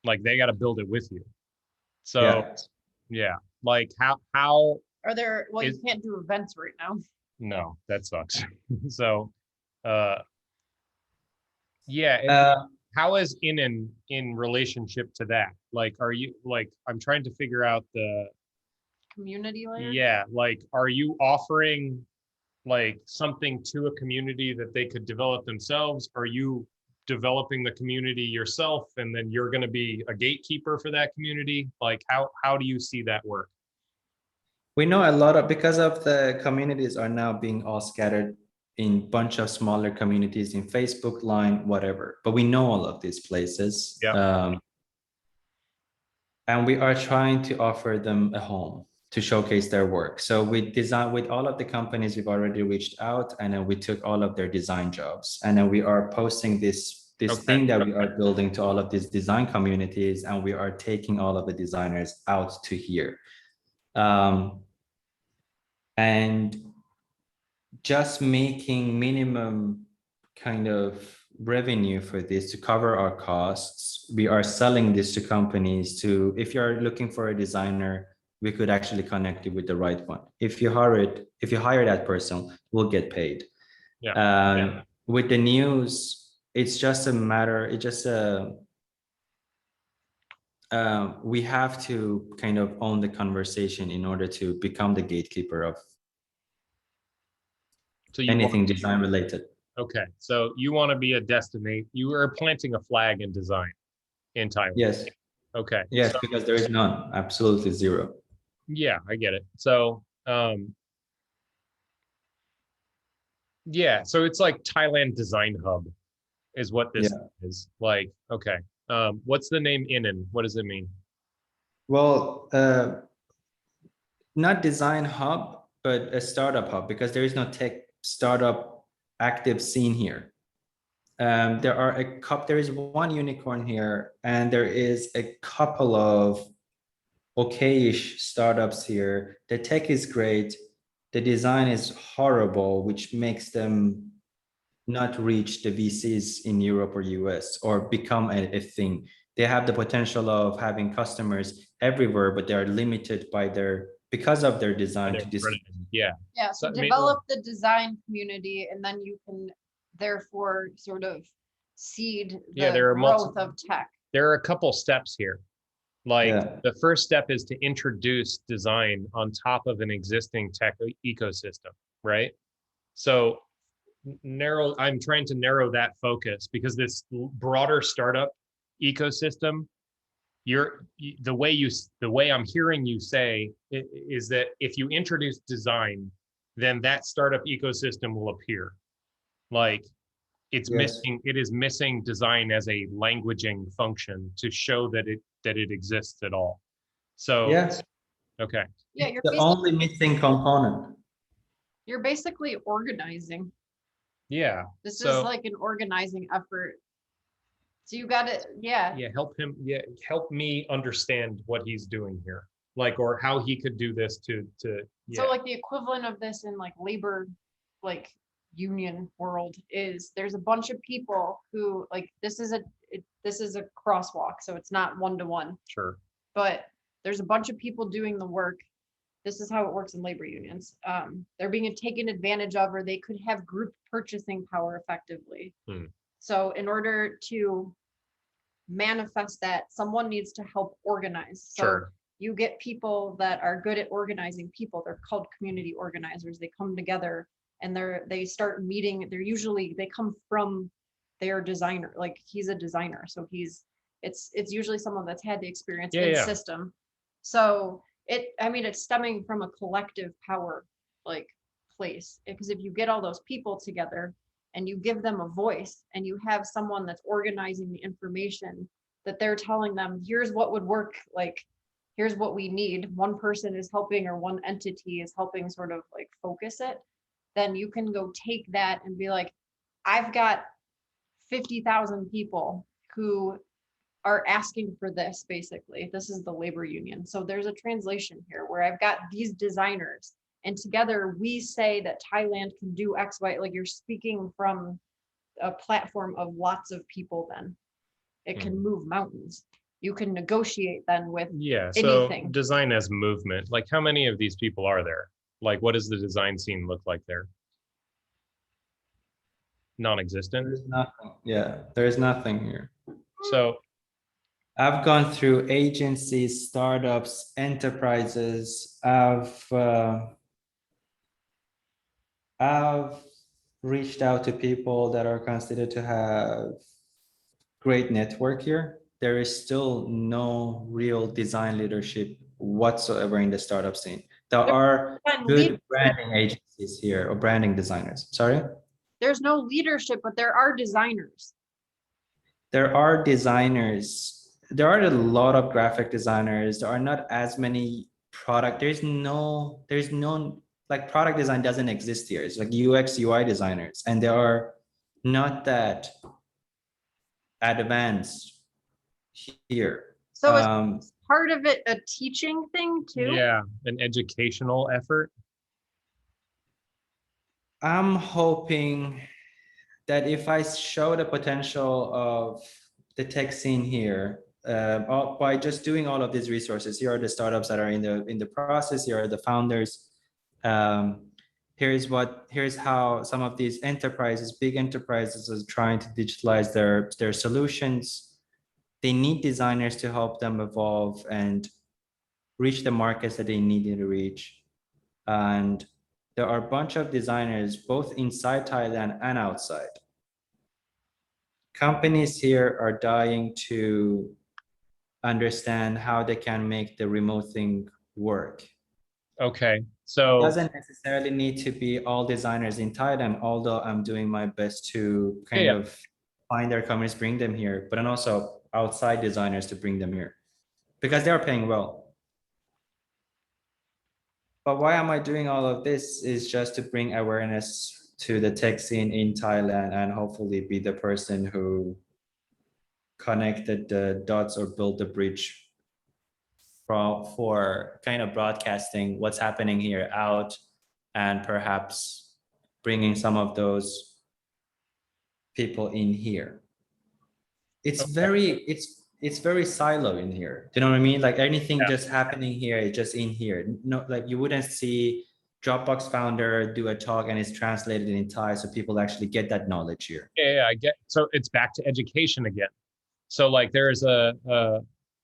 like they got to build it with you. So yeah, like how Are there, well, Is- you can't do events right now. no, that sucks. So yeah, and how is Inen in relationship to that? Like, are you like, I'm trying to figure out the, Community layer? yeah, like, are you offering like something to a community that they could develop themselves? Are you developing the community yourself and then you're going to be a gatekeeper for that community? Like, how do you see that work? We know a lot of, because of the communities are now being all scattered in bunch of smaller communities in Facebook, Line, whatever. But we know all of these places. Yeah. And we are trying to offer them a home to showcase their work. So we design with all of the companies we've already reached out, and then we took all of their design jobs. And then we are posting this Okay. thing that we are building to all of these design communities, and we are taking all of the designers out to here. And just making minimum kind of revenue for this to cover our costs. We are selling this to companies to, if you're looking for a designer, we could actually connect you with the right one. If you hire that person, we'll get paid. Yeah. With the news, it's just a matter, we have to kind of own the conversation in order to become the gatekeeper of So you anything design related. okay. So you want to be a destination. You are planting a flag in design in Thailand. Yes. Okay. Yes, So, because there is none, absolutely zero. yeah, I get it. So, yeah, so it's like Thailand Design Hub is what this is. Like, okay. What's the name Inen? What does it mean? Well, not design hub, but a startup hub, because there is no tech startup active scene here. There is one unicorn here, and there is a couple of okay-ish startups here. The tech is great. The design is horrible, which makes them not reach the VCs in Europe or US or become a thing. They have the potential of having customers everywhere, but they are limited by because of their design to this. Yeah. Yeah, so develop the design community, and then you can therefore sort of seed the growth of tech. There are a couple steps here. Like the first step is to introduce design on top of an existing tech ecosystem, right? So I'm trying to narrow that focus, because this broader startup ecosystem, the way I'm hearing you say is that if you introduce design, then that startup ecosystem will appear. Like it is missing design as a languaging function to show that it exists at all. So okay. Yeah, you're the only missing component. You're basically organizing. Yeah. This is like an organizing effort. So you got to, yeah, help me understand what he's doing here, like, or how he could do this to So like the equivalent of this in like labor, like union world is there's a bunch of people who like, this is a crosswalk. So it's not one-to-one. Sure. But there's a bunch of people doing the work. This is how it works in labor unions. They're being taken advantage of, or they could have group purchasing power effectively. So in order to manifest that, someone needs to help organize. So you get people that are good at organizing people. They're called community organizers. They come together and they start meeting. They come from their designer. Like he's a designer, so it's usually someone that's had the experience Yeah, in yeah. system. So it's stemming from a collective power like place, because if you get all those people together and you give them a voice and you have someone that's organizing the information that they're telling them, here's what would work, like here's what we need, one person is helping or one entity is helping sort of like focus it, then you can go take that and be like, I've got 50,000 people who are asking for this. Basically, this is the labor union. So there's a translation here where I've got these designers and together we say that Thailand can do X, Y, like you're speaking from a platform of lots of people. Then it can move mountains. You can negotiate then with So anything. design as movement. Like how many of these people are there? Like what does the design scene look like there? Non-existent. There's nothing. Yeah, there's nothing here. So I've gone through agencies, startups, enterprises. I've reached out to people that are considered to have great network here. There is still no real design leadership whatsoever in the startup scene. There are good branding agencies here or branding designers. Sorry? There's no leadership, but there are designers. There are designers. There are a lot of graphic designers. There are not as many there's no like product design doesn't exist here. It's like UX UI designers, and they are not that advanced here. So is part of it a teaching thing too? yeah, an educational effort. I'm hoping that if I show the potential of the tech scene here, by just doing all of these resources, here are the startups that are in the process, here are the founders. Here's how some of these enterprises, big enterprises, are trying to digitalize their solutions. They need designers to help them evolve and reach the markets that they need to reach. And there are a bunch of designers both inside Thailand and outside. Companies here are dying to understand how they can make the remote thing work. Okay, It so doesn't necessarily need to be all designers in Thailand, although I'm doing my best to kind of find their companies, bring them here, but then also outside designers to bring them here because they're paying well. But why am I doing all of this is just to bring awareness to the tech scene in Thailand and hopefully be the person who connected the dots or built the bridge for kind of broadcasting what's happening here out and perhaps bringing some of those people in here. It's very silo in here. Do you know what I mean? Like anything just happening here, it's just in here. No, like you wouldn't see Dropbox founder do a talk and it's translated in Thai so people actually get that knowledge here. Yeah, I get. So it's back to education again. So like there's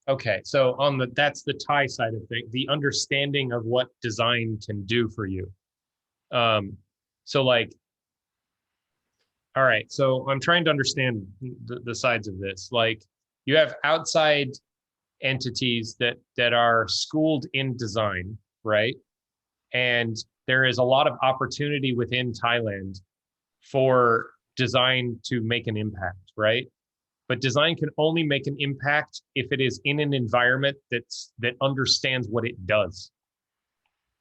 okay, so that's the Thai side of things, the understanding of what design can do for you. So like, all right, so I'm trying to understand the sides of this. Like you have outside entities that are schooled in design, right? And there is a lot of opportunity within Thailand for design to make an impact, right? But design can only make an impact if it is in an environment that understands what it does.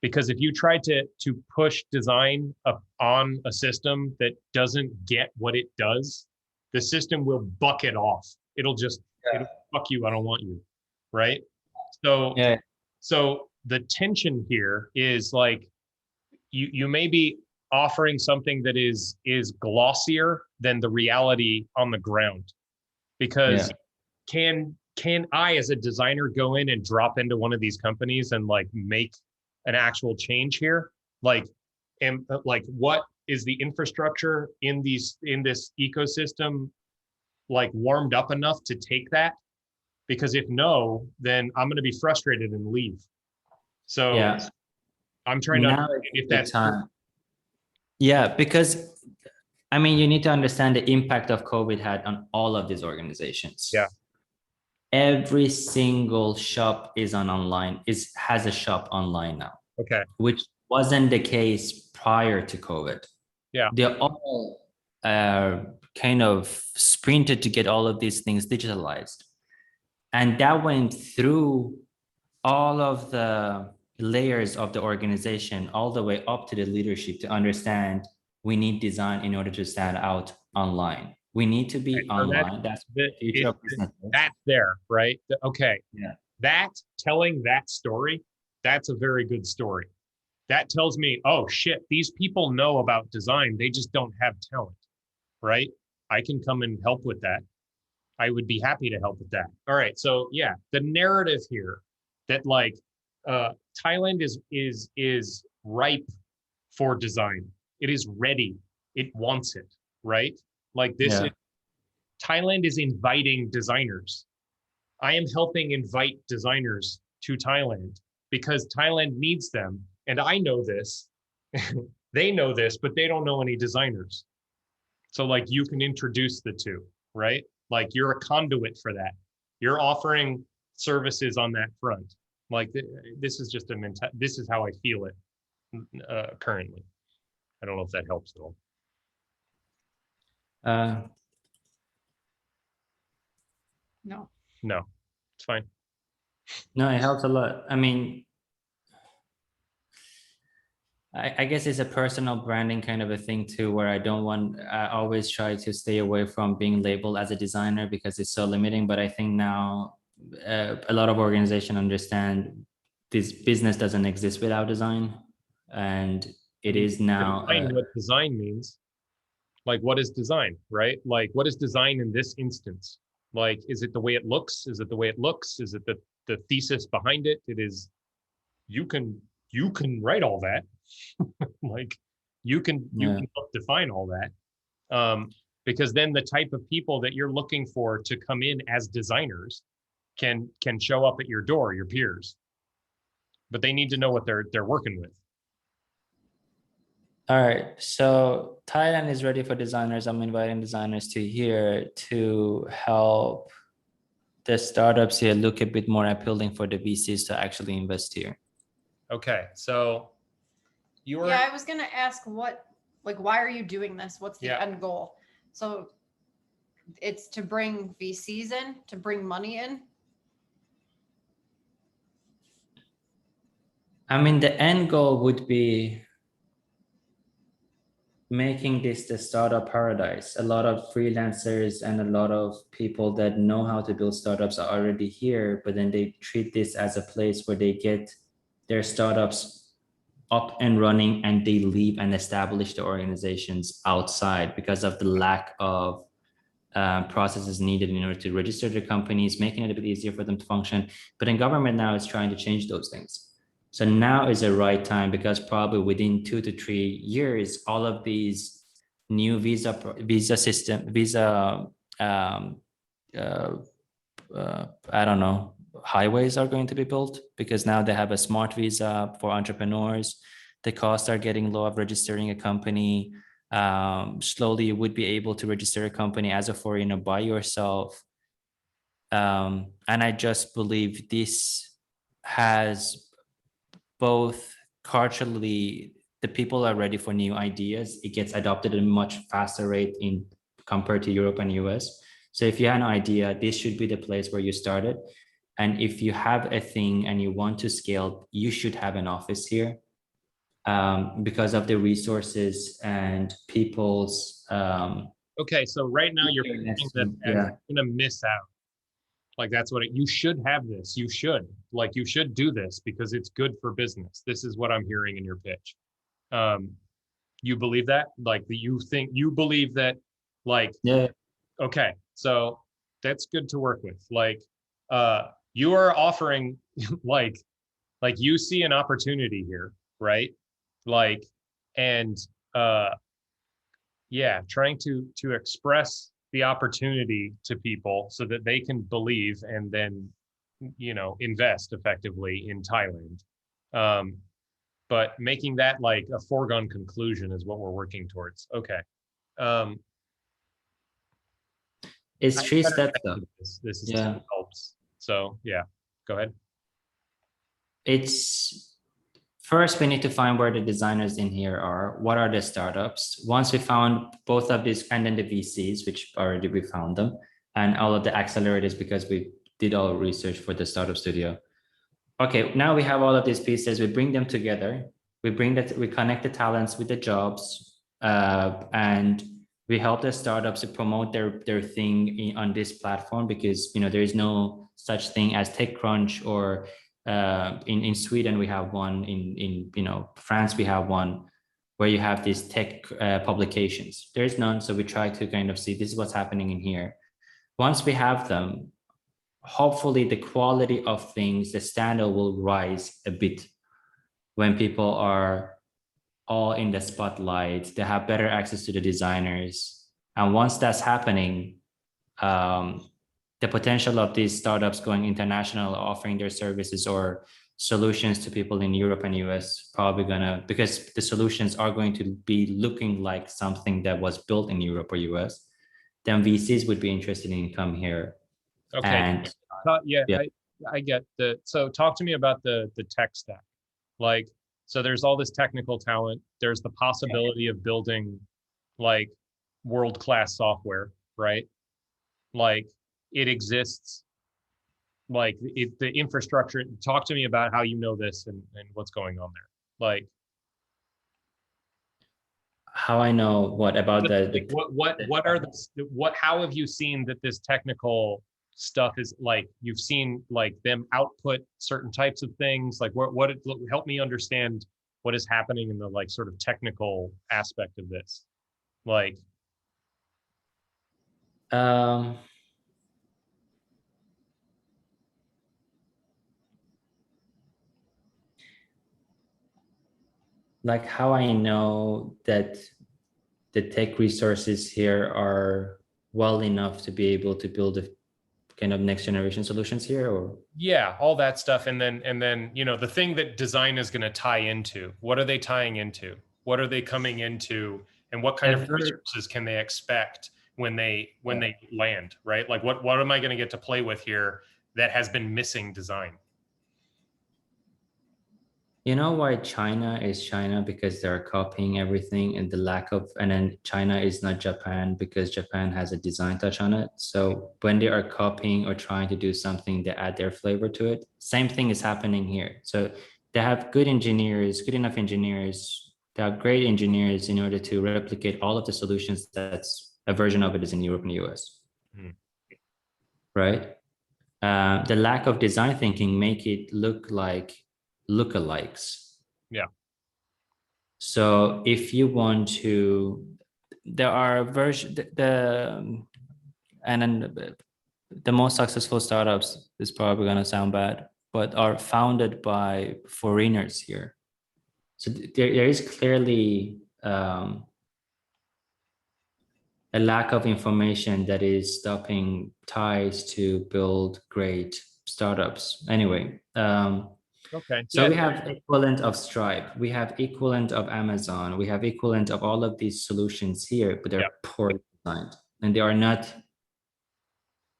Because if you try to push design up on a system that doesn't get what it does, the system will buck it off. It'll just it'll fuck you. I don't want you, right? So the tension here is like you may be offering something that is glossier than the reality on the ground. Because can I as a designer go in and drop into one of these companies and like make an actual change here? Like what is the infrastructure in this ecosystem like warmed up enough to take that? Because if no, then I'm going to be frustrated and leave. So I'm trying to understand if that's time. Yeah, because I mean, you need to understand the impact of COVID had on all of these organizations. Yeah. Every single shop has a shop online now. Okay. Which wasn't the case prior to COVID. Yeah. They're all kind of sprinted to get all of these things digitalized. And that went through all of the layers of the organization, all the way up to the leadership to understand we need design in order to stand out online. We need to be online. That's the future of business. That's there, right? Okay. Yeah. Telling that story, that's a very good story. That tells me, oh shit, these people know about design. They just don't have talent, right? I can come and help with that. I would be happy to help with that. All right. So yeah, the narrative here that like Thailand is ripe for design. It is ready. It wants it, right? Like this is, Thailand is inviting designers. I am helping invite designers to Thailand because Thailand needs them. And I know this, they know this, but they don't know any designers. So like you can introduce the two, right? Like you're a conduit for that. You're offering services on that front. Like this is just this is how I feel it currently. I don't know if that helps at all. No, it's fine. No, it helps a lot. I mean, I guess it's a personal branding kind of a thing too, where I always try to stay away from being labeled as a designer because it's so limiting. But I think now a lot of organizations understand this business doesn't exist without design. And it is now. Define what design means. Like, what is design, right? Like, what is design in this instance? Like, is it the way it looks? Is it the way it looks? Is it the thesis behind it? It is, you can write all that. Like you can help define all that. Because then the type of people that you're looking for to come in as designers can show up at your door, your peers. But they need to know what they're working with. All right, so Thailand is ready for designers. I'm inviting designers to here to help the startups here look a bit more appealing for the VCs to actually invest here. Okay, so I was gonna ask why are you doing this? What's the end goal? So it's to bring VCs in, to bring money in. I mean, the end goal would be making this the startup paradise. A lot of freelancers and a lot of people that know how to build startups are already here, but then they treat this as a place where they get their startups up and running and they leave and establish the organizations outside because of the lack of processes needed in order to register their companies, making it a bit easier for them to function. But then government now is trying to change those things. So now is the right time because probably within 2 to 3 years, all of these new visa I don't know, highways are going to be built because now they have a smart visa for entrepreneurs. The costs are getting low of registering a company. Slowly you would be able to register a company as a foreigner by yourself. And I just believe this has both culturally, the people are ready for new ideas. It gets adopted at a much faster rate compared to Europe and US. So if you have an idea, this should be the place where you start it. And if you have a thing and you want to scale, you should have an office here because of the resources and people's. Okay, so right now you're thinking that you're gonna miss out. Like that's what you should have this. You should do this because it's good for business. This is what I'm hearing in your pitch. You believe that? Like you believe that? Like okay, so that's good to work with. Like you are offering like you see an opportunity here, right? Like and trying to express the opportunity to people so that they can believe and then invest effectively in Thailand. But making that like a foregone conclusion is what we're working towards. Okay. Um, It's I'm 3 better steps at though. this is Yeah. helps. So yeah, go ahead. It's first we need to find where the designers in here are. What are the startups? Once we found both of these, and then the VCs, which already we found them, and all of the accelerators because we did all research for the startup studio. Okay, now we have all of these pieces. We bring them together. We connect the talents with the jobs, and we help the startups to promote their thing on this platform because there is no such thing as TechCrunch or in Sweden we have one, in France we have one where you have these tech publications. There's none, so we try to kind of see this is what's happening in here. Once we have them, hopefully the quality of things, the standard will rise a bit when people are all in the spotlight. They have better access to the designers, and once that's happening, the potential of these startups going international, offering their services or solutions to people in Europe and US, probably because the solutions are going to be looking like something that was built in Europe or US, then VCs would be interested in come here. Okay. And Yeah, yeah. I get the. So talk to me about the tech stack. Like, so there's all this technical talent. There's the possibility of building like world-class software, right? Like it exists. Like the infrastructure. Talk to me about how you know this and what's going on there. Like how I know what about what are the how have you seen that this technical stuff is like? You've seen like them output certain types of things. Like what help me understand what is happening in the like sort of technical aspect of this. Like like how I know that the tech resources here are well enough to be able to build a kind of next generation solutions here, or yeah, all that stuff. And then the thing that design is going to tie into, what are they tying into? What are they coming into? And what kind of resources can they expect when they land, right? Like what am I going to get to play with here that has been missing design? You know why China is China? Because they're copying everything, and then China is not Japan because Japan has a design touch on it. So when they are copying or trying to do something, they add their flavor to it. Same thing is happening here. So they have good enough engineers. They have great engineers in order to replicate all of the solutions that's a version of it is in Europe and US. Right? The lack of design thinking make it look like lookalikes. Yeah. So if you want to, there are and then the most successful startups is probably going to sound bad, but are founded by foreigners here. So there is clearly a lack of information that is stopping Thais to build great startups. Anyway, okay. So we have equivalent of Stripe, we have equivalent of Amazon, we have equivalent of all of these solutions here, but they're poorly designed, and they are not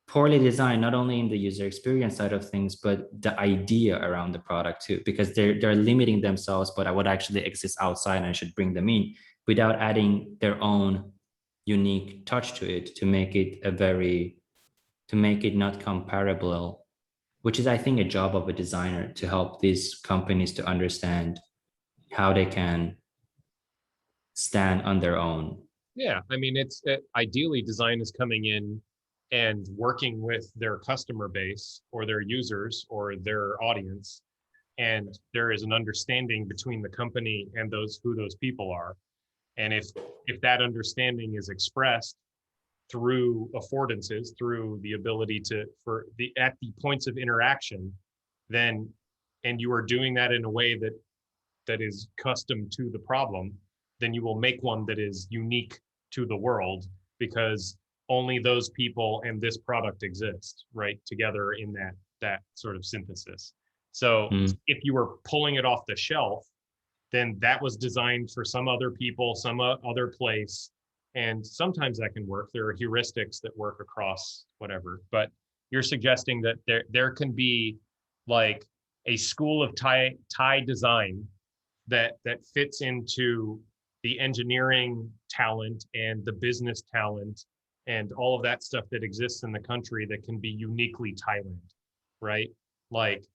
poorly designed, not only in the user experience side of things, but the idea around the product too, because they're limiting themselves, but what actually exists outside, and I should bring them in without adding their own unique touch to it to make it not comparable, which is, I think, a job of a designer to help these companies to understand how they can stand on their own. Yeah, I mean, ideally design is coming in and working with their customer base or their users or their audience, and there is an understanding between the company and who those people are. And if that understanding is expressed through affordances, through the ability at the points of interaction, then, and you are doing that in a way that is custom to the problem, then you will make one that is unique to the world, because only those people and this product exist right together in that sort of synthesis. So if you were pulling it off the shelf, then that was designed for some other people, some other place, And sometimes that can work. There are heuristics that work across whatever, but you're suggesting that there can be like a school of Thai design that fits into the engineering talent and the business talent and all of that stuff that exists in the country that can be uniquely Thailand, right? Like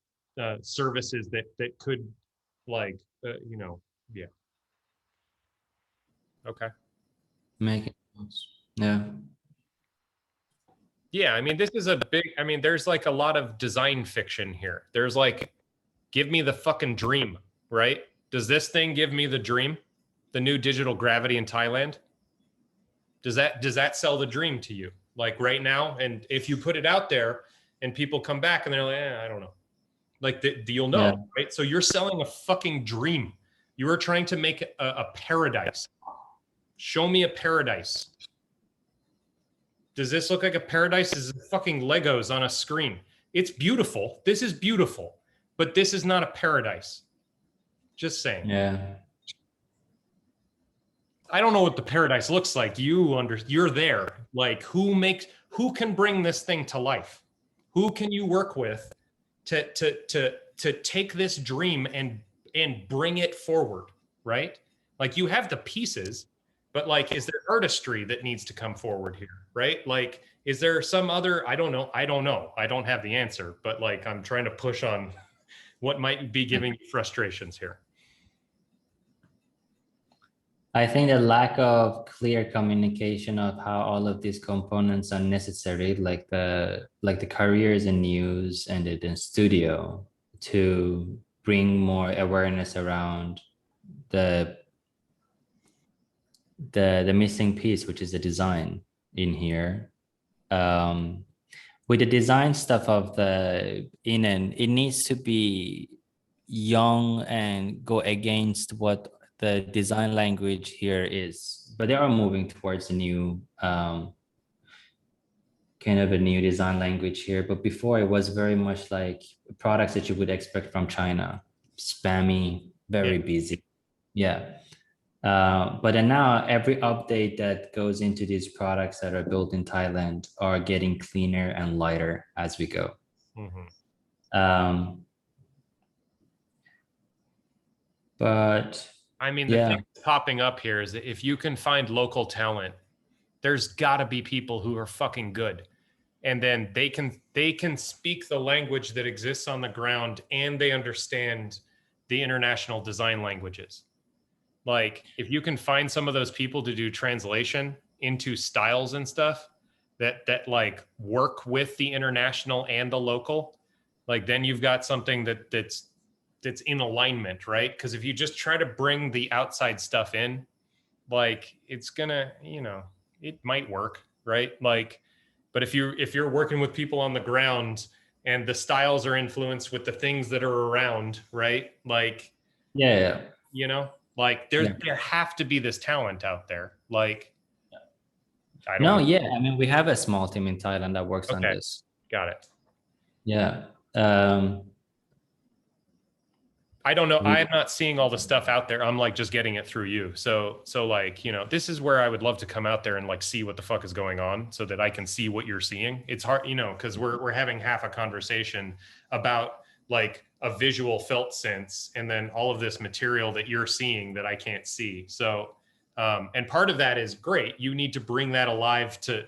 services that could like yeah. Okay. Making sense. Yeah. Yeah, I mean, this is a big, I mean, there's like a lot of design fiction here. There's like, give me the fucking dream, right? Does this thing give me the dream? The new digital gravity in Thailand? Does that sell the dream to you? Like right now? And if you put it out there and people come back and they're like, I don't know. Like you'll know, Yeah. right? So you're selling a fucking dream. You are trying to make a paradise. Show me a paradise. Does this look like a paradise? This is fucking Legos on a screen. It's beautiful. This is beautiful, but this is not a paradise. Just saying. Yeah. I don't know what the paradise looks like. You're there. Like who can bring this thing to life? Who can you work with to take this dream and bring it forward, right? Like you have the pieces, but like, is there artistry that needs to come forward here, right? Like, is there some other, I don't know. I don't have the answer, but like, I'm trying to push on what might be giving you frustrations here. I think the lack of clear communication of how all of these components are necessary, like the careers in news and in studio, to bring more awareness around the missing piece, which is the design in here. With the design stuff of the Inen, it needs to be young and go against what the design language here is, but they are moving towards a new kind of a new design language here. But before it was very much like products that you would expect from China, spammy, very busy. Yeah. But then now every update that goes into these products that are built in Thailand are getting cleaner and lighter as we go. But I mean, the thing that's popping up here is that if you can find local talent, there's got to be people who are fucking good, and then they can speak the language that exists on the ground, and they understand the international design languages. Like, if you can find some of those people to do translation into styles and stuff that like work with the international and the local, like then you've got something that's in alignment, right? Because if you just try to bring the outside stuff in, like it's gonna, it might work, right? Like, but if you're working with people on the ground and the styles are influenced with the things that are around, right? Like, like there have to be this talent out there. Like, I don't know. I mean, we have a small team in Thailand that works on this. Got it. Yeah. I don't know. I'm not seeing all the stuff out there. I'm like just getting it through you. So like, this is where I would love to come out there and like see what the fuck is going on so that I can see what you're seeing. It's hard, because we're having half a conversation about like a visual felt sense and then all of this material that you're seeing that I can't see. So, and part of that is great. You need to bring that alive to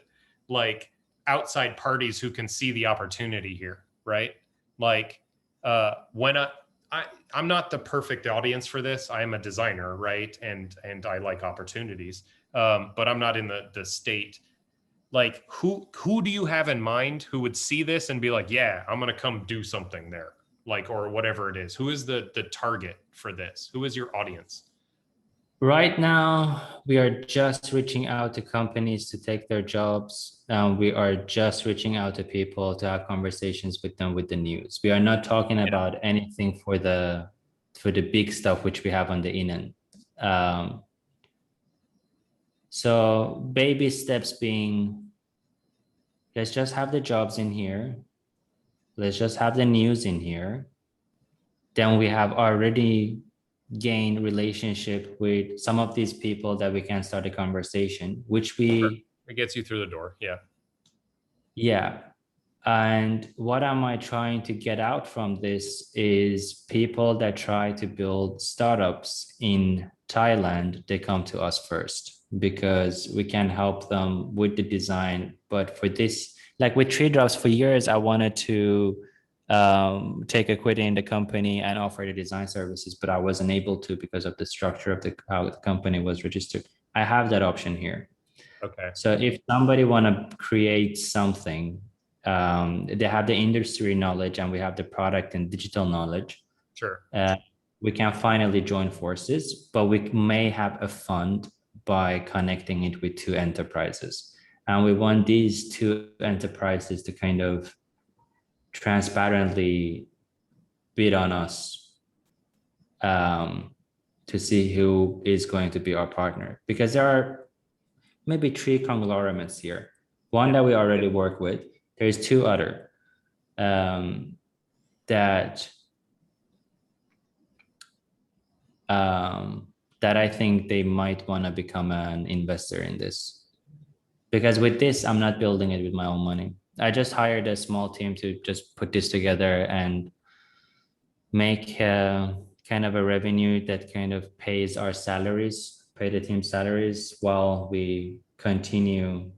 like outside parties who can see the opportunity here, right? Like when I'm not the perfect audience for this. I am a designer, right? And I like opportunities, but I'm not in the state. Like, who do you have in mind who would see this and be like, yeah, I'm gonna come do something there, like, or whatever it is? Who is the target for this? Who is your audience? Right now, we are just reaching out to companies to take their jobs. We are just reaching out to people to have conversations with them with the news. We are not talking about anything for the big stuff, which we have on the Inen. So baby steps being, let's just have the jobs in here. Let's just have the news in here. Then we have already gain relationship with some of these people that we can start a conversation, which we, It gets you through the door. Yeah. yeah. And what am I trying to get out from this is people that try to build startups in Thailand, they come to us first because we can help them with the design. But for this, like with Tree Drops, for years, I wanted to take equity in the company and offer the design services, but I wasn't able to because of the structure of how the company was registered. I have that option here. Okay. So if somebody want to create something, they have the industry knowledge and we have the product and digital knowledge. Sure. We can finally join forces, but we may have a fund by connecting it with two enterprises. And we want these two enterprises to kind of transparently bid on us to see who is going to be our partner. Because there are maybe 3 conglomerates here. One that we already work with. There's 2 other that I think they might want to become an investor in this. Because with this, I'm not building it with my own money. I just hired a small team to just put this together and make kind of a revenue that kind of pays our salaries, pay the team salaries while we continue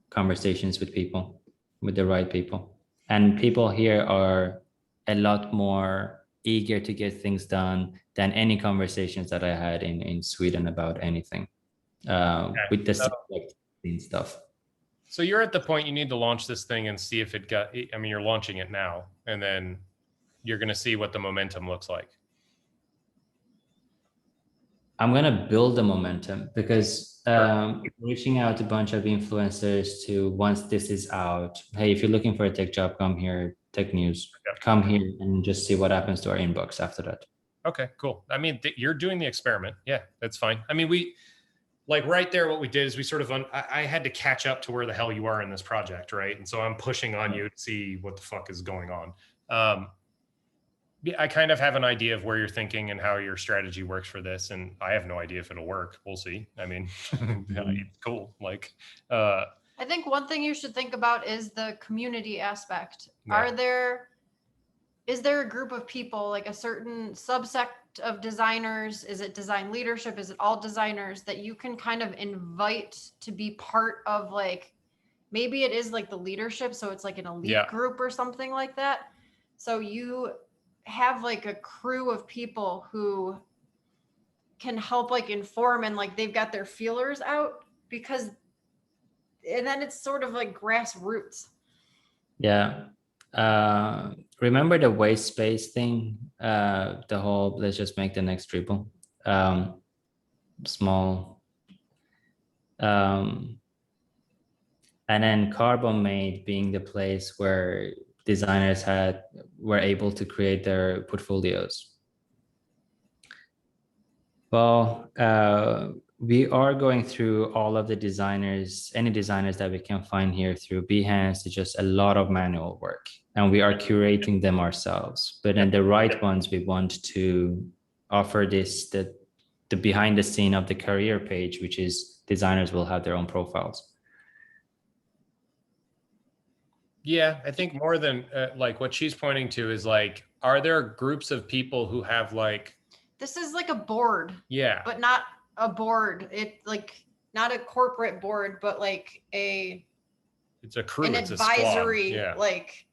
conversations with people, with the right people. And people here are a lot more eager to get things done than any conversations that I had in Sweden about anything with the subject and stuff. So you're at the point you need to launch this thing and see if it got, I mean, you're launching it now, and then you're going to see what the momentum looks like. I'm going to build the momentum because reaching out to a bunch of influencers to, once this is out, hey, if you're looking for a tech job, come here, tech news, come here and just see what happens to our inbox after that. Okay, cool. I mean, you're doing the experiment. Yeah, that's fine. I mean, we like right there, what we did is we sort of, I had to catch up to where the hell you are in this project, right? And so I'm pushing on you to see what the fuck is going on. I kind of have an idea of where you're thinking and how your strategy works for this. And I have no idea if it'll work. We'll see. I mean, it's cool. Like, I think one thing you should think about is the community aspect. Yeah. Is there a group of people, like a certain subsect of designers? Is it design leadership? Is it all designers that you can kind of invite to be part of, like, maybe it is like the leadership. So it's like an elite group or something like that. So you have like a crew of people who can help like inform, and like they've got their feelers out, because, and then it's sort of like grassroots. Yeah. Remember the waste space thing? The whole, let's just make the next triple small. And then Carbon Made being the place where designers were able to create their portfolios. Well, we are going through all of the designers, any designers that we can find here through Behance. It's just a lot of manual work, and we are curating them ourselves. But then the right ones, we want to offer this, the behind the scene of the career page, which is designers will have their own profiles. Yeah, I think more than like what she's pointing to is like, are there groups of people who have like, this is like a board, but not a board. It like not a corporate board, but like it's a crew, an it's advisory. A squad. Like,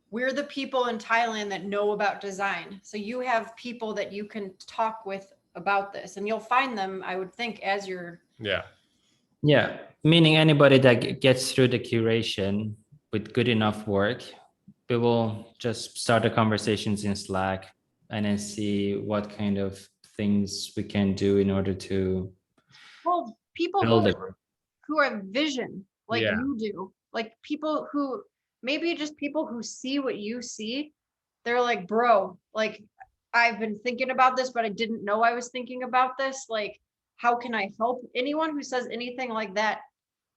we're the people in Thailand that know about design. So you have people that you can talk with about this, and you'll find them, I would think, as you're. Yeah, meaning anybody that gets through the curation with good enough work, we will just start the conversations in Slack and then see what kind of things we can do in order to people who have vision like you do, like people who maybe just people who see what you see. They're like, bro, like, I've been thinking about this, but I didn't know I was thinking about this. Like, how can I help? Anyone who says anything like that,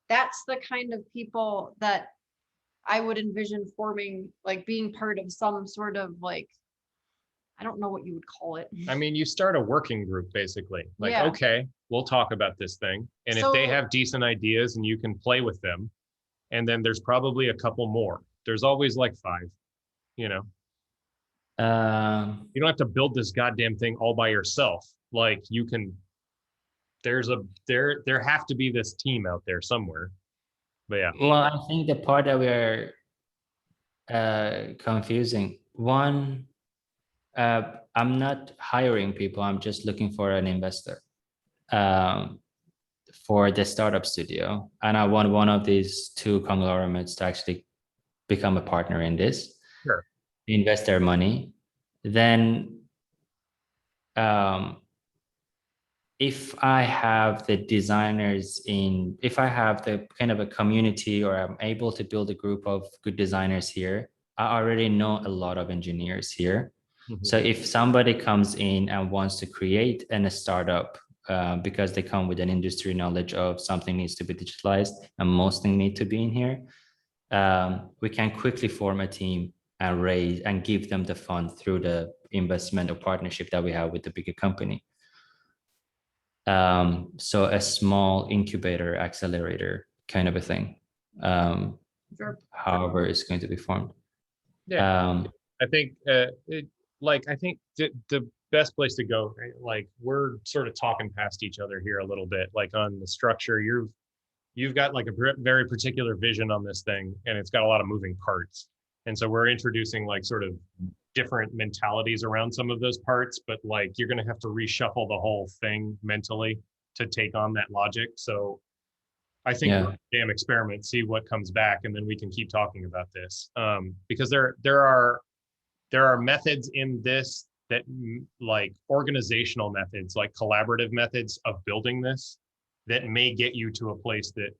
that's the kind of people that I would envision forming, like being part of some sort of like, I don't know what you would call it. I mean, you start a working group basically. Like, Yeah. okay, we'll talk about this thing. And if they So- have decent ideas and you can play with them, and then there's probably a couple more. There's always like 5, you know. You don't have to build this goddamn thing all by yourself. Like you can, there have to be this team out there somewhere. But yeah. Well, I think the part that we're confusing, one, I'm not hiring people, I'm just looking for an investor for the startup studio. And I want one of these 2 conglomerates to actually become a partner in this. Sure. Invest their money. Then if I have the designers if I have the kind of a community, or I'm able to build a group of good designers here, I already know a lot of engineers here. Mhm. So if somebody comes in and wants to create a startup, because they come with an industry knowledge of something needs to be digitalized and most things need to be in here, we can quickly form a team and raise and give them the fund through the investment or partnership that we have with the bigger company. So a small incubator accelerator kind of a thing. Sure. However, it's going to be formed. Yeah. I think I think the best place to go, right? Like we're sort of talking past each other here a little bit, like on the structure. You've got like a very particular vision on this thing, and it's got a lot of moving parts. And so we're introducing like sort of different mentalities around some of those parts, but like you're going to have to reshuffle the whole thing mentally to take on that logic. So I think we're a damn experiment, see what comes back, and then we can keep talking about this. Because there are methods in this that like organizational methods, like collaborative methods of building this, that may get you to a place that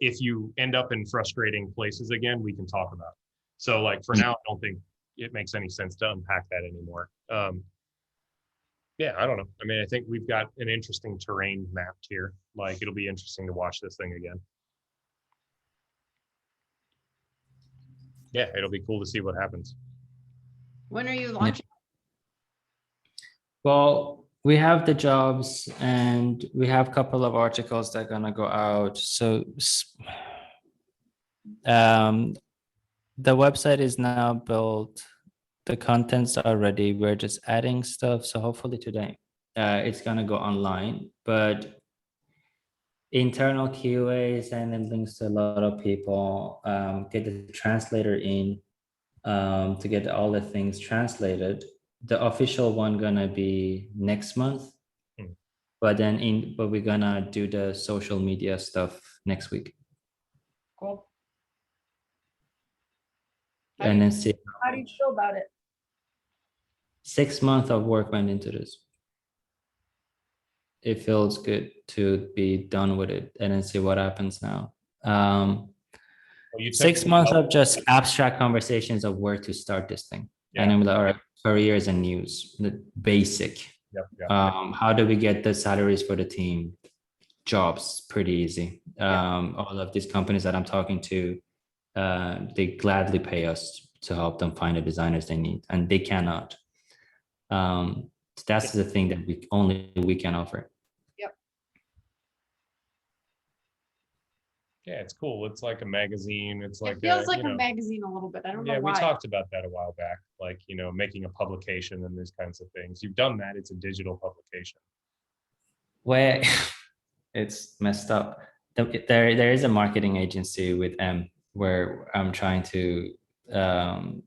if you end up in frustrating places again, we can talk about. So like for now, I don't think it makes any sense to unpack that anymore. Yeah, I don't know. I mean, I think we've got an interesting terrain mapped here. Like it'll be interesting to watch this thing again. Yeah, it'll be cool to see what happens. When are you launching? Well, we have the jobs and we have a couple of articles that are gonna go out. So the website is now built. The contents are ready. We're just adding stuff. So hopefully today it's gonna go online. But internal QAs and then links to a lot of people, get the translator in to get all the things translated. The official one gonna be next month, but we're gonna do the social media stuff next week. Cool. And then see. How do you feel about it? 6 months of work went into this. It feels good to be done with it and then see what happens now. 6 months of just abstract conversations of where to start this thing. Yeah. And I'm like, all right, careers and news, the basic. Yep. How do we get the salaries for the team? Jobs, pretty easy. All of these companies that I'm talking to, they gladly pay us to help them find the designers they need, and they cannot. That's the thing that we can offer. Yeah, it's cool. It's like a magazine. It's like It feels like you a know, magazine a little bit. I don't know yeah, why. we talked about that a while back, like, you know, making a publication and these kinds of things. You've done that. It's a digital publication. Where it's messed up. There is a marketing agency with where I'm trying to kind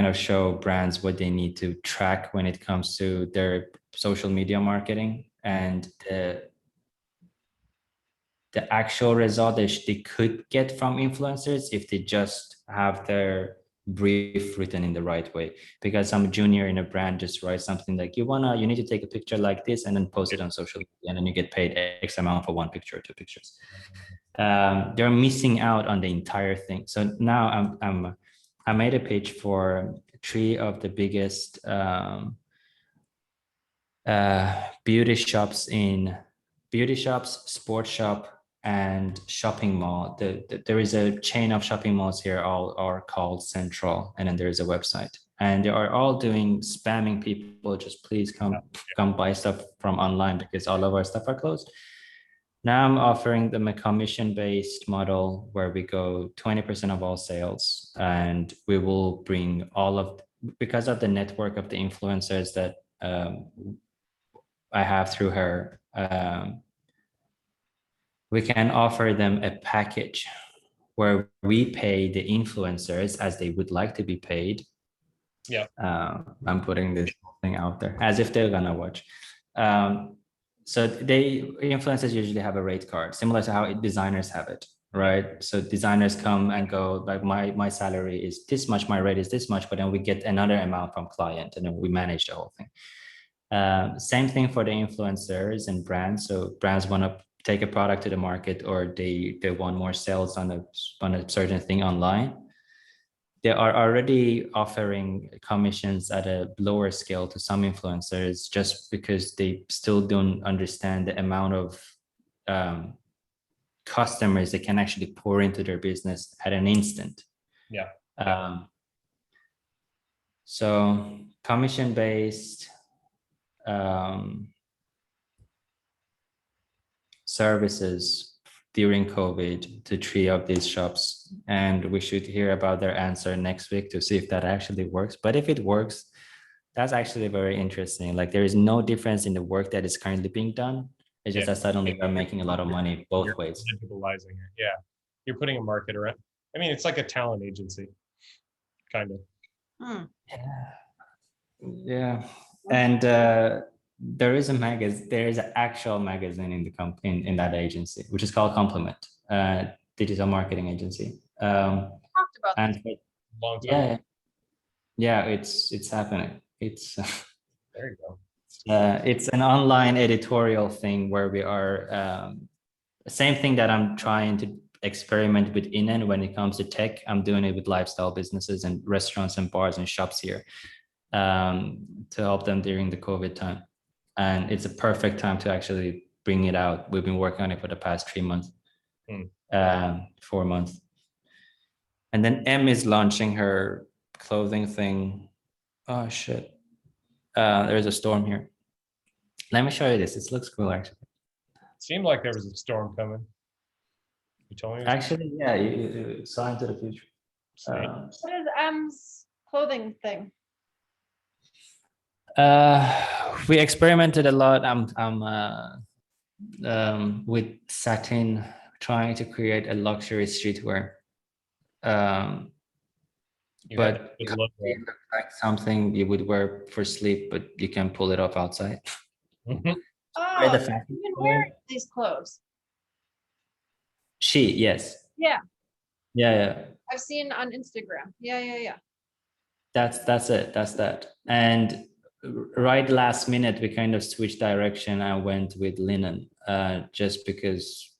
of show brands what they need to track when it comes to their social media marketing, and the actual result they could get from influencers if they just have their brief written in the right way. Because some junior in a brand just writes something like, you need to take a picture like this and then post it on social media, and then you get paid X amount for 1 picture or 2 pictures. They're missing out on the entire thing. So now I made a page for 3 of the biggest beauty shops, sports shop, and shopping mall. There is a chain of shopping malls here, all are called Central, and then there is a website, and they are all doing spamming people. Just please come buy stuff from online because all of our stuff are closed. Now I'm offering them a commission-based model where we go 20% of all sales, and we will bring all of, because of the network of the influencers that I have through her, we can offer them a package where we pay the influencers as they would like to be paid. Yeah. I'm putting this thing out there as if they're gonna watch. So influencers usually have a rate card, similar to how designers have it, right? So designers come and go, like my salary is this much, my rate is this much, but then we get another amount from client, and then we manage the whole thing. Same thing for the influencers and brands. So brands want to take a product to the market, or they want more sales on a certain thing online. They are already offering commissions at a lower scale to some influencers just because they still don't understand the amount of customers they can actually pour into their business at an instant. Yeah. So commission-based services during COVID to 3 of these shops, and we should hear about their answer next week to see if that actually works. But if it works, that's actually very interesting. Like there is no difference in the work that is currently being done. It's just that suddenly we're making a lot of money both ways. Digitalizing it. Yeah. You're putting a market around. I mean, it's like a talent agency, kind of. Yeah. And there is an actual magazine in the company in that agency, which is called Complement, digital marketing agency. Talked about And Long time. yeah, it's happening. It's There you go. it's an online editorial thing where we are same thing that I'm trying to experiment with Inen when it comes to tech. I'm doing it with lifestyle businesses and restaurants and bars and shops here to help them during the COVID time. And it's a perfect time to actually bring it out. We've been working on it for the past 3 months, 4 months. And then M is launching her clothing thing. Oh shit. There's a storm here. Let me show you this. It looks cool actually. It seemed like there was a storm coming. You told me. Actually, yeah, you saw into the future. what is M's clothing thing? We experimented a lot. With satin, trying to create a luxury streetwear. But it looks like something you would wear for sleep, but you can pull it off outside. Oh, you can wear these clothes. Yes. Yeah. Yeah. I've seen on Instagram. Yeah. That's it. That's that. And right last minute, we kind of switched direction. I went with linen, just because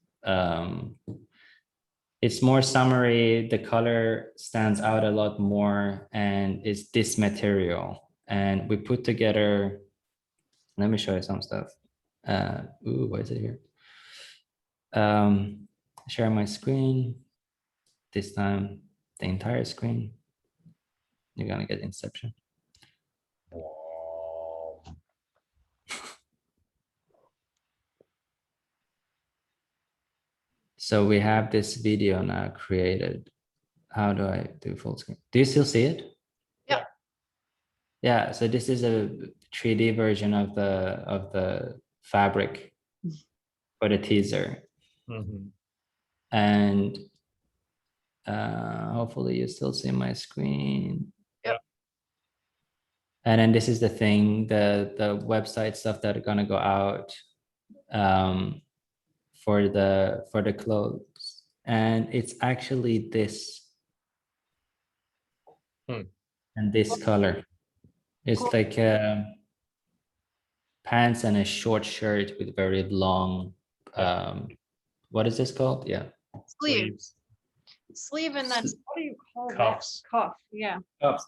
it's more summery. The color stands out a lot more, and it's this material. And we put together. Let me show you some stuff. What is it here? Share my screen. This time, the entire screen. You're gonna get Inception. So we have this video now created. How do I do full screen? Do you still see it? Yeah. Yeah. So this is a 3D version of the fabric for the teaser. And hopefully you still see my screen. Yep. And then this is the thing, the website stuff that are gonna go out for the clothes. And it's actually this. And this color. It's like pants and a short shirt with very long what is this called? Yeah. Sleeves. Sleeve and that's what do you call Cuffs. that? Cuff. Yeah. Cuffs.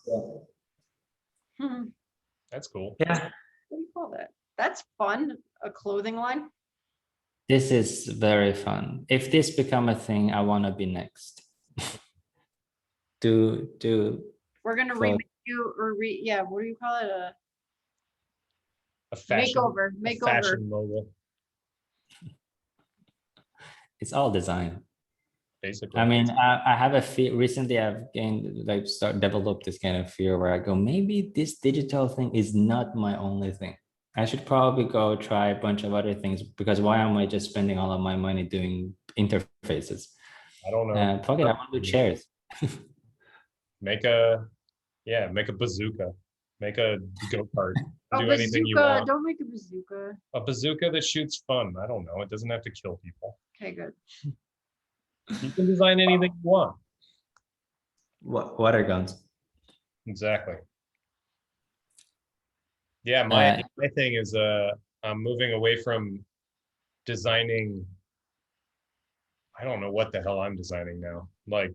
That's cool. Yeah. What do you call that? That's fun. A clothing line. This is very fun. If this become a thing, I want to be next. do We're gonna So- remake you or yeah, what do you call it? A fashion, Makeover. a fashion mogul, it's all design. basically. I mean, I have a fear. Recently, I've gained developed this kind of fear where I go, maybe this digital thing is not my only thing. I should probably go try a bunch of other things, because why am I just spending all of my money doing interfaces? I don't know. Fuck it, I want to do chairs. Make a bazooka, make a go-kart, A do anything you bazooka. want. Don't make a bazooka. A bazooka that shoots fun. I don't know. It doesn't have to kill people. Okay, good. You can design anything you want. Water guns. Exactly. Yeah, Uh, my thing is I'm moving away from designing. I don't know what the hell I'm designing now. Like,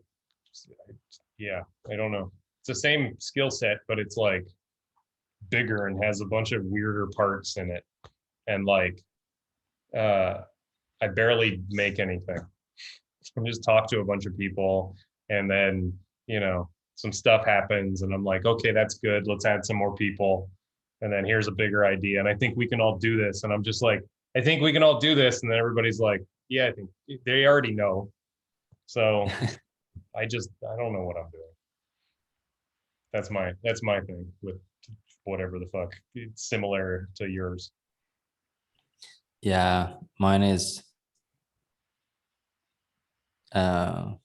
yeah, I don't know. It's the same skill set, but it's like bigger and has a bunch of weirder parts in it. And like I barely make anything. I just talk to a bunch of people, and then, you know, some stuff happens and I'm like, okay, that's good. Let's add some more people. And then here's a bigger idea. And I think we can all do this. And I'm just like, I think we can all do this. And then everybody's like, yeah, I think they already know. So I don't know what I'm doing. That's my thing with whatever the fuck. It's similar to yours. Yeah, mine is. I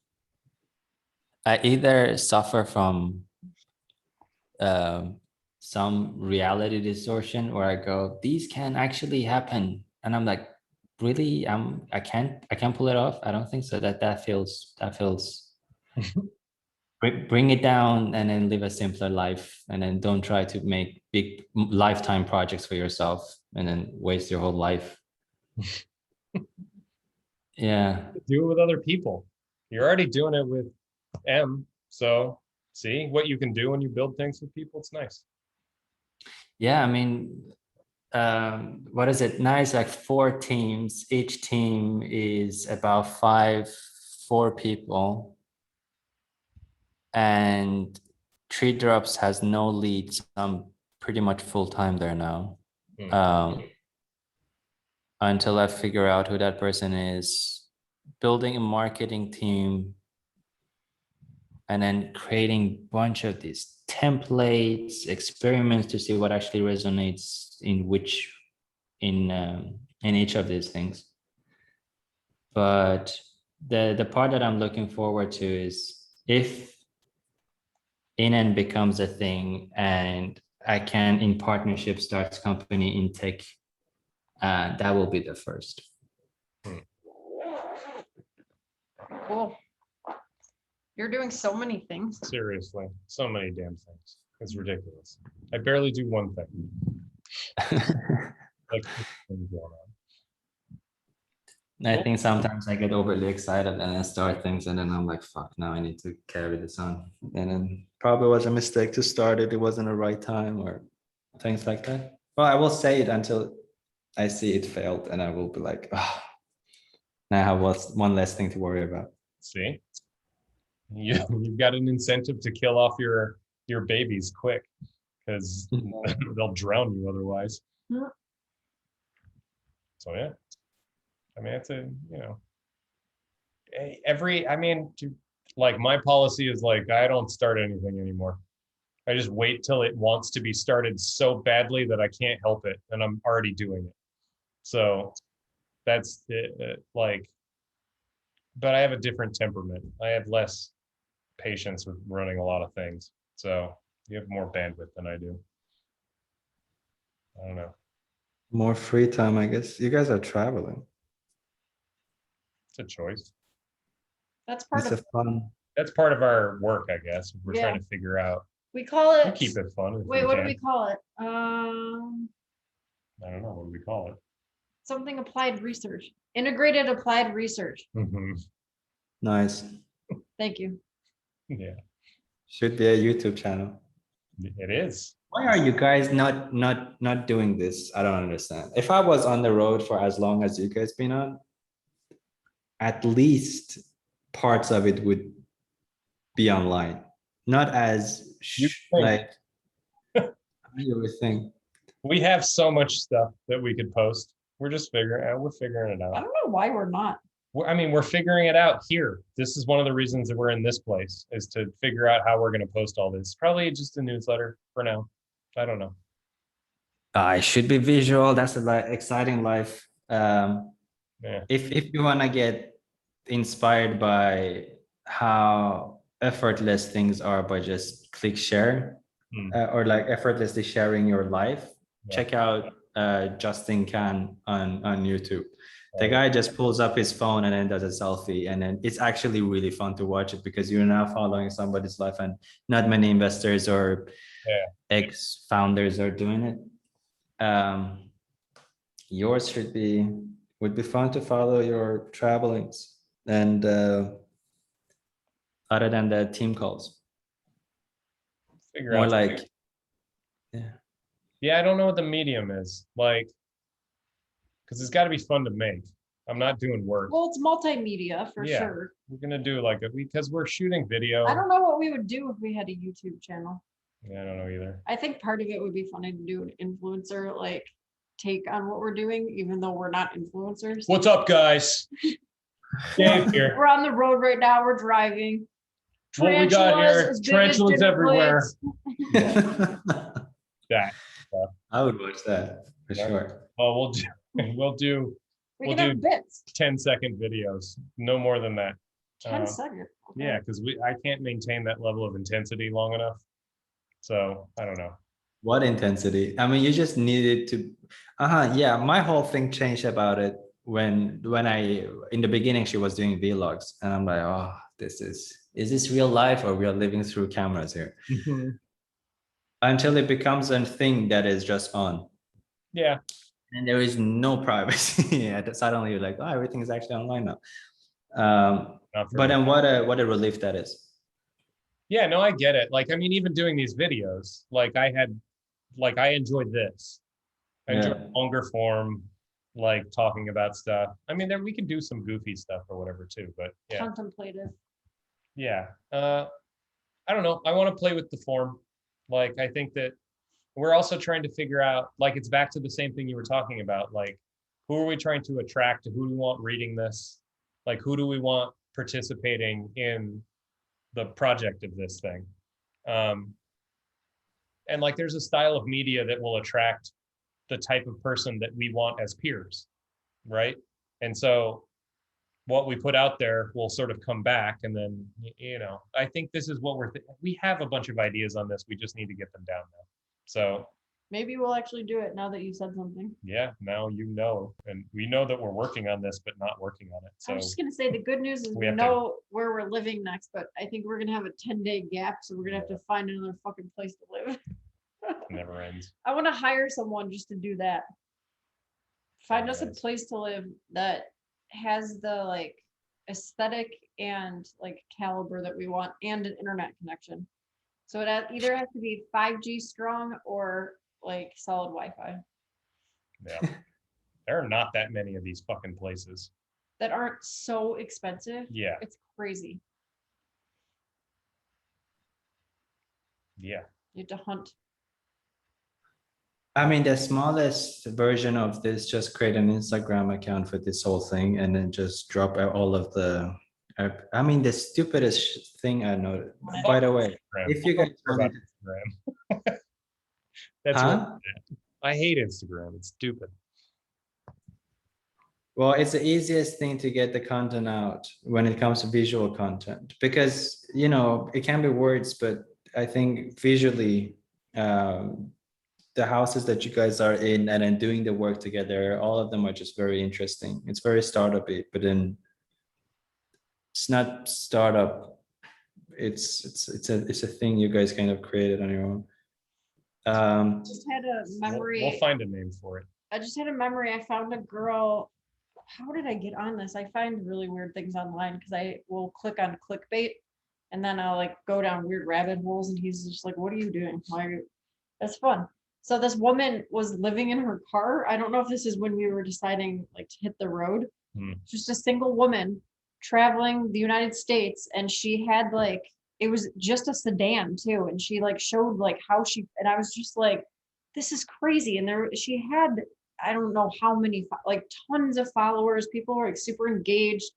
either suffer from some reality distortion where I go, these can actually happen, and I'm like, really? I can't pull it off. I don't think so. That feels bring it down and then live a simpler life, and then don't try to make big lifetime projects for yourself and then waste your whole life. Yeah. Do it with other people. You're already doing it with M. So see what you can do when you build things with people. It's nice. Yeah, I mean, what is it? Now it's like 4 teams. Each team is about 4 people. And Tree Drops has no leads. I'm pretty much full-time there now. Until I figure out who that person is. Building a marketing team, and then creating a bunch of these templates, experiments to see what actually resonates in each of these things. But the part that I'm looking forward to is if Inen becomes a thing and I can, in partnership, start company in tech, that will be the first. Cool. You're doing so many things. Seriously, so many damn things. It's ridiculous. I barely do one thing. Like, things going on. I think sometimes I get overly excited and I start things, and then I'm like, fuck, now I need to carry this on. And then probably was a mistake to start it. It wasn't the right time or things like that. Well, I will say it until I see it failed, and I will be like, oh, now I have one less thing to worry about. See, you've got an incentive to kill off your babies quick, because they'll drown you otherwise. Yeah. So yeah, I mean, it's like my policy is like, I don't start anything anymore. I just wait till it wants to be started so badly that I can't help it, and I'm already doing it. So that's it, like, but I have a different temperament. I have less patience with running a lot of things. So you have more bandwidth than I do. I don't know. More free time, I guess. You guys are traveling. It's a choice. That's part It's of a fun. That's part of our work, I guess. We're Yeah. trying to figure out. we call We'll it. keep it fun. if Wait, what do can. we call it? I don't know. What do we call it? Something applied research. Integrated applied research. Nice. Thank you. Yeah. Should be a YouTube channel. It is. Why are you guys not doing this? I don't understand. If I was on the road for as long as you guys been on, at least parts of it would be online, not as You think. like you would think. We have so much stuff that we could post. We're just figuring it I out. don't know why we're not. We're figuring it out here. This is one of the reasons that we're in this place, is to figure out how we're going to post all this. Probably just a newsletter for now. I don't know. It should be visual. That's a exciting life. Yeah. If you want to get inspired by how effortless things are by just click share, or like effortlessly sharing your life, Yeah. check out Justin Can on YouTube. The guy just pulls up his phone and then does a selfie, and then it's actually really fun to watch it because you're now following somebody's life, and not many investors or ex-founders are doing it. Yours would be fun to follow your travelings, and other than the team calls, Figure more out like something. Yeah, I don't know what the medium is like, because it's got to be fun to make. I'm not doing work. Well, it's multimedia for Yeah. sure. We're gonna do like because we're shooting video. I don't know what we would do if we had a YouTube channel. Yeah, I don't know either. I think part of it would be funny to do an influencer like take on what we're doing, even though we're not influencers. What's up, guys? Dave here. We're on the road right now. We're driving. What we got here? as big as Tarantulas dinner everywhere. plates. That. I would watch that for Yeah. sure. Well, we'll do We We'll can have bits. 10-second videos, no more than that. 10 seconds. Okay. Yeah, because I can't maintain that level of intensity long enough. So I don't know. What intensity? I mean, you just needed to. Yeah, my whole thing changed about it when I in the beginning she was doing vlogs, and I'm like, oh, is this real life or we are living through cameras here? Until it becomes a thing that is just on. Yeah. And there is no privacy. Yeah, suddenly you're like, oh, everything is actually online now. But then what a relief that is. Yeah, no, I get it. Like, I mean, even doing these videos, like I enjoyed this. I enjoyed longer form, like talking about stuff. I mean, we can do some goofy stuff or whatever too, but yeah. Contemplative. Yeah. I don't know. I want to play with the form. Like, I think that we're also trying to figure out, like, it's back to the same thing you were talking about. Like, who are we trying to attract? Who do we want reading this? Like, who do we want participating in the project of this thing? And like, there's a style of media that will attract the type of person that we want as peers, right? And so what we put out there will sort of come back, and then, I think this is what we have a bunch of ideas on this. We just need to get them down now. So maybe we'll actually do it now that you said something. yeah, now and we know that we're working on this, but not working on it. So I was just gonna say the good news is we know where we're living next, but I think we're gonna have a 10-day gap, so we're gonna have to find another fucking place to live. it never ends. I want to hire someone just to do that. Find us a place to live that has the like aesthetic and like caliber that we want, and an internet connection. So it either has to be 5G strong or like solid Wi-Fi. Yeah. There are not that many of these fucking places that aren't so expensive. Yeah. It's crazy. Yeah. You have to hunt. I mean, the smallest version of this, just create an Instagram account for this whole thing and then just drop out all of the, I mean, the stupidest thing I know, by the way, if you guys about Instagram. That's Huh? I hate Instagram. It's stupid. Well, it's the easiest thing to get the content out when it comes to visual content, because, it can be words, but I think visually, the houses that you guys are in and then doing the work together, all of them are just very interesting. It's very startup-y, but then it's not startup. It's a thing you guys kind of created on your own. Just had a memory. We'll find a name for it. I just had a memory. I found a girl. How did I get on this? I find really weird things online because I will click on clickbait and then I'll like go down weird rabbit holes, and he's just like, "What are you doing? Why are you?" That's fun. So this woman was living in her car. I don't know if this is when we were deciding like to hit the road. Just a single woman traveling the United States, and she had like, it was just a sedan too, and she like showed like how she, and I was just like, this is crazy. And there she had, I don't know how many, like tons of followers. People were like super engaged.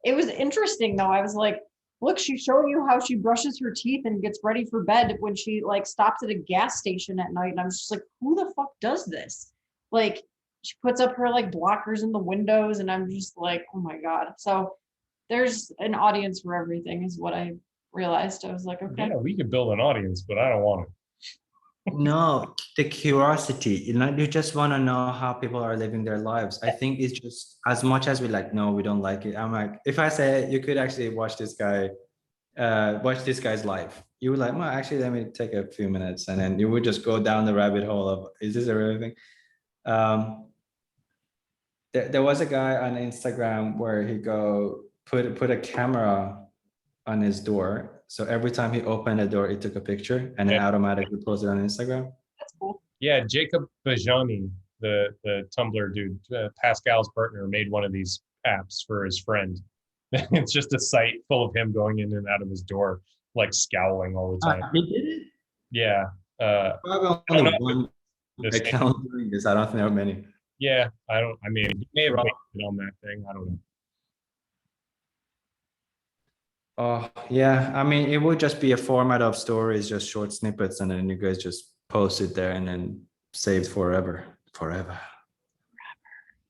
It was interesting though. I was like, look, she's showing you how she brushes her teeth and gets ready for bed when she like stops at a gas station at night. And I was just like, who the fuck does this? Like, she puts up her like blockers in the windows, and I'm just like, oh my God. So there's an audience for everything is what I realized. I was like, okay. Yeah, we could build an audience, but I don't want it. No, the curiosity, you just want to know how people are living their lives. I think it's just as much as we like, no, we don't like it. I'm like, if I say you could actually watch this guy's life, you would like, well, actually, let me take a few minutes, and then you would just go down the rabbit hole of, is this a real thing? There was a guy on Instagram where he put a camera on his door. So every time he opened a door, it took a picture and then automatically posted on Instagram. That's cool. Yeah, Jacob Bajani, the Tumblr dude, Pascal's partner, made one of these apps for his friend. It's just a site full of him going in and out of his door, like scowling all the time. He did it? Yeah. Probably only one account doing this. I don't think there are many. Yeah, I mean, he may have waited on that thing. I don't know. Oh, yeah. I mean, it would just be a format of stories, just short snippets, and then you guys just post it there and then save forever.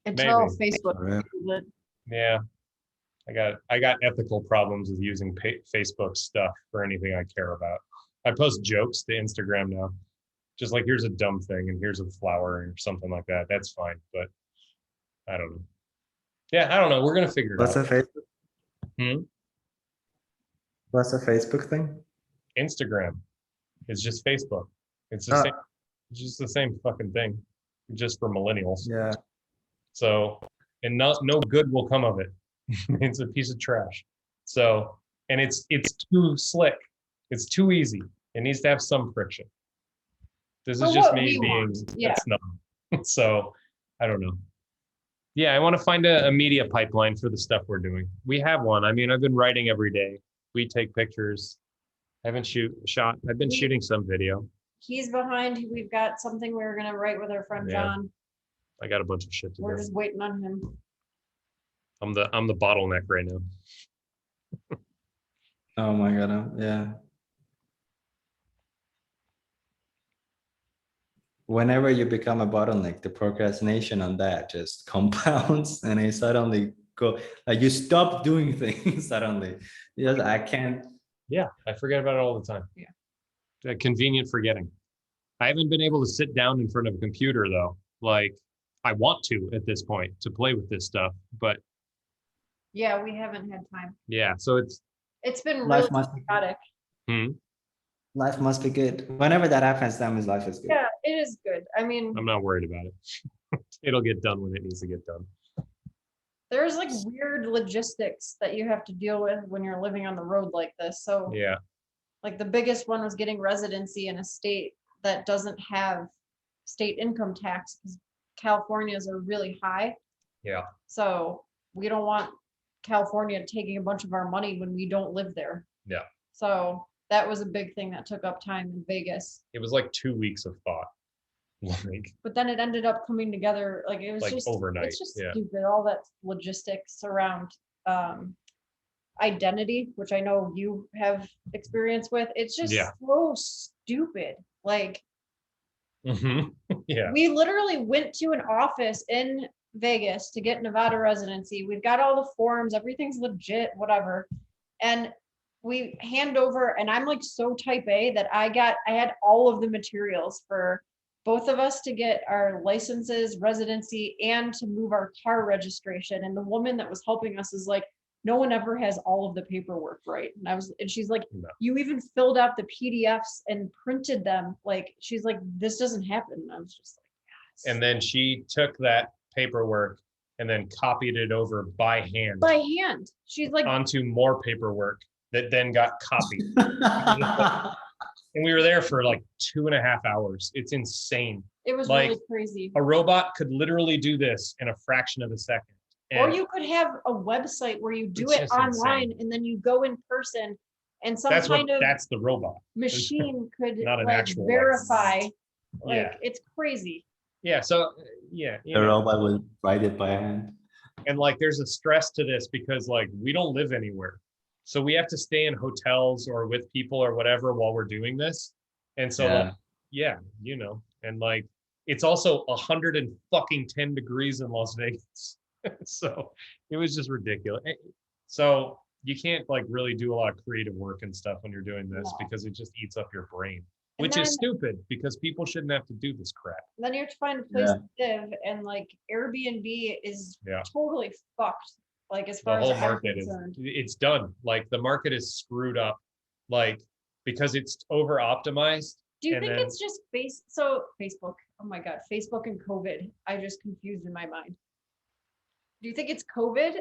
Until Facebook. Forever. Yeah. I got ethical problems with using Facebook stuff for anything I care about. I post jokes to Instagram now. Just like, here's a dumb thing and here's a flower or something like that. That's fine, but I don't know. Yeah, I don't know. We're gonna figure it What's out. a Facebook? What's a Facebook thing? Instagram. It's just Facebook. It's the same. It's just the same fucking thing, just for millennials. Yeah. So, and no good will come of it. It's a piece of trash. So, and it's too slick. It's too easy. It needs to have some friction. This is just me being a snob. So, I don't know. Yeah, I want to find a media pipeline for the stuff we're doing. We have one. I mean, I've been writing every day. We take pictures. I've been shooting some video. He's behind. We've got something we were gonna write with our friend John. I got a bunch of shit to We're do. just waiting on him. I'm the bottleneck right now. Oh my God. Yeah. Whenever you become a bottleneck, the procrastination on that just compounds, and I suddenly go like, you stop doing things suddenly. Because I can't. Yeah, I forget about it all the time. Yeah. Convenient forgetting. I haven't been able to sit down in front of a computer though. Like, I want to at this point to play with this stuff, but Yeah, we haven't had time. yeah, so it's been really Life must be chaotic. Life must be good. Whenever that happens, that means life is good. Yeah, it is good. I mean, I'm not worried about it. It'll get done when it needs to get done. there's like weird logistics that you have to deal with when you're living on the road like this. So Yeah. like the biggest one was getting residency in a state that doesn't have state income tax, because California's are really high. Yeah. So we don't want California taking a bunch of our money when we don't live there. Yeah. So that was a big thing that took up time in Vegas. It was like 2 weeks of thought. Like, But then it ended up coming together. Like, it was like just overnight. It's just Yeah. stupid. All that logistics around identity, which I know you have experience with. It's just so stupid. Like, Yeah. we literally went to an office in Vegas to get Nevada residency. We've got all the forms, everything's legit, whatever. And we hand over, and I'm like so type A that I had all of the materials for both of us to get our licenses, residency, and to move our car registration. And the woman that was helping us is like, no one ever has all of the paperwork right. And she's like, No. You even filled out the PDFs and printed them. Like, she's like, this doesn't happen. And I was just like, yes. And then she took that paperwork and then copied it over by hand By hand. She's like, onto more paperwork that then got copied. And we were there for like 2.5 hours. It's insane. It was Like, really crazy. A robot could literally do this in a fraction of a second. Or And you could have a website where you do It's it just online insane. and then you go in person and some that's kind of that's the robot. machine could Not an like actual, like, verify. Like Yeah. it's crazy. Yeah. So yeah. The robot will write it by hand. And like there's a stress to this because like we don't live anywhere. So we have to stay in hotels or with people or whatever while we're doing this. And so Yeah. like, yeah, you know, and like it's also 110 degrees in Las Vegas. So it was just ridiculous. So you can't like really do a lot of creative work and stuff when you're doing this No. because it just eats up your brain, And which then- is stupid because people shouldn't have to do this crap. Then you have to find a place to live and like Airbnb is Yeah. totally fucked. Like as The far as whole I'm market is concerned. it's done. Like the market is screwed up, like because it's over optimized. Do you and think then- it's just Facebook? Oh my God, Facebook and COVID. I just confused in my mind. Do you think it's COVID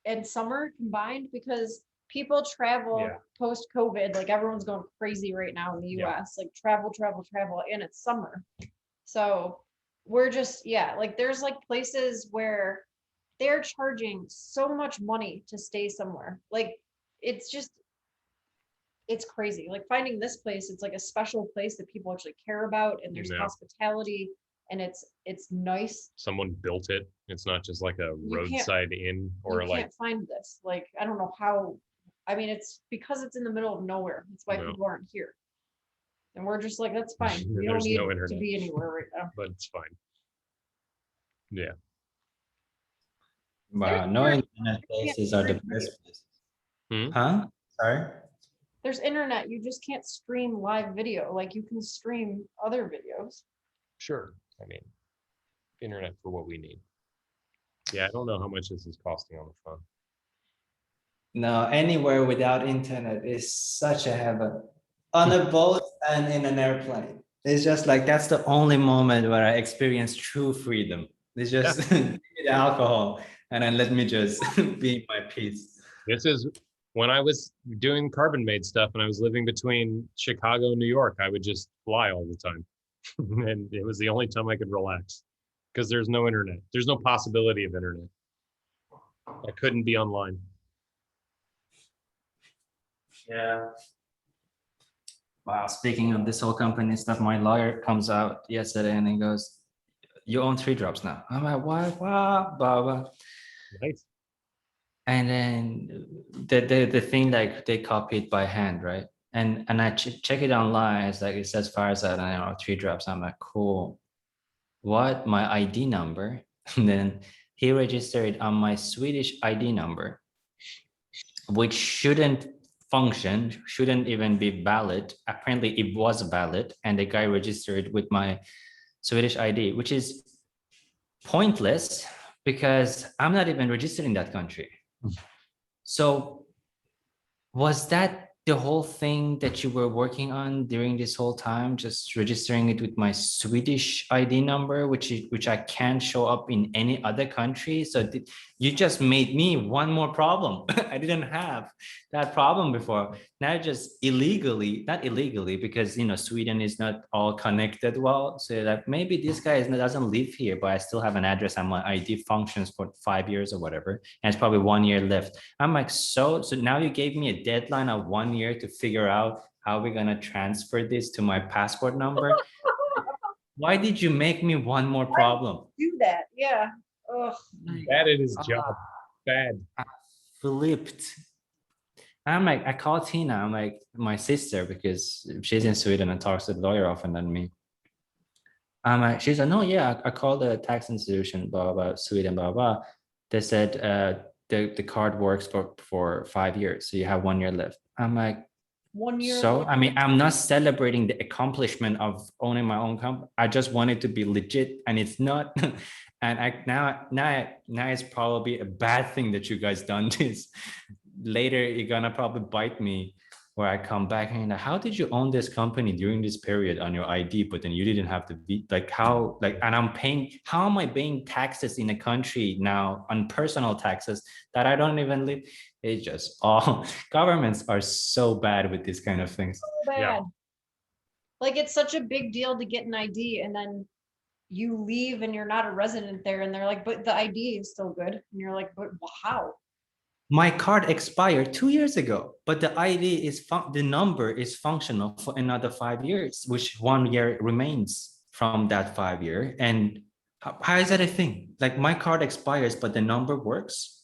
and summer combined? Because people travel Yeah. post COVID, like everyone's going crazy right now in the Yeah. US, like travel, and it's summer. So we're just, like there's like places where they're charging so much money to stay somewhere. Like it's crazy. Like finding this place, it's like a special place that people actually care about and there's Yeah. hospitality and it's nice. Someone built it. It's not just like a You can't- roadside inn or You like can't find this. Like I don't know how. I mean, it's because it's in the middle of nowhere. That's why No. people aren't here. And we're just like, that's fine. We don't There's need no to internet. be anywhere right now. but it's fine. Yeah. Wow, no internet places are the best places. Hmm? Huh? Sorry? There's internet. You just can't stream live video. Like you can stream other videos. Sure. I mean, internet for what we need. Yeah, I don't know how much this is costing on the phone. No, anywhere without internet is such a heaven. On a boat and in an airplane. It's just like that's the only moment where I experience true freedom. It's just give me the alcohol and then let me just be in my peace. This is when I was doing carbon made stuff and I was living between Chicago and New York, I would just fly all the time. And it was the only time I could relax because there's no internet. There's no possibility of internet. I couldn't be online. Yeah. Wow, speaking of this whole company stuff, my lawyer comes out yesterday and he goes, "You own 3 drops now." I'm like, "What? Blah, blah. Nice. And then the thing like they copied by hand, right? And I check it online. It's like it says Farzad and I know 3 drops. I'm like, cool. What? My ID number? And then he registered on my Swedish ID number, which shouldn't function, shouldn't even be valid. Apparently, it was valid, and the guy registered with my Swedish ID, which is pointless because I'm not even registered in that country. So was that the whole thing that you were working on during this whole time, just registering it with my Swedish ID number, which I can't show up in any other country? So you just made me one more problem. I didn't have that problem before. Now just illegally, not illegally, because Sweden is not all connected well. So that maybe this guy doesn't live here, but I still have an address and my ID functions for 5 years or whatever. And it's probably 1 year left. I'm like, so now you gave me a deadline of 1 year to figure out how we're gonna transfer this to my passport number. Why did you make me one more problem? Do that, yeah. Ugh. Bad at his job. Bad. Flipped. I'm like, I called Tina, I'm like, my sister, because she's in Sweden and talks to the lawyer often than me. I'm like, she's like, no, yeah, I called the tax institution, blah, blah, Sweden, blah, blah. They said the card works for 5 years, so you have 1 year left. I'm like, 1 year. so, I mean, I'm not celebrating the accomplishment of owning my own company. I just want it to be legit, and it's not. And now it's probably a bad thing that you guys done this. Later, you're gonna probably bite me where I come back and you're like, how did you own this company during this period on your ID, but then you didn't have to be like, how, like, and how am I paying taxes in a country now on personal taxes that I don't even live? It's just all governments are so bad with these kind of things. So bad. Like it's such a big deal to get an ID, and then you leave and you're not a resident there, and they're like, but the ID is still good, and you're like, but how? My card expired 2 years ago, but the ID is the number is functional for another 5 years, which 1 year remains from that 5 year. And how is that a thing? Like my card expires, but the number works.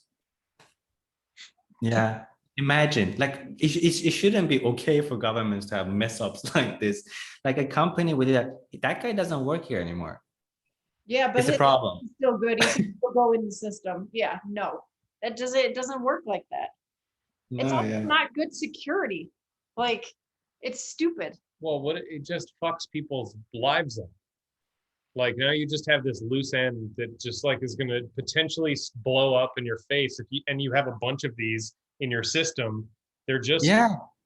Yeah, imagine like it shouldn't be okay for governments to have mess ups like this. Like a company with that guy doesn't work here anymore. Yeah, but It's a his problem. is still good. He can still go in the system. Yeah, no, it doesn't work like that. It's No, also yeah. not good security. Like it's stupid. Well, what it just fucks people's lives up. Like now you just have this loose end that just like is going to potentially blow up in your face if you have a bunch of these in your system. They're just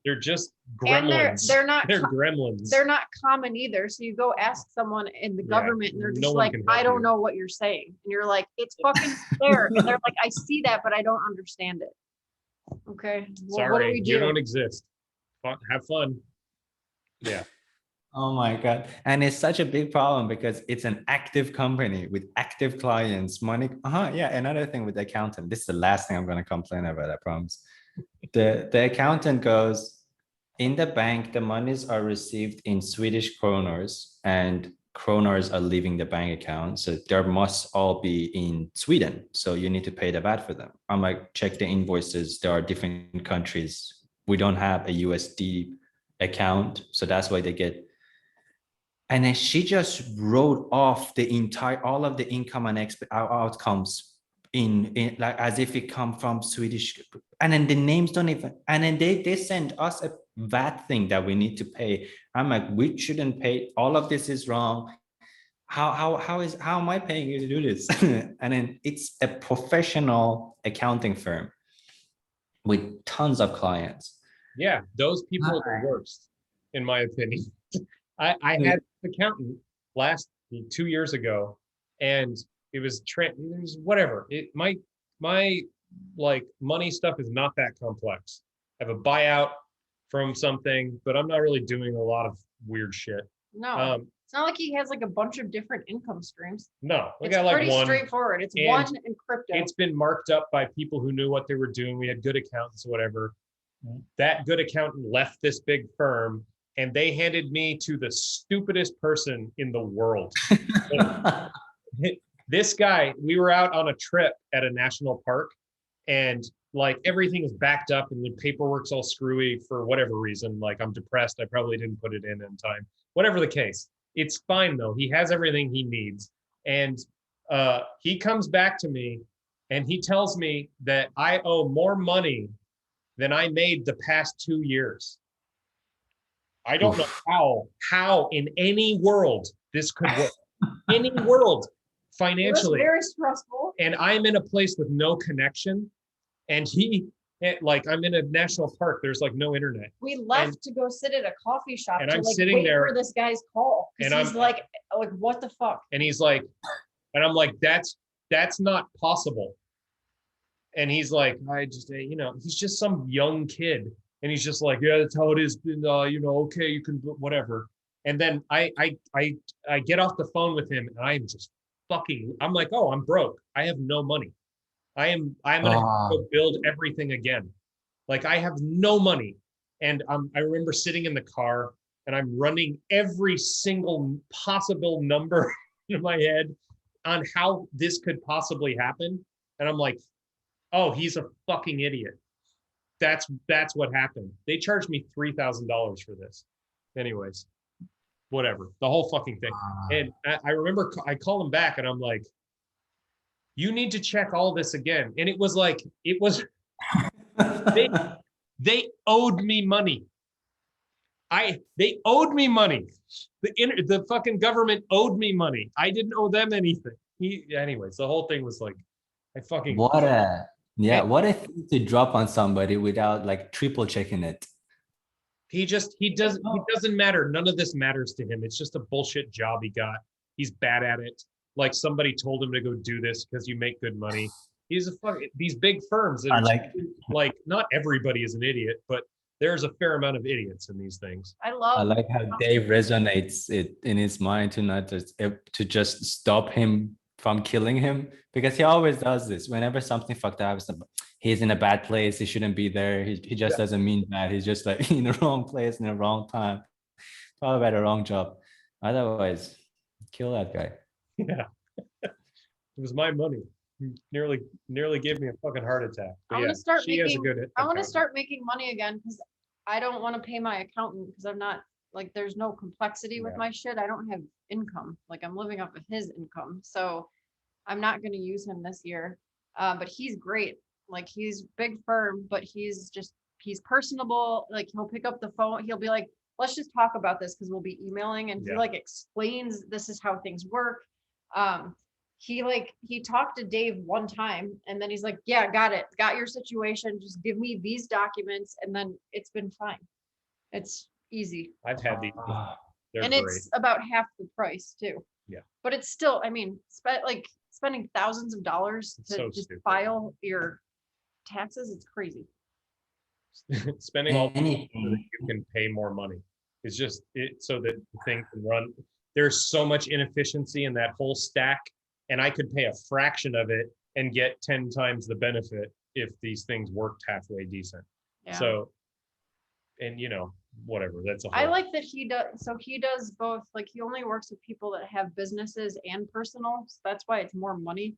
they're just And gremlins. they're not gremlins. they're not common either. So you go ask someone in the government and they're just no one like, can help I don't you. know what you're saying. And you're like, it's fucking there. And they're like, I see that, but I don't understand it. Okay. Well, what do Sorry, we do? you don't exist. Have fun. Yeah. Oh my God. And it's such a big problem because it's an active company with active clients, money. Yeah. Another thing with the accountant, this is the last thing I'm going to complain about, I promise. The accountant goes, in the bank, the monies are received in Swedish kronors and kronors are leaving the bank account. So there must all be in Sweden. So you need to pay the VAT for them. I'm like, check the invoices. There are different countries. We don't have a USD account. So that's why they get. And then she just wrote off the entire, all of the income and outcomes in like as if it come from Swedish. And then the names don't even, and then they send us a VAT thing that we need to pay. I'm like, we shouldn't pay. All of this is wrong. How am I paying you to do this? And then it's a professional accounting firm with tons of clients. Yeah, those people are the worst, in my opinion. I had an accountant 2 years ago, and it was whatever. My like money stuff is not that complex. I have a buyout from something, but I'm not really doing a lot of weird shit. No, it's not like he has like a bunch of different income streams. No, I It's got like pretty one. straightforward. It's and one in crypto. It's been marked up by people who knew what they were doing. We had good accountants or whatever. That good accountant left this big firm, and they handed me to the stupidest person in the world. This guy, we were out on a trip at a national park, and like everything is backed up and the paperwork's all screwy for whatever reason. Like I'm depressed. I probably didn't put it in time. Whatever the case, it's fine though. He has everything he needs. And he comes back to me and he tells me that I owe more money than I made the past 2 years. I don't know how in any world this could work. Any world financially. It was very stressful. And I'm in a place with no connection. And I'm in a national park. There's like no internet. We left to go sit at a coffee shop and to I'm like sitting wait there, for this guy's call. and He's I'm like, what the fuck? And he's like, and I'm like, that's not possible. And he's like, he's just some young kid. And he's just like, yeah, that's how it is. Okay, you can, whatever. And then I get off the phone with him, and I'm like, oh, I'm broke. I have no money. I'm gonna have to build everything again. Like I have no money. And I remember sitting in the car and I'm running every single possible number in my head on how this could possibly happen. And I'm like, oh, he's a fucking idiot. That's what happened. They charged me $3,000 for this. Anyways, whatever, the whole fucking thing. And I remember I call him back and I'm like, you need to check all this again. And it was they owed me money. They owed me money. The fucking government owed me money. I didn't owe them anything. Anyways, the whole thing was like, what a thing to drop on somebody without like triple checking it. He doesn't matter. None of this matters to him. It's just a bullshit job he got. He's bad at it. Like somebody told him to go do this because you make good money. He's a fucking these big firms. And I like not everybody is an idiot, but there's a fair amount of idiots in these things. I I love like how Dave resonates it in his mind to not just stop him from killing him, because he always does this. Whenever something fucked up, he's in a bad place. He shouldn't be there. He just doesn't mean that. He's just like in the wrong place in the wrong time. Probably at the wrong job. Otherwise, kill that guy. Yeah. It was my money. He nearly gave me a fucking heart attack. But I yeah, want to start she has a making. good I want to accountant. start making money again because I don't want to pay my accountant because I'm not like there's no complexity with Yeah. my shit. I don't have income. Like I'm living off of his income, so I'm not going to use him this year. But he's great. Like he's big firm, but he's personable. Like he'll pick up the phone. He'll be like, let's just talk about this because we'll be emailing, and he Yeah. like explains this is how things work. He talked to Dave one time and then he's like, yeah, got it. Got your situation. Just give me these documents. And then it's been fine. It's easy. I've had these. They're And great. it's about half the price too. Yeah. But it's still, I mean, spending thousands of dollars It's to so just stupid. file your taxes. It's crazy. Spending all the money so that Anything. you can pay more money. It's just it so that the thing can run. There's so much inefficiency in that whole stack, and I could pay a fraction of it and get 10 times the benefit if these things worked halfway decent. Yeah. So, and whatever. That's a whole. I like that he does. So he does both. Like he only works with people that have businesses and personal. So that's why it's more money.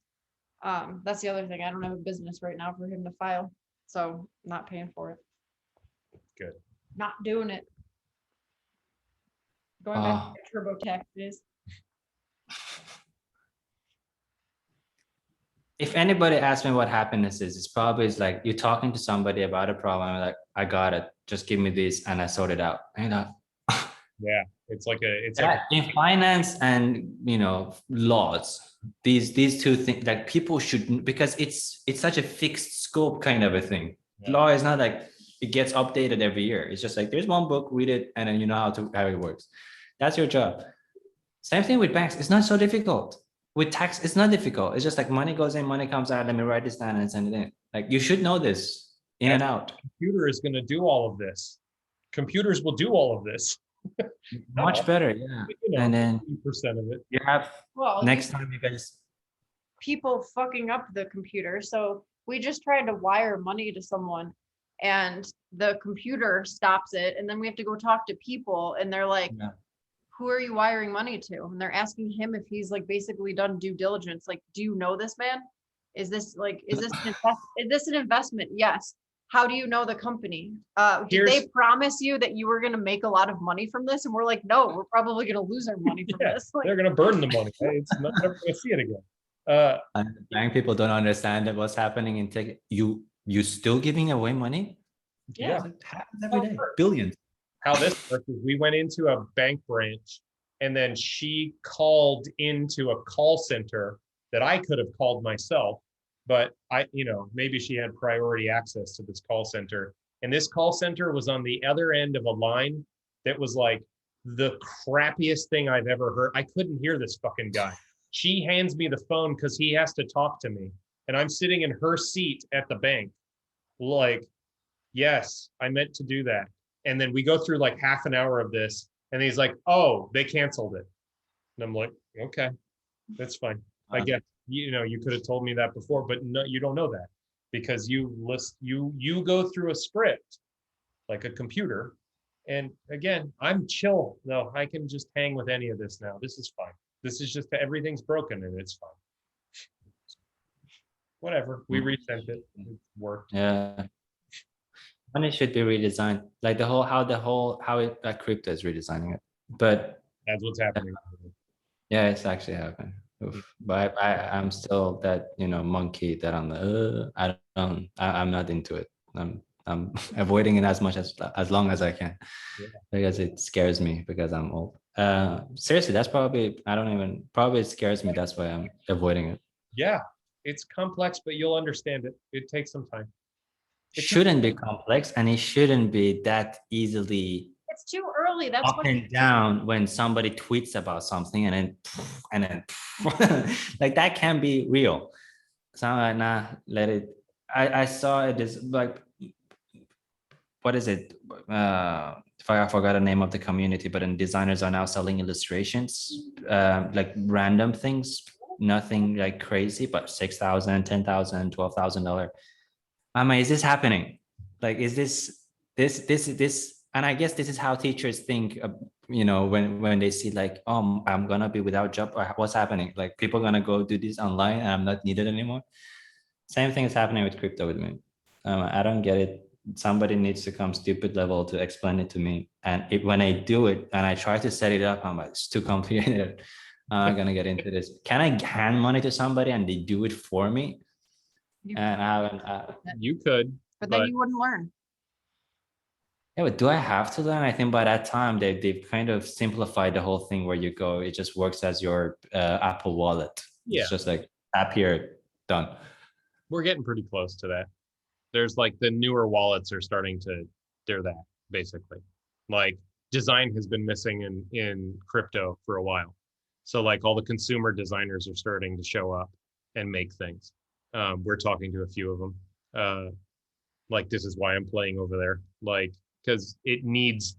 That's the other thing. I don't have a business right now for him to file, so I'm not paying for it. Good. Not doing it. Going back to TurboTax days. If anybody asks me what happiness is, it's probably like you're talking to somebody about a problem, like, I got it, just give me this and I sort it out. Yeah, it's like In finance and laws, these two things, like people should, because it's such a fixed scope kind of a thing. Yeah. Law is not like it gets updated every year. It's just like there's one book, read it, and then you know how it works. That's your job. Same thing with banks. It's not so difficult. With tax, it's not difficult. It's just like money goes in, money comes out. Let me write this down and send it in. Like you should know this in and out. computer is going to do all of this. Computers will do all of this. Much better, yeah. And then 50% of it. you have Well, next time you guys. people fucking up the computer. So we just tried to wire money to someone and the computer stops it. And then we have to go talk to people and they're like, Yeah. who are you wiring money to? And they're asking him if he's like basically done due diligence. Like, do you know this man? Is this an investment? Yes. How do you know the company? Did they promise you that you were going to make a lot of money from this? And we're like, no, we're probably going to lose our money from Yeah, this. Like, they're going to burn the money. It's not never going to see it again. And bank people don't understand that what's happening in tech. You still giving away money? Yeah. It happens every day. Billions. How this works is we went into a bank branch and then she called into a call center that I could have called myself, but maybe she had priority access to this call center. And this call center was on the other end of a line that was like the crappiest thing I've ever heard. I couldn't hear this fucking guy. She hands me the phone because he has to talk to me. And I'm sitting in her seat at the bank. Like, yes, I meant to do that. And then we go through like half an hour of this. And he's like, oh, they canceled it. And I'm like, okay, that's fine. I guess, you could have told me that before, but no, you don't know that because you go through a script like a computer. And again, I'm chill. No, I can just hang with any of this now. This is fine. This is just everything's broken and it's fine. Whatever. We resent it. It worked. Yeah. Money should be redesigned. Like how crypto is redesigning it. But That's what's happening. yeah, it's actually happening. Oof. But I'm still that monkey that I'm not into it. I'm avoiding it as much as long as I can, because it scares me because I'm old. Seriously, that's probably it scares me. That's why I'm avoiding it. Yeah, it's complex, but you'll understand it. It takes some time. It shouldn't be complex, and it shouldn't be that easily it's too early. That's up what and down when somebody tweets about something and then like that can be real. So I'm like, nah, let it. I saw it as like, what is it? I forgot the name of the community, but then designers are now selling illustrations, like random things, nothing like crazy, but $6,000, $10,000, $12,000. I'm like, is this happening? Like, is this? And I guess this is how teachers think, when they see like, oh, I'm gonna be without job, or what's happening? Like, people are gonna go do this online, and I'm not needed anymore. Same thing is happening with crypto with me. I don't get it. Somebody needs to come stupid level to explain it to me. And when I do it and I try to set it up, I'm like, it's too complicated. I'm not gonna get into this. Can I hand money to somebody and they do it for me? You- And I haven't. You could, But then you wouldn't learn. Yeah, but do I have to learn? I think by that time they've kind of simplified the whole thing where you go, it just works as your Apple Wallet. Yeah. It's just like tap here, done. we're getting pretty close to that. There's like the newer wallets are starting to, they're that basically. Like design has been missing in crypto for a while. So like all the consumer designers are starting to show up and make things. We're talking to a few of them. Like this is why I'm playing over there. Like, because it needs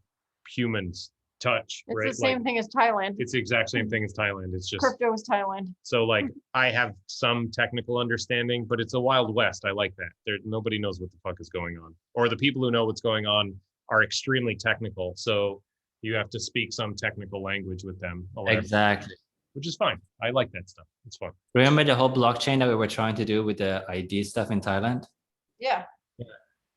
humans touch, It's right? the same thing as Thailand. It's the exact same thing as Thailand. It's just Crypto is Thailand. so like I have some technical understanding, but it's a wild west. I like that. Nobody knows what the fuck is going on, or the people who know what's going on are extremely technical. So you have to speak some technical language with them, Exactly. which is fine. I like that stuff. It's fun. Remember the whole blockchain that we were trying to do with the ID stuff in Thailand? Yeah.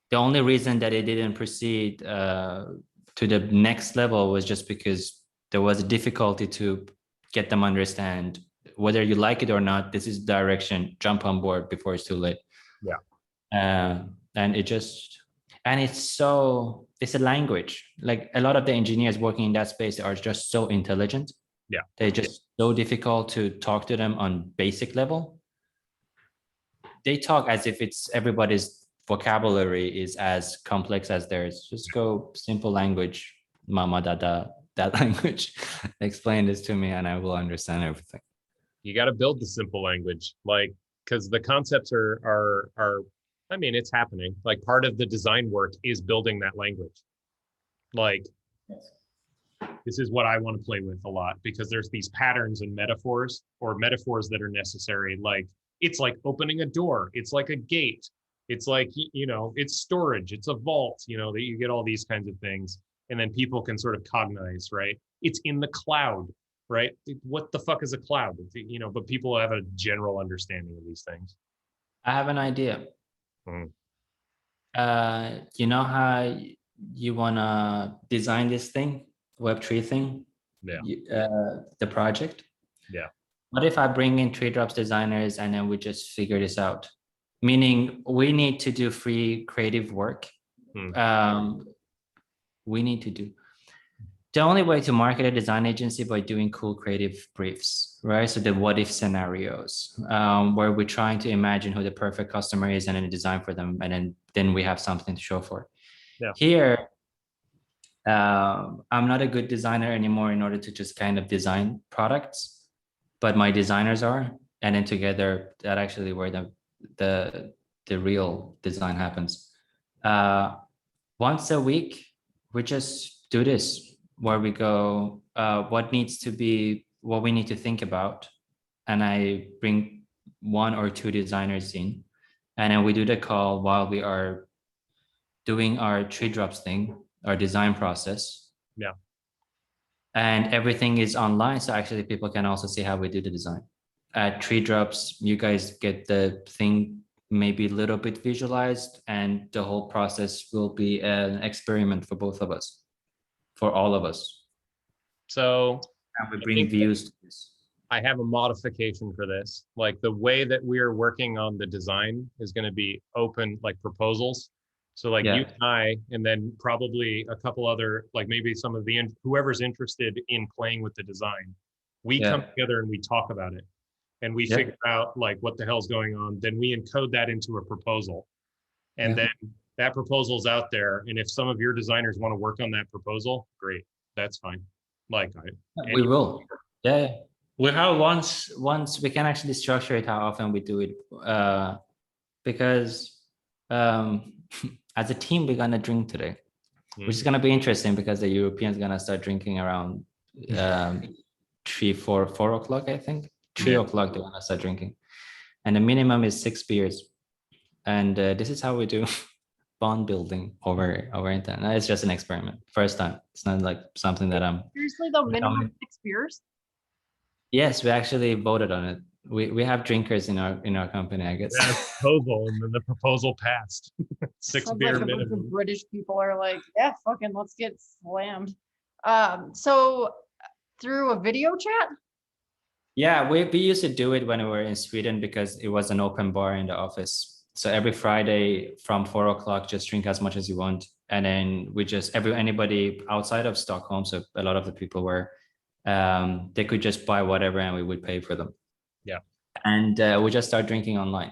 The only reason that it didn't proceed to the next level was just because there was a difficulty to get them understand whether you like it or not. This is direction. Jump on board before it's too late. Yeah. And it's a language. Like a lot of the engineers working in that space are just so intelligent. Yeah. They're just so difficult to talk to them on basic level. They talk as if it's everybody's vocabulary is as complex as theirs. Just go simple language, mama dada, that language. Explain this to me and I will understand everything. You got to build the simple language, like, because the concepts are I mean, it's happening. Like part of the design work is building that language. Like this is what I want to play with a lot, because there's these patterns and metaphors, or metaphors that are necessary. Like it's like opening a door. It's like a gate. It's like, it's storage. It's a vault, that you get all these kinds of things. And then people can sort of cognize, right? It's in the cloud, right? What the fuck is a cloud? But people have a general understanding of these things. I have an idea. You know how you want to design this thing, Web3 thing? Yeah. The project? Yeah. What if I bring in 3Drops designers and then we just figure this out? Meaning we need to do free creative work. We need to do. The only way to market a design agency by doing cool creative briefs, right? So the what if scenarios, where we're trying to imagine who the perfect customer is and then design for them, and then we have something to show for. Yeah. Here, I'm not a good designer anymore in order to just kind of design products, but my designers are, and then together that actually where the real design happens. Once a week, we just do this, where we go, what we need to think about. And I bring 1 or 2 designers in, and then we do the call while we are doing our 3Drops thing, our design process. Yeah. And everything is online. So actually people can also see how we do the design. At 3Drops, you guys get the thing maybe a little bit visualized, and the whole process will be an experiment for both of us, for all of us. So and we bring views to this. I have a modification for this. Like the way that we're working on the design is going to be open, like proposals. So like you and I, and then probably a couple other, like maybe some of the, whoever's interested in playing with the design, we come together and we talk about it. And we figure out like what the hell's going on. Then we encode that into a proposal. And then that proposal's out there. And if some of your designers want to work on that proposal, great. That's fine. Like we will. Yeah. We have once we can actually structure it how often we do it, because as a team we're gonna drink today, which is gonna be interesting because the Europeans gonna start drinking around 4 o'clock, I think. 3 o'clock they're gonna start drinking, and the minimum is 6 beers, and this is how we do bond building over internet. It's just an experiment, first time. It's not like something that I'm Seriously though, minimum 6 beers? Yes, we actually voted on it. We have drinkers in our company, I guess. Yeah, proposal, and then the proposal passed. 6 Sounds beer like a bunch minimum. of British people are like, yeah, fucking let's get slammed. So through a video chat? Yeah, we used to do it when we were in Sweden because it was an open bar in the office. So every Friday from 4 o'clock, just drink as much as you want. And then we just anybody outside of Stockholm, so a lot of the people were they could just buy whatever and we would pay for them. Yeah. And we just start drinking online.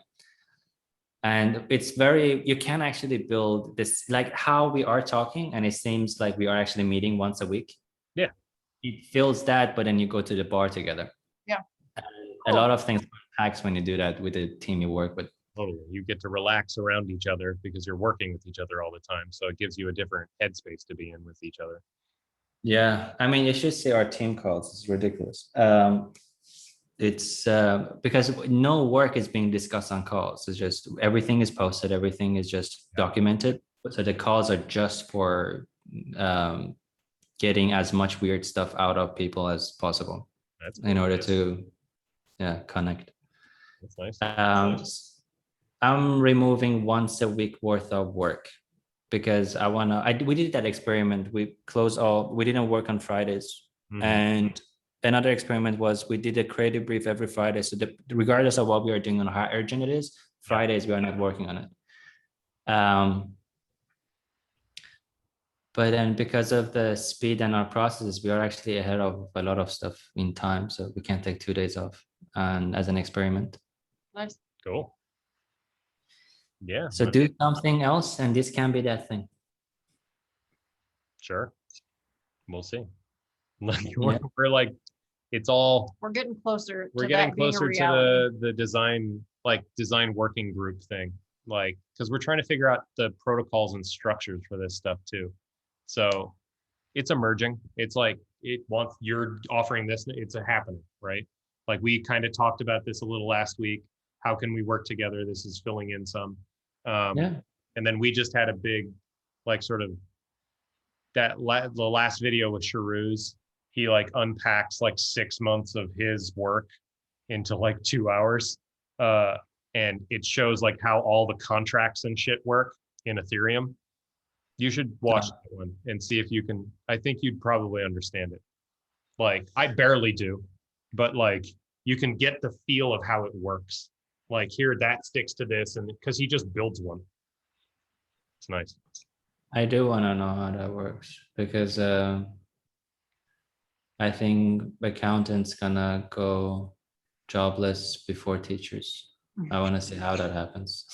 And it's you can actually build this, like how we are talking, and it seems like we are actually meeting once a week. Yeah. It feels that, but then you go to the bar together. Yeah. A lot of things hacks when you do that with the team you work with. Totally. You get to relax around each other because you're working with each other all the time. So it gives you a different headspace to be in with each other. Yeah, I mean, you should see our team calls. It's ridiculous. It's because no work is being discussed on calls. It's just everything is posted, everything is just documented. So the calls are just for getting as much weird stuff out of people as possible. That's in order to connect. That's nice. I'm removing once a week worth of work because we did that experiment. We didn't work on Fridays. And another experiment was we did a creative brief every Friday. So regardless of what we are doing and how urgent it is, Fridays we are not working on it. But then because of the speed and our processes, we are actually ahead of a lot of stuff in time. So we can take 2 days off and as an experiment. Nice. Cool. Yeah. So do something else and this can be that thing. Sure. We'll see. We're like, it's all. We're getting closer. We're getting closer to the design working group thing. Like, because we're trying to figure out the protocols and structures for this stuff too. So it's emerging. It's like you're offering this, it's happening, right? Like we kind of talked about this a little last week. How can we work together? This is filling in some. And then we just had a big, like sort of the last video with Sharuz. He like unpacks like 6 months of his work into like 2 hours. And it shows like how all the contracts and shit work in Ethereum. You should watch that one and see if you can. I think you'd probably understand it. Like I barely do, but like you can get the feel of how it works. Like here, that sticks to this, and because he just builds one. It's nice. I do want to know how that works because I think accountants gonna go jobless before teachers. I want to see how that happens.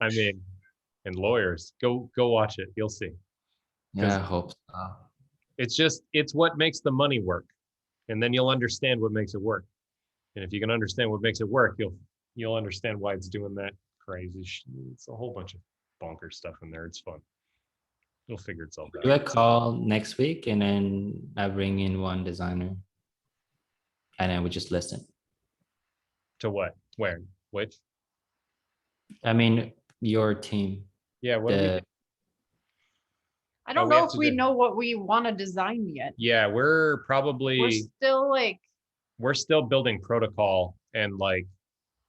I mean, and lawyers, go watch it. You'll see. Yeah, I hope so. It's what makes the money work, and then you'll understand what makes it work. And if you can understand what makes it work, you'll understand why it's doing that crazy. It's a whole bunch of bonkers stuff in there. It's fun. It'll figure itself out. Do a call next week, and then I bring in one designer, and then we just listen. To what? Where? Which? I mean, your team. Yeah. I don't know if we know what we want to design yet. Yeah, we're still building protocol and like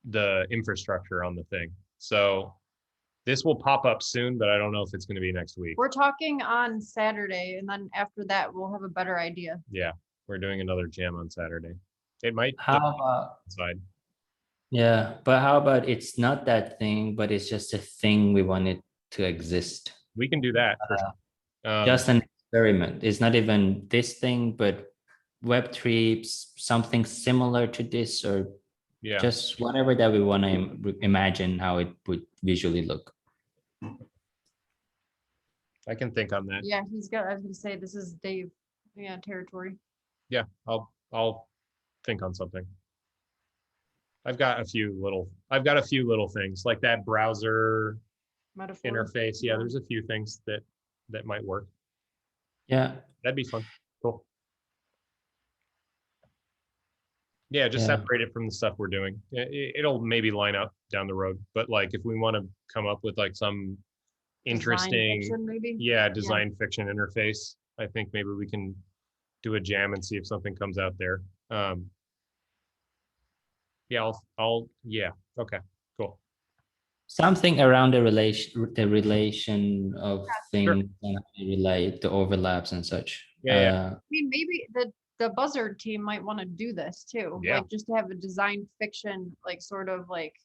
the infrastructure on the thing. So this will pop up soon, but I don't know if it's going to be next week. We're talking on Saturday, and then after that, we'll have a better idea. Yeah, we're doing another jam on Saturday. It might. How about? Inside. Yeah, but how about it's not that thing, but it's just a thing we want it to exist. We can do that. For sure. Just an experiment. It's not even this thing, but Web3, something similar to this, or just whatever that we want to imagine how it would visually look. I can think on that. Yeah, I was gonna say this is Dave. Yeah, territory. Yeah, I'll think on something. I've got a few little things like that browser Metaphor. interface. Yeah, there's a few things that might work. Yeah. That'd be fun. Cool. Yeah, just Yeah. separate it from the stuff we're doing. It'll maybe line up down the road, but like if we want to come up with like some interesting, Design fiction, maybe. yeah, design fiction interface, I think maybe we can do a jam and see if something comes out there. Yeah, yeah, okay, cool. Something around the relation of Sure. things and how they relate, the overlaps and such. Yeah. I mean, maybe the Buzzard team might want to do this too. Yeah. Like just to have a design fiction, like sort of like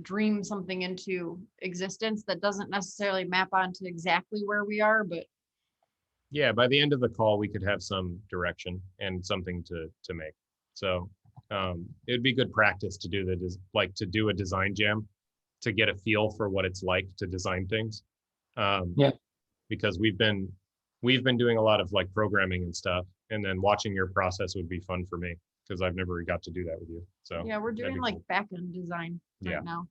dream something into existence that doesn't necessarily map onto exactly where we are, but Yeah, by the end of the call, we could have some direction and something to make. So it'd be good practice to do to do a design jam to get a feel for what it's like to design things. Yeah. Because we've been doing a lot of like programming and stuff, and then watching your process would be fun for me because I've never got to do that with you. So yeah, we're that'd doing be like cool. back end design right Yeah. now.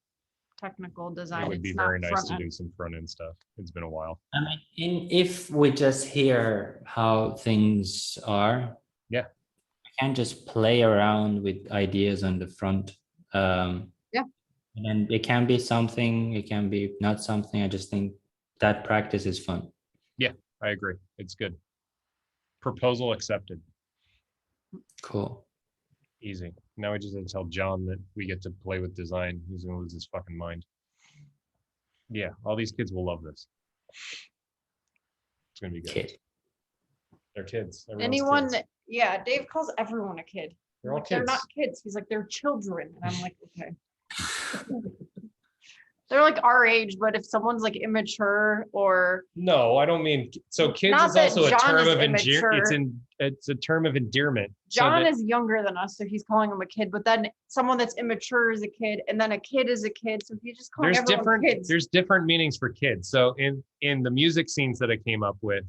Technical design. It would be It's very not nice to front do end. some front end stuff. It's been a while. I mean, if we just hear how things are, Yeah. we can just play around with ideas on the front. Yeah. And it can be something, it can be not something. I just think that practice is fun. Yeah, I agree. It's good. Proposal accepted. Cool. Easy. Now we just have to tell John that we get to play with design. He's gonna lose his fucking mind. Yeah, all these kids will love this. It's gonna be good. Kid. They're kids. Everyone's Anyone kids. that, yeah, Dave calls everyone a kid. They're all Like, they're not kids. kids. He's like, they're children. And I'm like, okay. They're like our age, but if someone's like immature or No, I don't mean so. Kids Not is that also a John term is of immature. it's a term of endearment. So John that- is younger than us, so he's calling him a kid, but then someone that's immature is a kid, and then a kid is a kid. So he's just calling everyone kids. there's different meanings for kids. So in the music scenes that I came up with,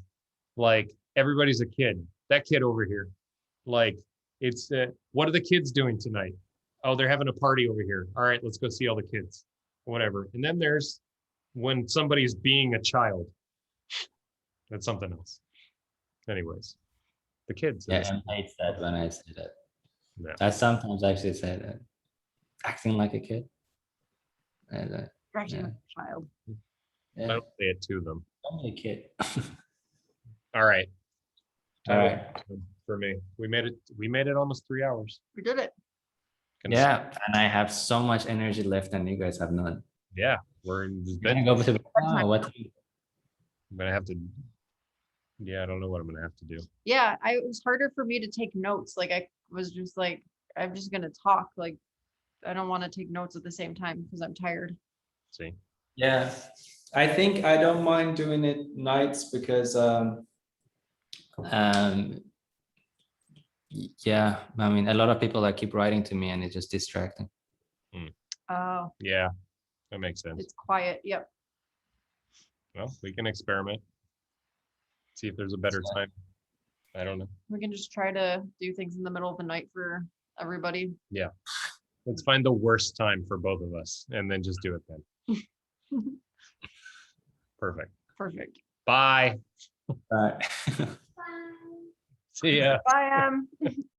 like everybody's a kid. That kid over here, like it's what are the kids doing tonight? Oh, they're having a party over here. All right, let's go see all the kids. Whatever. And then there's when somebody's being a child. That's something else. Anyways, the kids. Yeah, and I hate that when I say that. Yeah. I sometimes actually say that. Acting like a kid. And, Acting yeah. like a child. I yeah, don't say it to them. only a kid. All right. All right. For me, we made it almost 3 hours. We did it. Gonna Yeah, and I have so much energy left, and you guys have none. Yeah, we're in this Can I bed. go to what? I'm gonna have to. Yeah, I don't know what I'm gonna have to do. Yeah, it was harder for me to take notes. Like I was just like, I'm just gonna talk. Like I don't want to take notes at the same time because I'm tired. See. Yeah, I think I don't mind doing it nights because Yeah, I mean, a lot of people keep writing to me, and it's just distracting. Oh, Yeah, that makes sense. it's quiet. Yep. Well, we can experiment. See if there's a better time. I don't know. We can just try to do things in the middle of the night for everybody. Let's find the worst time for both of us, and then just do it then. Perfect. Perfect. Bye. Right. See ya. Bye,